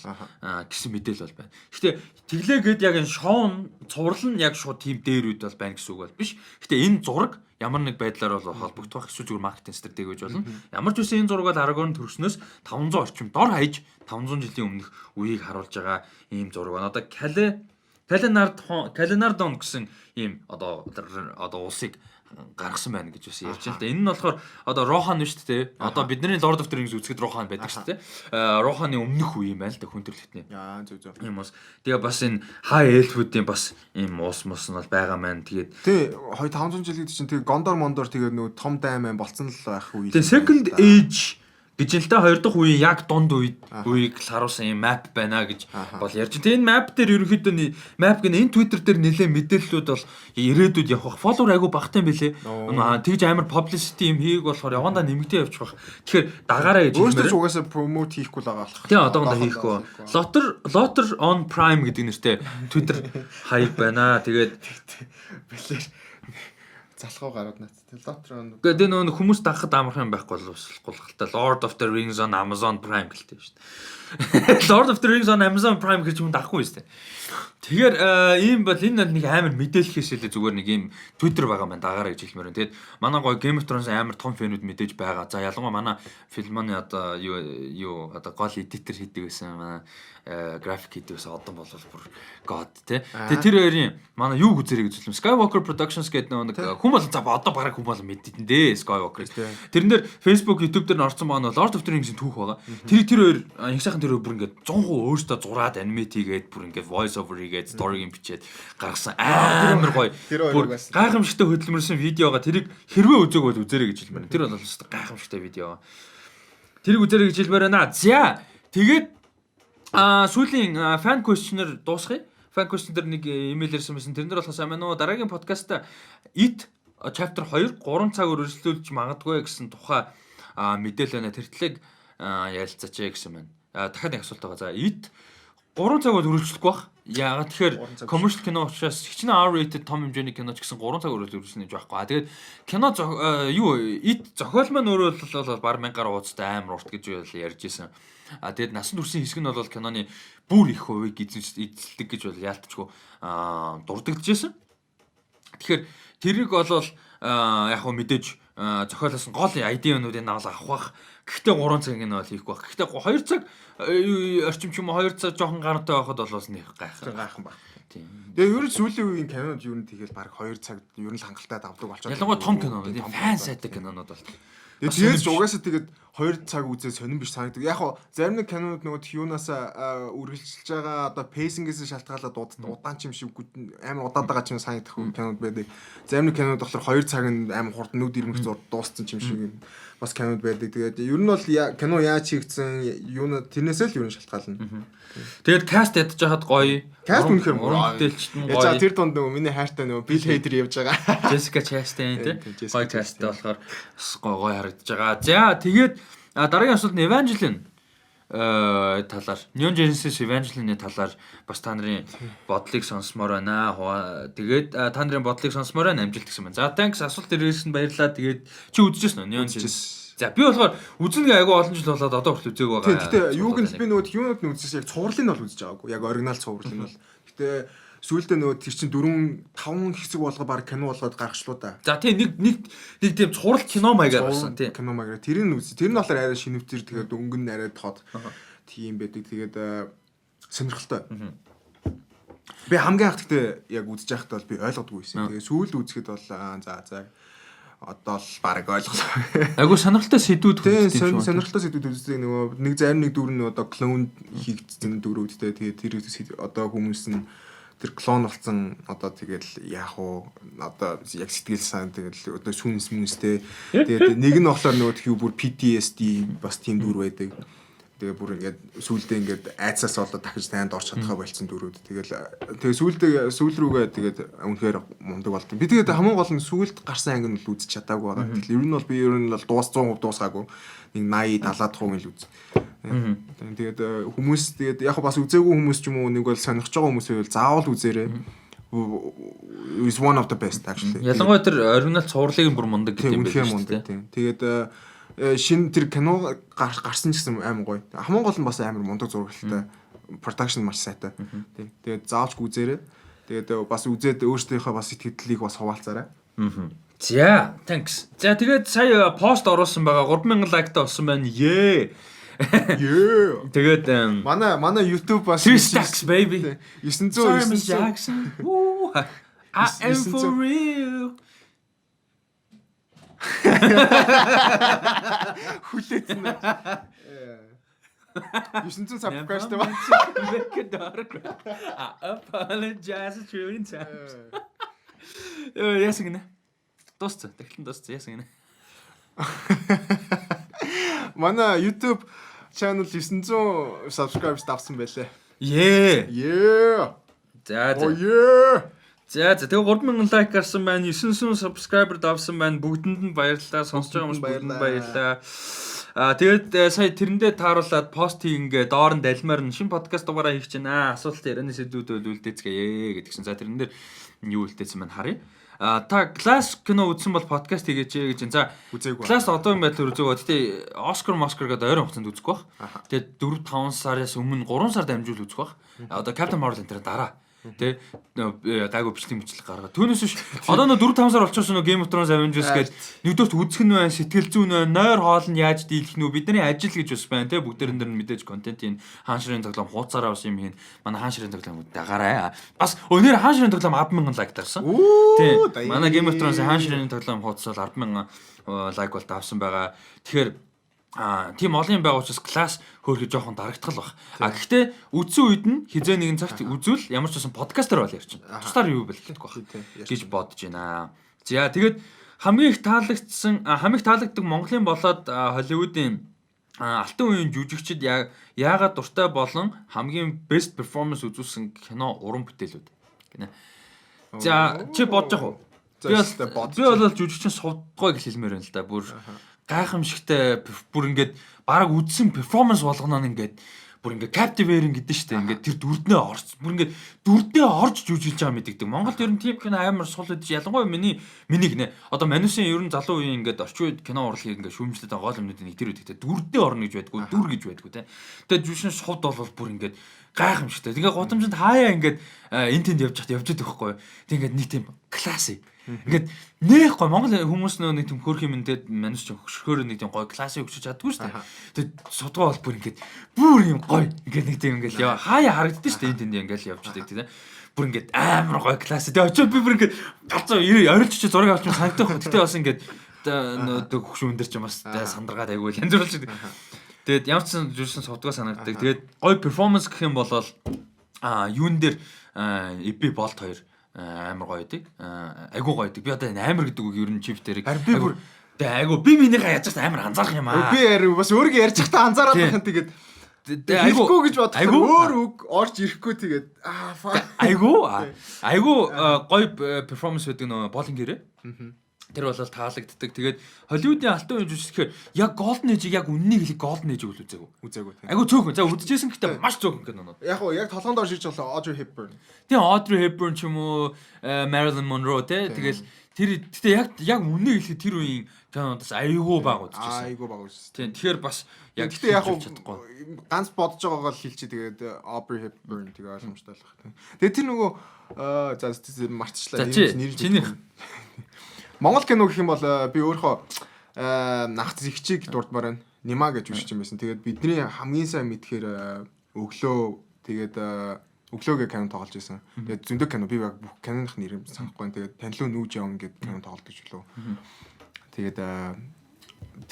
гэсэн мэдээлэл бол байна. Гэхдээ тэглээгээд яг энэ шоун цуврал нь яг шууд тийм дээр үед бол байна гэсэн үг бол биш. Гэхдээ энэ зураг ямар нэг байдлаар бол холбогдох эсвэл зүгээр маркетинг стратеги гэж болно. Ямар ч үсэн энэ зураг бол Aragorn төрснөөс 500 орчим дор хаяж 500 жилийн өмнөх үеийг харуулж байгаа ийм зураг байна. Одоо Kalenardon гэсэн ийм одоо улсыг гаргасан байна гэж бас ярьж байна. Энэ нь болохоор одоо Rohan нь шүү дээ. Одоо бидний Lord of the Rings үзэхэд Rohan байдаг шүү дээ. Rohan-ы өмнөх үе юм байна л да хүн төрлөختний. Зөв. Ийм бас тэгээ бас энэ High Elf-уудын бас ийм уус нь бол байгаа маань. Тэгээд тий 500 жил гэдэг чинь тэгээ Gondor Mondor тэгээ нөгөө том дайман болцсон л байх үе. Тэгээ Second Age гэж л та хоёр дахь үеийн яг дунд үеийг л харуулсан юм map байна гэж бол ярьж байна. Тэгээ энэ map дээр ерөнхийдөө map гэн энэ Twitter дээр нэлээд мэдээллүүд бол ирээдүйд явах follower айгу багтай юм бэлээ. Тэгж амар publicity юм хийг болохоор явандаа нэмэгдээ явчих واخ. Тэгэхээр дагаараа гэж хэлмээр. Өөртөө ч угаасаа promote хийхгүй л байгаа болох. Тийм одоогондоо хийхгүй. Lotter on Prime гэдэг нэртэй Twitter хайп байна. Тэгээд бэлэр залхуу гарууд наац. Lotter. Тэгээд энэ хүмүүс дагахад амархан байхгүй болохгүй л та Lord of the Rings on Amazon Prime гэлтэй шүү дээ. Lord of the Rings on Amazon Prime гэж юм дахгүй шүү дээ. Тэгэхээр ийм бол энэ нэг амар мэдээлэхээс илүү зүгээр нэг ийм Twitter байгаа маань дагаараа гэж хэлмээр байна. Тэгээд манай гой Game of Thrones амар том фэнүүд мэдээж байгаа. За ялангуяа манай Filmon одоо юу одоо гол editor хийдэг байсан манай график хийдэг байсан одон бол бүр god тий. Тэгээд тэр хоёрын манай юу үзэрэй гэж хэлсэн. Skywalker Productions гэдэг нэг хүн бол за одоо бараг хүн бол мэддэн дээ Skywalker. Тэрэн дээр Facebook, YouTube дээр н орсон байгаа нь Lord of the Rings-ийн түүх байгаа. Тэр хоёр их сайхан тэр бүр ингээд 100% өөртөө зураад анимейт хийгээд бүр ингээд voice over хийгээд story-г бичээд гаргасан амар гоё. Бүр гайхамшигтай хөдөлмөрсөн видеога тэрийг хэрвээ үзег бол үзээрэй гэж хэлмээр. Тэр бол гайхамшигтай видео. Тэрийг үзээрэй гэж хэлмээр байна. За тэгээд сүүлийн fan question-ээр дуусгая. Fan question-ээр нэг имэйл ирсэн байсан. Тэрнэр болохоос амин уу дараагийн подкаст It chapter 2 3 цаг үргэлжлүүлж магадгүй гэсэн тухай мэдээлэл байна. Тэр талыг ярилцаач гэсэн байна. Дахиад нэг асуулт байгаа. За It 3 цаг бол үргэлжлэхгүй бах. Яагаад тэгэхээр commercial кино учраас хичнээн R-rated том хэмжээний кино ч гэсэн 3 цаг үргэлжлэх байхгүй. Тэгээд кино зохиол маань өөрөө бол баг 1000 гаруй уудастай амар урт гэж ярьж исэн. Тэгээд насан туршийн хэсэг нь бол киноны бүр их хувийг эзэлдэг гэж бол яалтчгүй дурддагдж байсан. Тэгэхээр тэрийг бол яг хөө мэдээж зохиолоос нь гол ID-нуудыг наавал авах. Гэхдээ 3 цагийг нь бол хийхгүй байх. Гэхдээ 2 цаг орчим ч юм уу 2 цаг жоохон гарантай байхад бол нэг гайхан баг. Тийм. Тэгээ ер нь сүүлийн үеийн кинонууд ер нь тэгэл баг 2 цаг ер нь л хангалттай давдаг болчиход. Ялангуяа том кинонууд, фан сайтай кинонууд бол. Тэгээд ч угаасаа тэгээд 2 цаг үзээ сонирн биш санагдав. Яг хоо зарим нэг кинонууд нөгөө юунаас үргэлжилж байгаа одоо пейсингээс шалтгаалаад удаан ч юм шиг амар удаад байгаа ч юм санагдах кинонууд байдаг. Зарим нэг кинонууд болохоор 2 цаг нь амар хурд нүд ирмэх дууссан ч юм шиг бас кинонууд байдаг. Тэгээд ер нь бол кино яаж хийгдсэн юунаа тэрнээсээ л ер нь шалтгаална. Тэгээд каст ядж хахад гоё. Каст үнэхээр мөрөлдөлчтэн гоё. За тэр донд нөгөө миний хайртай нөгөө Bill Hader явж байгаа. Jessica Chastain тий. Гоё касттай болохоор гоё харагдаж байгаа. За тэгээд дараагийн асуулт нь Evangeline талаар Neon Genesis Evangeline-ийн талаар бас та нарын бодлыг сонсомоор байна. Тэгээд та нарын бодлыг сонсомоор амжилт гэсэн байна. За thanks асуулт ирсэн баярлалаа. Тэгээд чи үзчихсэн үү Neon Genesis? За би болохоор үзэн айгүй олон жил болоод одоо хүртэл үзээг байгаа. Гэтэ юуг нь би нөгөө юунууд нь үзсэн яг цувралыг нь бол үзэж байгаагүй. Яг оригинал цуврал нь бол. Гэтэ сүүлдээ нөгөө тэр чин 4-5 хэсэг болгоо баг кино болгоод гаргачлуу да. За тий нэг тийм цуврал кино маягаар болсон тий. Кино маягаар тэрийг нь үзсэн. Тэр нь болохоор арай шинэвчээр тэгээд өнгөн нь арай тод тийм байдаг. Тэгээд сонирхолтой. Би хамгийн анх гэхдээ яг үзэж байхдаа бол би ойлгодгүй байсан. Тэгээд сүүлд үзэхэд бол за одоо л баг ойлголоо. Айгу сонирхолтой сэдвүүд үзсэн. Сонирхолтой сэдвүүд үздэг нөгөө нэг зарим нэг дүр нь одоо клон хийгдсэн дүрүүдтэй. Тэгээд тэр одоо хүмүүс нь тэр клон болсон одоо тэгэл яах вэ? Одоо яг сэтгэл сан тэгэл одоо сүнс мүнстэй. Тэгээд нэг нь болохоор нөгөө тхүү бүр PTSD бас тийм дүр байдаг. Тэгээ бүр ингээд сүүлдээ ингээд айцаас болоод дахиж танд орч чадхаа болцсон дүрүүд. Тэгээ сүүл рүүгээ тэгээд үнэхээр мундаг болдог. Би тэгээд хамгийн гол нь сүүлд гарсан анги нь л үзэж чадаагүй байгаа. Тэгэхээр ер нь бол би ер нь бол 100% дуусгаагүй. Нэг 80 70% л үз. Тэгээд хүмүүс тэгээд яг бас үзээгүй хүмүүс ч юм уу нэг бол сонирхож байгаа хүмүүс байвал заавал үзээрэй. Is one of the best actually. Ялангуяа тэр оригинал цувралыг бүр мундаг гэдэг юм байна. Тэгээд шинэ тэр кино гарсан ч гэсэн амар гоё. Хамгийн гол нь бас амар мундаг зурагтай. Production маш сайтай. Тийм. Тэгээд заавч үзээрэй. Тэгээд бас үзээд өөрсдийнхөө бас сэтгэлдлийг бас хуваалцаарай. За, thanks. За тэгээд сая пост оруулсан байгаа 3000 лайктай болсон байна. Тэгээд манай YouTube бас 3 stacks baby. 900 Jackson. I am for real. Хүлээсэн нь. 900 subscribe ба. I apologize a trillion times. Ясгэнэ. Дууссан. Тэглэн дууссан. Ясгэнэ. Манай YouTube channel 900 subscribers давсан байлээ. Yeah. За тэгээ 3000 лайк гарсан байна. 900 subscriber давсан байна. Бүгдэнд нь баярлалаа. Сонсож байгаа хүмүүс бүгдэнд баярлалаа. Тэгээд сая тэрэндээ тааруулаад пост хийгээ доор нь далмаар нь шинэ подкаст дугаараа хийх чинь асуулт ярианы сэдвүүд бол үлдээцгээе гэдгсэн. За тэрэн дээр юу үлдээсэн байна харъя. Та класс кино үзсэн бол подкаст хийгээч гэж. За класс одоо юм байдлаар үзээгөө. Гэтэ Оскар гэдэг ойрон хугацаанд үзэх бах. Тэгээд 4-5 сараас өмнө 3 сар дамжуул үзэх бах. Одоо Captain Marvel энэ дараа. Тэ гайгүй бичлэг гаргаа. Түүнээс биш одоо нөө 4-5 сар болчихсон нөө Game of Thrones Avengers гээд нэгдүгürt үзэх нь байна, сэтгэл зүйн байна, нойр хоол нь яаж дийлэх нь бидний ажил гэж бас байна те бүгдэрэн дээр нь мэдээж контентын хаан ширийн тоглоом хууцаараа бас юм хийн. Манай хаан ширийн тоглоом дагаарай. Бас өнөр хаан ширийн тоглоом 100000 лайк дарсан. Тэ манай Game of Thrones хаан ширийн тоглоом хууцаар 100000 лайк бол давсан байгаа. Тэгэхээр тийм олон байгаа учраас класс хөөрхөж жоохон дарагдтал баг. Гэхдээ үдсэн үед нь хизээ нэгэн цагт үзвэл ямар ч байсан подкастер бол ярьчих. Тусдаар юу бэл гэхгүй баг гэж бодож байна. За тэгээд хамгийн их таалагддаг Монголын болоод Холливуудын алтан үеийн жүжигчид яагаад дуртай болон хамгийн best performance үзүүлсэн кино уран бүтээлүүд гинэ. За чи бодож яах вэ? Би бол жүжигчин сувдгой гэж хэлмээр байна л да. Бүр гайхамшигтай бүр ингээд бараг үдсэн перформанс болгоно нь ингээд бүр ингээ captivating гэдэг шүү дээ. Ингээ тэр дүрднээ орж бүр ингээ дүрдээ орж жүжиглж байгаа мэддэг. Монголд ер нь тийм кино амар сул гэж ялангуяа миний гинэ. Одоо Манусын ер нь залуу үеийн ингээ орчин үед кино урлагийг ингээ шүүмжлээд байгаа гол юмнуудын нэг тэр үед гэдэг. Дүрдээ орно гэж байдгүй, дүр гэж байдгүй те. Тэгээд жүжигчин шууд бол бүр ингээ гайхамшигтай. Тэгээ гудамжинд хаяа ингээд энэ тэнд явж идэх байхгүй. Тэг ингээд нэг тийм классик. Ингээд нэх гой Монгол хүмүүс нэг тийм хөрх юм тэгээд манус ч хөшгөөр нэг тийм гой классик өгч чаддгүй шүү дээ. Тэгээд судгаа бол бүр ингээд бүр юм гой ингээд нэг тийм ингээд хаяа харагддаг шүү дээ. Энэ тэнд ингээд явж идэх тийм. Бүр ингээд амар гой классик. Тэгээд очоод би бүр ингээд галзуу орилж чи зураг авч санагдах. Тэгтээ бас ингээд нөө хөвш өндөр ч юм бас сандаргаад айгүй янз бүр л. Тэгээд ямар ч жүжигчин сувдгаа санагддаг. Тэгээд гой перформанс гэх юм бол юун дээр эби болт хоёр амар гоё идэг. Айгуу гоё идэг. Би одоо амар гэдэг үг ер нь чип дээр айгуу. Тэгээд айгуу би минийхээ яаж ч амар анзаарах юм аа. Би бас өөрийгөө ярьж байхдаа анзаараад байх юм тэгээд айгуу гэж бодох. Өөр үг орж ирэхгүй тэгээд айгуу гоё перформанс байдаг нөө Болин гэрээ. Тэр бол таалагддаг. Тэгээд Холливуудын алтан үеийн жүжигчдэр яг Golden Age-ийг яг үннийг хэлэх Golden Age-ийг үзээгүй. Айгу цөөхөн. За үдчихсэн гэхдээ маш цөөхөн кинонод. Яг толгоонд орж ирж болоо Audrey Hepburn. Тийм Audrey Hepburn ч юм уу Marilyn Monroe те. Тэгэл тэр тэгтээ яг үннийг хэлэхэд тэр үеийн кинонодос айгу баг үзчихсэн. Айгу баг үзсэн. Тийм тэгэхээр бас яг тэгтээ яг ганц бодож байгаагаа л хэлчих тэгээд Audrey Hepburn тэгээ ойлгомжтой болох. Тэгээд тэр нөгөө за марцчлаа нэр чиний Монгол кино гэх юм бол би өөрийнхөө нах зэгчийг дурдмаар байна. Нима гэж үсч юм байсан. Тэгээд бидний хамгийн сайн мэдхээр өглөө тэгээд өглөөгээ кино тоглож байсан. Тэгээд зөндөг кино би яг бүх киноных нэрийг санахгүй. Тэгээд танилуу нүүж явна гэдэг кино тоглож өглөө.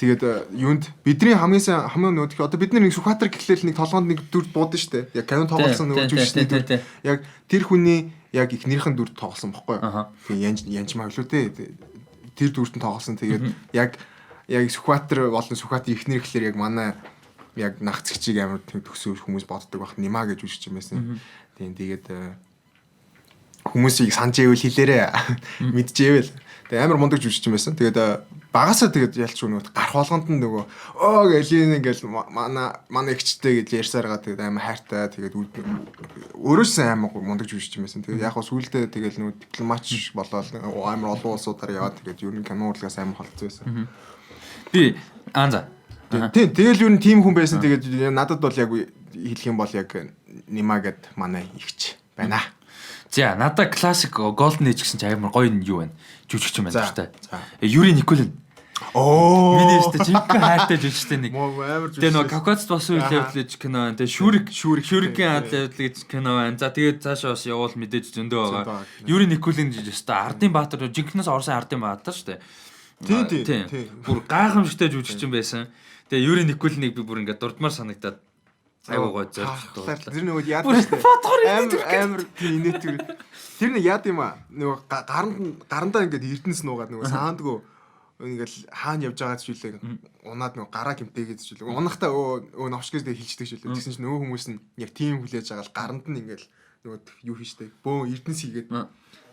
Тэгээд юунд бидний хамгийн нүүдх одоо бид нэг Сүхбаатар гэхлээр нэг толгоонд нэг дүр буудсан шүү дээ. Яг кино тоглосон нөгөө жүжигчний дүр. Яг тэр хүний яг их нэрхэн дүр тоглосон бохгүй юу? Тэгээд янжмаа гэлөө дээ. Тэр дүртэн тоглосон. Тэгээд яг Сүхбаатар болон Сүхбаатар ихнэр гэхлээр яг манай яг нах зэгчийг амар төгсөөр хүмүүс боддог байх. Нима гэж үсч юм байсан. Тэгээд хүмүүсийг санаж ивэл хэлээрээ мэдчихэвэл. Тэгээд амар мундаг жүжигч юм байсан. Тэгээд багасаа тэгээд ялч нөгөө гарах болгонд нь нөгөө гээл ингээл манай ихчтэй гэж ярьсаргаа тэгээд амар хайртай тэгээд өөрөөсөө амар мундаг жүжигч юм байсан. Тэгээд яг хөө сүүлдээ тэгээд нөгөө дипломатч болоод амар олон улсуудаар яваад тэгээд ер нь кино урлагаас амар холцсон байсан. Би анзаа. Тийм тэгэл ер нь тим хүн байсан. Тэгээд надад бол яг хэлэх юм бол яг Нима гэд манай ихч байна. За надаа классик Golden Age гэсэн чинь амар гоё юу байна. Жүжигч юм байна шүү дээ. Юрий Никулин. Миний өстө жинхэнэ хайртай жүжигчтэй нэг. Тэгээ нөгөө Кавказд бас үйл явдлаж кино байна. Тэгээ Шүрикийн адал явдал гэж кино байна. За тэгээд цаашаа бас явуул мэдээж зөндөө байгаа. Юрий Никулин гэж өстө Ардын Баатар жинхэнээс орсон Ардын Баатар шүү дээ. Тийм. Бүр гайхамшигтай жүжигч юм байсан. Тэгээ Юрий Никулиныг би бүр ингээд дурдмаар санагдаад айгуу гоё зорилготой. Тэр нөгөө яад амар инээдгүй. Тэр нэг яад юм аа. Нөгөө гарандаа ингээд эрдэнэс нуугаад нөгөө саандгүй ингээл хаана явж байгаа ч үлээ унаад нөгөө гараа гимтэйгээд ч үлээ. Унахтаа өө новшгээс дэ хилчдэг ч үлээ. Тэгсэн чинь нөгөө хүмүүс нь яг тийм хүлээж байгаа л гаранд нь ингээл нөгөө юу хийжтэй. Бөө эрдэнэс хийгээд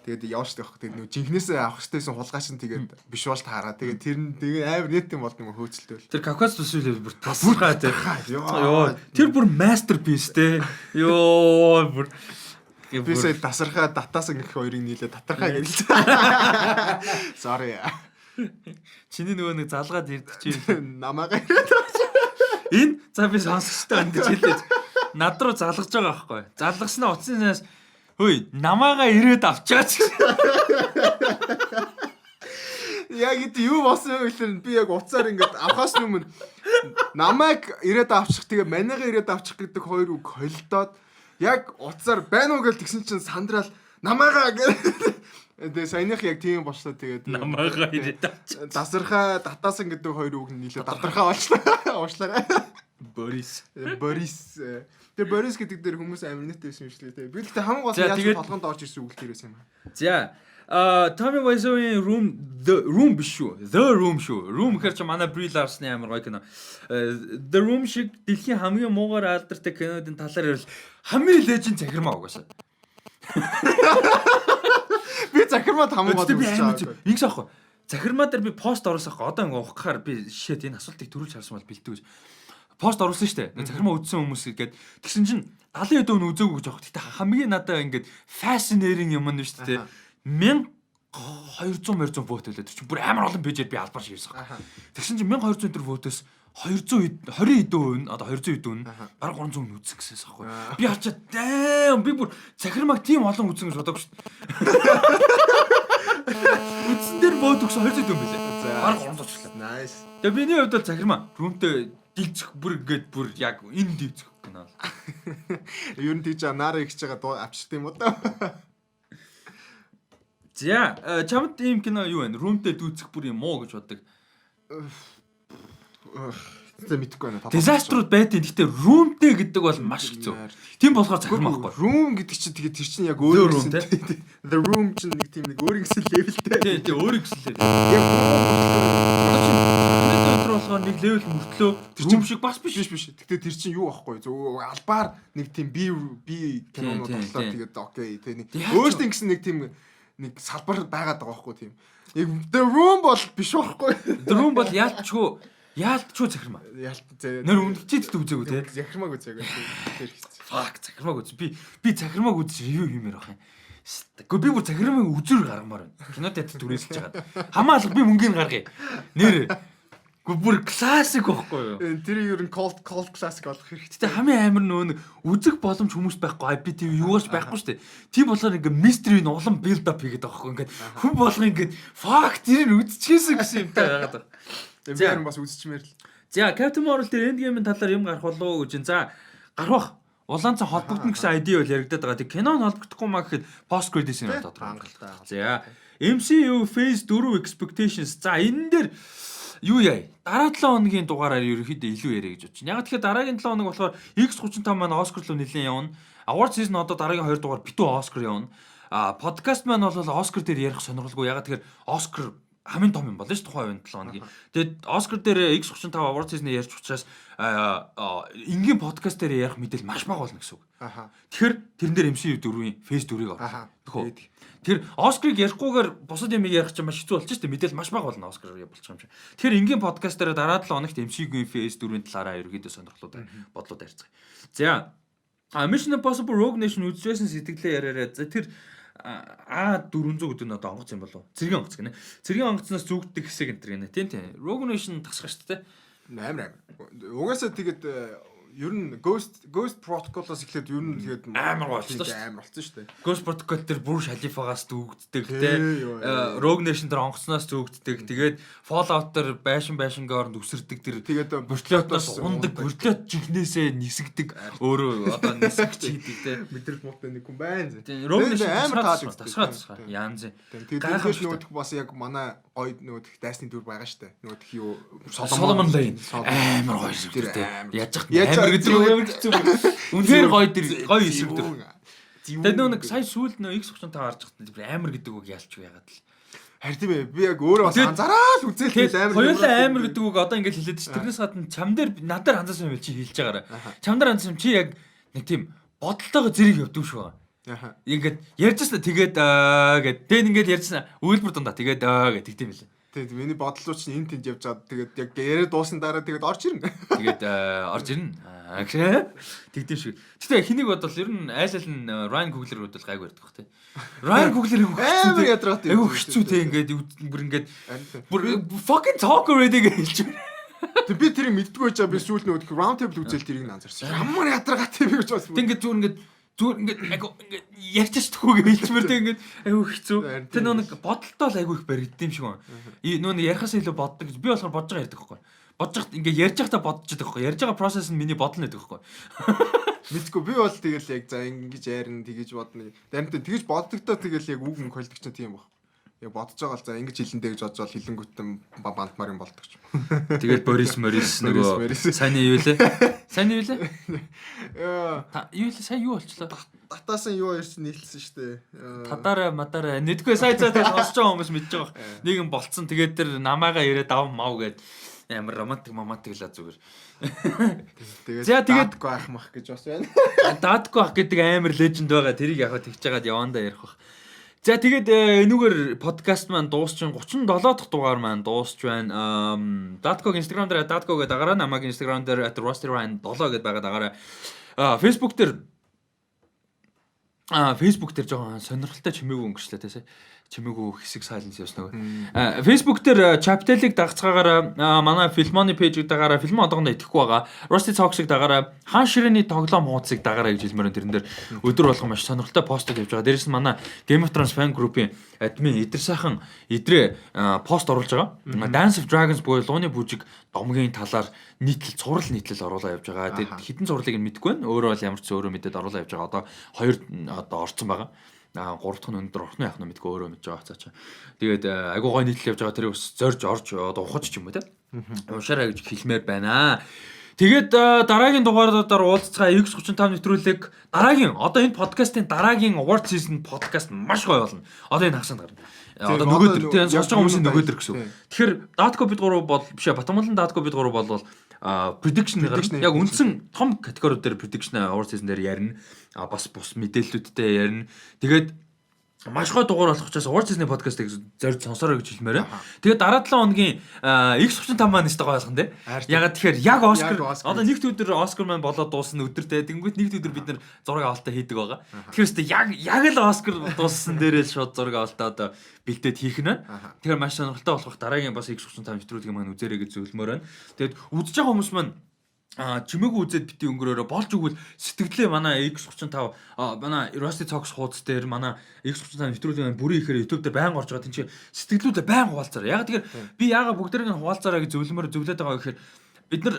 тэгээд яваачтай байх. Тэгээд нөгөө жинхнээсээ авах хэрэгтэйсэн хулгайч нь тэгээд биш бол таараа. Тэгээд тэр нь тэгээд амар нэт юм болд юм хөөцөлтэй. Тэр Кавказ төсөөлөл бүр тасархаа тий. Йоо. Тэр бүр мастерпис тий. Йоо бүр бисээ тасархаа датаас ингэх хоёрыг нийлээ татархаа гэж. Sorry. Чиний нөгөө нэг залгаад ирдэг чи намаагаа энэ за би сонсогчтой ингэж хэлээд над руу залгаж байгаа байхгүй. Залгаснаа утаснаас хөөе намаагаа ирээд авчаач. Яг ഇത് юу болсон вэ гэхээр би яг уцаар ингэж авахаас өмнө намайг ирээд авчих тэгээ манайгаа ирээд авчих гэдэг хоёр үг холдоод яг уцаар байна уу гэж тэгсэн чинь сандраал намаагаа тэгээ саяных яг тийм болчлоо тэгээд намаагаа ирээд авчих. Дасархаа датаасан гэдэг хоёр үг нь нийлээ татархаа болчлоо. Уушлаарай. Борис. Тэр Борис гэдэг дээр хүмүүс амар нэт байсан юм шиг лээ. Би гэхдээ хамгийн гол яаж толгонд орж ирсэн үг л тэр байсан юм. За Tommy Wiseau-ийн Room биш шүү. The Room шүү. Room гэхэр чи манай Brie Larson-ы амар гоё кино. The Room шиг дэлхийн хамгийн муугаар алдартай кинодын талаар ярил хамгийн леженд захирмаа угаасаа. Би захирмаад хамгийн гол үзчихсэн. Ингэс аахгүй. Захирмаа дээр би пост оруулсан аахгүй. Одоо ингээ ухахаар би шийт энэ асуултыг төрүүлж харсан бол бэлддэг гэж. пост оруулсан шүү дээ. Захирмаа үзсэн хүмүүс гээд тэгсэн чинь 70 хэд өн үзээгүй гэж аах. Гэтэ хамгийн надаа ингээд fascinating юм нь шүү дээ. 1200 вот байлаа. Тэр чинь бүр амар олон пэйжээр би албаар ширсэн. Тэгсэн чинь 1200 төр вотоос 220 хэдэн одоо 200 хэдэн бараг 300 хүн үзсэн гэсэн юм байна. Би харчаад damn би бүр захирмаг тийм олон үзсэн гэж бодоагүй шүү дээ. Үзсэн дээр бод өгсөн 200 хэдэн байлаа. Бараг 300 ч лээ. Nice. Тэгээ миний хувьд бол захирмаа рүүмтэй дилцэх бүр ингээд бүр яг энэ дивцэх гэнэ. Ер нь тийж анаараа ихж байгаа авчирт юм уу да. За чамд ийм кино юу вэ? Рүүмтэй дүүцэх бүр юм уу гэж боддог. Тэ мэдхгүй байна. Дизаструуд байдیں۔ Гэхдээ рүүмтэй гэдэг бол маш хэцүү. Тийм болохоор захирмаа байхгүй. Room гэдэг чинь тэгээд тэр чинь яг өөр юм тийм. The room чинь нэг тийм нэг өөр гэсэн левелтэй. Тийм өөр гэсэн левел. Яг өдөр болохоор нэг левел мөртлөө тэр чинь шиг бас биш. Гэхдээ тэр чинь юу байхгүй. Зөв албаар нэг тийм би кинонууд болохоор тэгээд окей тийм. Өөртөө ингэсэн нэг тийм нэг салбар байгаад байгаа байхгүй тийм. Яг The Room бол биш байхгүй. The Room бол яалтчгүй захирмаа. Нэр үнэлчихэд үзээгүй те. Захирмааг үзээгүй. Тэр хэвчээ. Fuck захирмааг үз. Би захирмааг үз ревю хиймээр байх юм. Гэхдээ би бүр захирмааг үзүр гаргамаар байна. Кинотеатр түрээсэлж байгаа. Хамаалга би мөнгөний гаргая. Нэр бүр классик байхгүй юу? Тэр ер нь cult classic болох хэрэгтэй. Гэтэ хамгийн амар нөө үзэх боломж хүмүүс байхгүй. IPTV юугаач байхгүй шүү дээ. Тийм болохоор ингээ mystery-ийн улам build up хийгээд байгаа байхгүй. Ингээ хүн болгоо ингээ fuck тэрийг үзчихсэн гэсэн юмтай байгаад байна. Би харин бас үзчихмээр л. За Captain Marvel дээр Endgame-ийн талаар юм гарах болов уу гэж. За гарах. Улаанцаа холбогдно гэсэн ID бол яригадаад байгаа. Тэг кинон холбогдохгүй маа гэхэд post credits нь тодорхой. За MCU Phase 4 expectations. За энэ дээр юу яа? Дараа 7 хоногийн дугаараар ерөөхдөө илүү яриа гэж бодчих. Яг тэгэхээр дараагийн 7 хоног болохоор X35 маань Oscar руу нэлээд явна. Award season одоо дараагийн 2 дугаар битүү Oscar явна. Podcast маань бол Oscar дээр ярих сонирхолгүй. Яг тэгэхээр Oscar хамгийн том юм болно ш тухайн үеийн 7 хоногийн. Тэгээд Oscar дээр X35 Award season-ыг ярьж учраас энгийн подкаст дээр ярих мэдээлэл маш бага болно гэсэн үг. Тэгэхээр тэрэн дээр MCU 4-ийн Phase 4-ийг орно. Тэр Oscar-ыг ярихгүйгээр бусад юмыг ярих чинь маш хэцүү болчих шүү дээ. Мэдээлэл маш бага болно Oscar болчих юм шиг. Тэгэхээр энгийн подкаст дээр дараа 7 хоногт MCU-гийн Phase 4-ийн талаараа ерөөдөө сонирхлууд бодлууд ярьцгаая. За Mission Impossible Rogue Nation үзсэн сэтгэлээ яриараа. За тэр A400 гэдэг нь одоо онгоц юм болов. Цэргийн онгоц гэнэ. Цэргийн онгоцноос зүгддэг хэсэг энэ төр гэнэ. Тийм. Rogue Nation тасгах шүү дээ. Амар. Угаасаа тэгээд ер нь Ghost Protocol-оос эхлээд ер нь тэгээд амар болчихсон шүү дээ. Амар болсон шүү дээ. Ghost Protocol дээр бүр Шалифагаас зүгддэг те. Rogue Nation дээр онгоцноос зүгддэг. Тэгээд Fallout дээр байшин-байшингаар үсэрдэг тэр. Тэгээд вертолетоос ундаг, вертолет жигнэсээ нисгдэг. Өөрөө одоо нисгч хийдэг те. Мэдрэл муутай нэг хүн байна. Rogue Nation амар тасгаа. Янз. Тэгээд тэрхээс нөгөөх бас яг манай гоё нөгөөх дайсны дүр байгаа шүү дээ. Нөгөөх юу Solomon Lane амар гоё шүү дээ. Яаж амар гэдэг амар хэцүү. Үнээр гоё гоё эсрэг дээ. Тэгээд нэг сая сүүл нөө X35 харж хат амар гэдэг үг ялч байгаад л. Харин тийм ээ би яг өөрөө бас анзаараад үзэл амар. Хоёулаа амар гэдэг үг одоо ингэж хэлээд ш. Тэрнээс гадна чам дээр надаар анзаарсан юм чи хэлж байгаараа. Чам дээр анзаарсан чи яг нэг тийм бодолтойгоо зэрэг явдаг шүү. Ингээд ярьжсэн тэгээд гэд тэн ингээд ярьжсэн үйлбэр дундаа тэгээд гэд тэгдэм билээ. Тэгээд миний бодлоо чинь энэ тэнд явж чад тэгээд яг яриа дуусны дараа тэгээд орж ирнэ. Тэгээд орж ирнэ. Тэгдэм шиг. Гэтэ хэнийг бодвол ер нь айл нь Ryan Coogler бодвол гайг барьдаг бах тий. Ryan Coogler амар ядраад айгу хэцүү тий ингээд бүр ингээд бүр fucking talk already гэж хэлж байна. Тэг би тэрийг мэддэггүй чаа би сүүл нөгөө round table үзэл тэрийг анзаарсан. Ямар ядаргаатай би гэж бас. Тэг ингээд зүгээр ингээд айгу ингээд ярьчих төхөө гэж хэлмээр тэг ингээд айгу хэцүү. Тэр нэг бодолтой л айгу их баригдсан юм шиг байна. Нөө ярихаас илүү боддог гэж би болохоор бодож байгаа ярьдаг байхгүй. Бодож хат ингээд ярьж байхдаа бодож байгаа байхгүй. Ярьж байгаа процесс нь миний бодол нэдэг байхгүй. Мэдгүй би бол тэгэл яг за ингэж ярина тэгэж бодно. Даринт тэгэж боддогдоо тэгэл яг үг мөнгө холдог ч тийм баг. Яг бодож байгаа л за ингэж хэлэндэ гэж бодож хилэнгүүтэн бандмаар юм болдог ч. Тэгээд Борис нөгөө сайн юу лээ? Сайн юу лээ? Юу лээ? Сайн юу болчлоо? Татаасан юу ярьж нийлсэн штэ. Татаараа матаараа нэгдгүй сайн тэгээд сонсож байгаа хүмүүс мэдж байгаа. Нэг юм болцсон тэгээд тэр намаагаа ирээд ав мав гээд амар романтик л зүгээр. Тэгээд даадгүй ах мах гэж бас байна. Даадгүй ах гэдэг амар леженд байгаа. Тэрийг яг тэгж жагаад явандаа ярих бах. За тэгээд энүүгээр подкаст маань дуусчин 37 дахь дугаар маань дуусч байна. Datkog Instagram дээр Datko гэдэг дагараа, намайг Instagram дээр @rostyryan7 гэдэг байгаа дагараа. Facebook дээр Facebook дээр жоохон сонирхолтой чимээгүй өнгөрчлээ тийм. Чимээгүй хэсэг silence явсан нөгөө. Facebook дээр Chaptel-ийг дагцгаагаараа манай Filmoni page-ийг дагаараа Film одоогондоо итгэхгүй байгаа. Rusty Talks-ыг дагаараа Хаан Ширээний тоглоом хуудсыг дагаараа гэж хэлмээр тэрэн дээр өдөр болгон маш сонирхолтой постууд явж байгаа. Дээрээс нь манай Game of Thrones fan group-ийн админ Идэр сайхан идрээ пост оруулж байгаа. Dance of Dragons буюу Лууны бүжиг домгийн талаар зураг нийтлэл оруулаад явж байгаа. Тэгээд хідэн зурлыг нь мэдэхгүй байна. Өөрөө бол ямар ч өөрөө мэдээд оруулаад явж байгаа. Одоо 2 орцсон байгаа. 3 дахь нь өндөр орхны яах нь мэдгүй өөрөө мэдж байгаа цаачаа. Тэгээд айгуу гой нийтлэл явж байгаа тэрийг бас зорж орж одоо ухаж ч юм уу те. Уушаарай гэж хэлмээр байна. Тэгээд дараагийн дугааруудаар уулзцаа X35 нэвтрүүлэг дараагийн одоо энэ подкастын дараагийн award season podcast маш гоё болно. Одоо энэ хагасанд гарна. Одоо нөгөөдөр тийм сонсож байгаа хүмүүсийн нөгөөдөр гэсэн. Тэгэхээр Datko бид 3 бол биш Батамгалан Datko бид 3 бол prediction гарна. Яг үндсэн том категориуд дээр prediction award season дээр ярина. Бас бус мэдээллүүдтэй ярина. Тэгээд маш гой дугаар болох учраас award season podcast-ыг зорж сонсороо гэж хэлмээр. Тэгээд дараа 7 хоногийн X35 маань нэстэ гоё болгон тий. Ягаад тэгэхээр яг Оскар одоо нэгд өдөр Оскар маань болоод дуусна өдөртэй. Тэнгүүт нэгд өдөр бид нар зураг авалтаа хийдэг байгаа. Тэгэхээр яг л Оскар дууссан дээрээ шууд зураг авалтаа одоо бэлдээд хийх нь. Тэгэхээр маш сонирхолтой болох дараагийн бас X35 нэвтрүүлгийг маань үзээрэй гэж зөвлөмөр байна. Тэгээд үзэж байгаа хүмүүс маань чимээгүй үзээд бити өнгөрөөрөө болж өгвөл сэтгэлдээ манай X35 манай Rusty Talks хуудас дээр манай X35 нэвтрүүлгийн бүрийн ихээр YouTube дээр байнга орж байгаа тийм чи сэтгэлдүүдээ байнга хуваалцаарай. Яг тэгэхээр би яага бүгдэрийг хуваалцаарай гэж зөвлөд байгаа гэхээр бид нар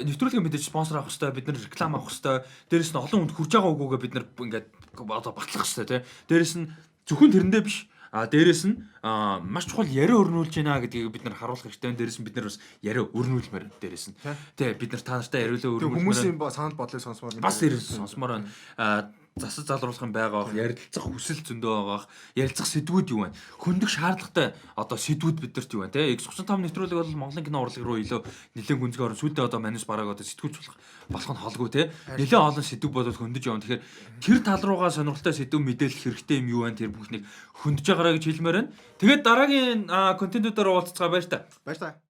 нэвтрүүлгийн мэдээж спонсор авах хэрэгтэй, бид нар реклам авах хэрэгтэй. Дээрээс нь олон хүнд хүрж байгаа үгүйгээ бид нар ингээд одоо батлах хэрэгтэй тий. Дээрээс нь зөвхөн тэрэндээ биш дээрээс нь маш чухал яриа өрнүүлж байна гэдгийг бид нар харуулах хэрэгтэй. Дээрээс нь бид нар бас яриа өрнүүлмээр дээрээс нь тий бид нар та нартай яриулаа өрнүүлмээр хүмүүсийн санал бодлыг сонсомоор бас сонсомоор байна. Засаж залруулах юм байгаа. Ярилцах хүсэл зөндөө байгаа. Ярилцах сэдвүүд юу вэ? Хөндөх шаардлагатай одоо сэдвүүд бидэрт юу вэ? Тэ X35 нэвтрүүлэг бол Монголын кино урлаг руу илүү нэлээд гүнзгий орон сүйдээ одоо манус бараг одоо сэтгүүлч болох нь холгүй те. Нэлээд олон сэдв бодоод хөндөж явна. Тэгэхээр тэр тал руугаа сонирхолтой сэдв мэдээлэх хэрэгтэй юм юу вэ? Тэр бүхнийг хөндөж байгаараа гэж хэлмээр байна. Тэгээд дараагийн контентуудаар уулзцгаа баяр та. Баяр та.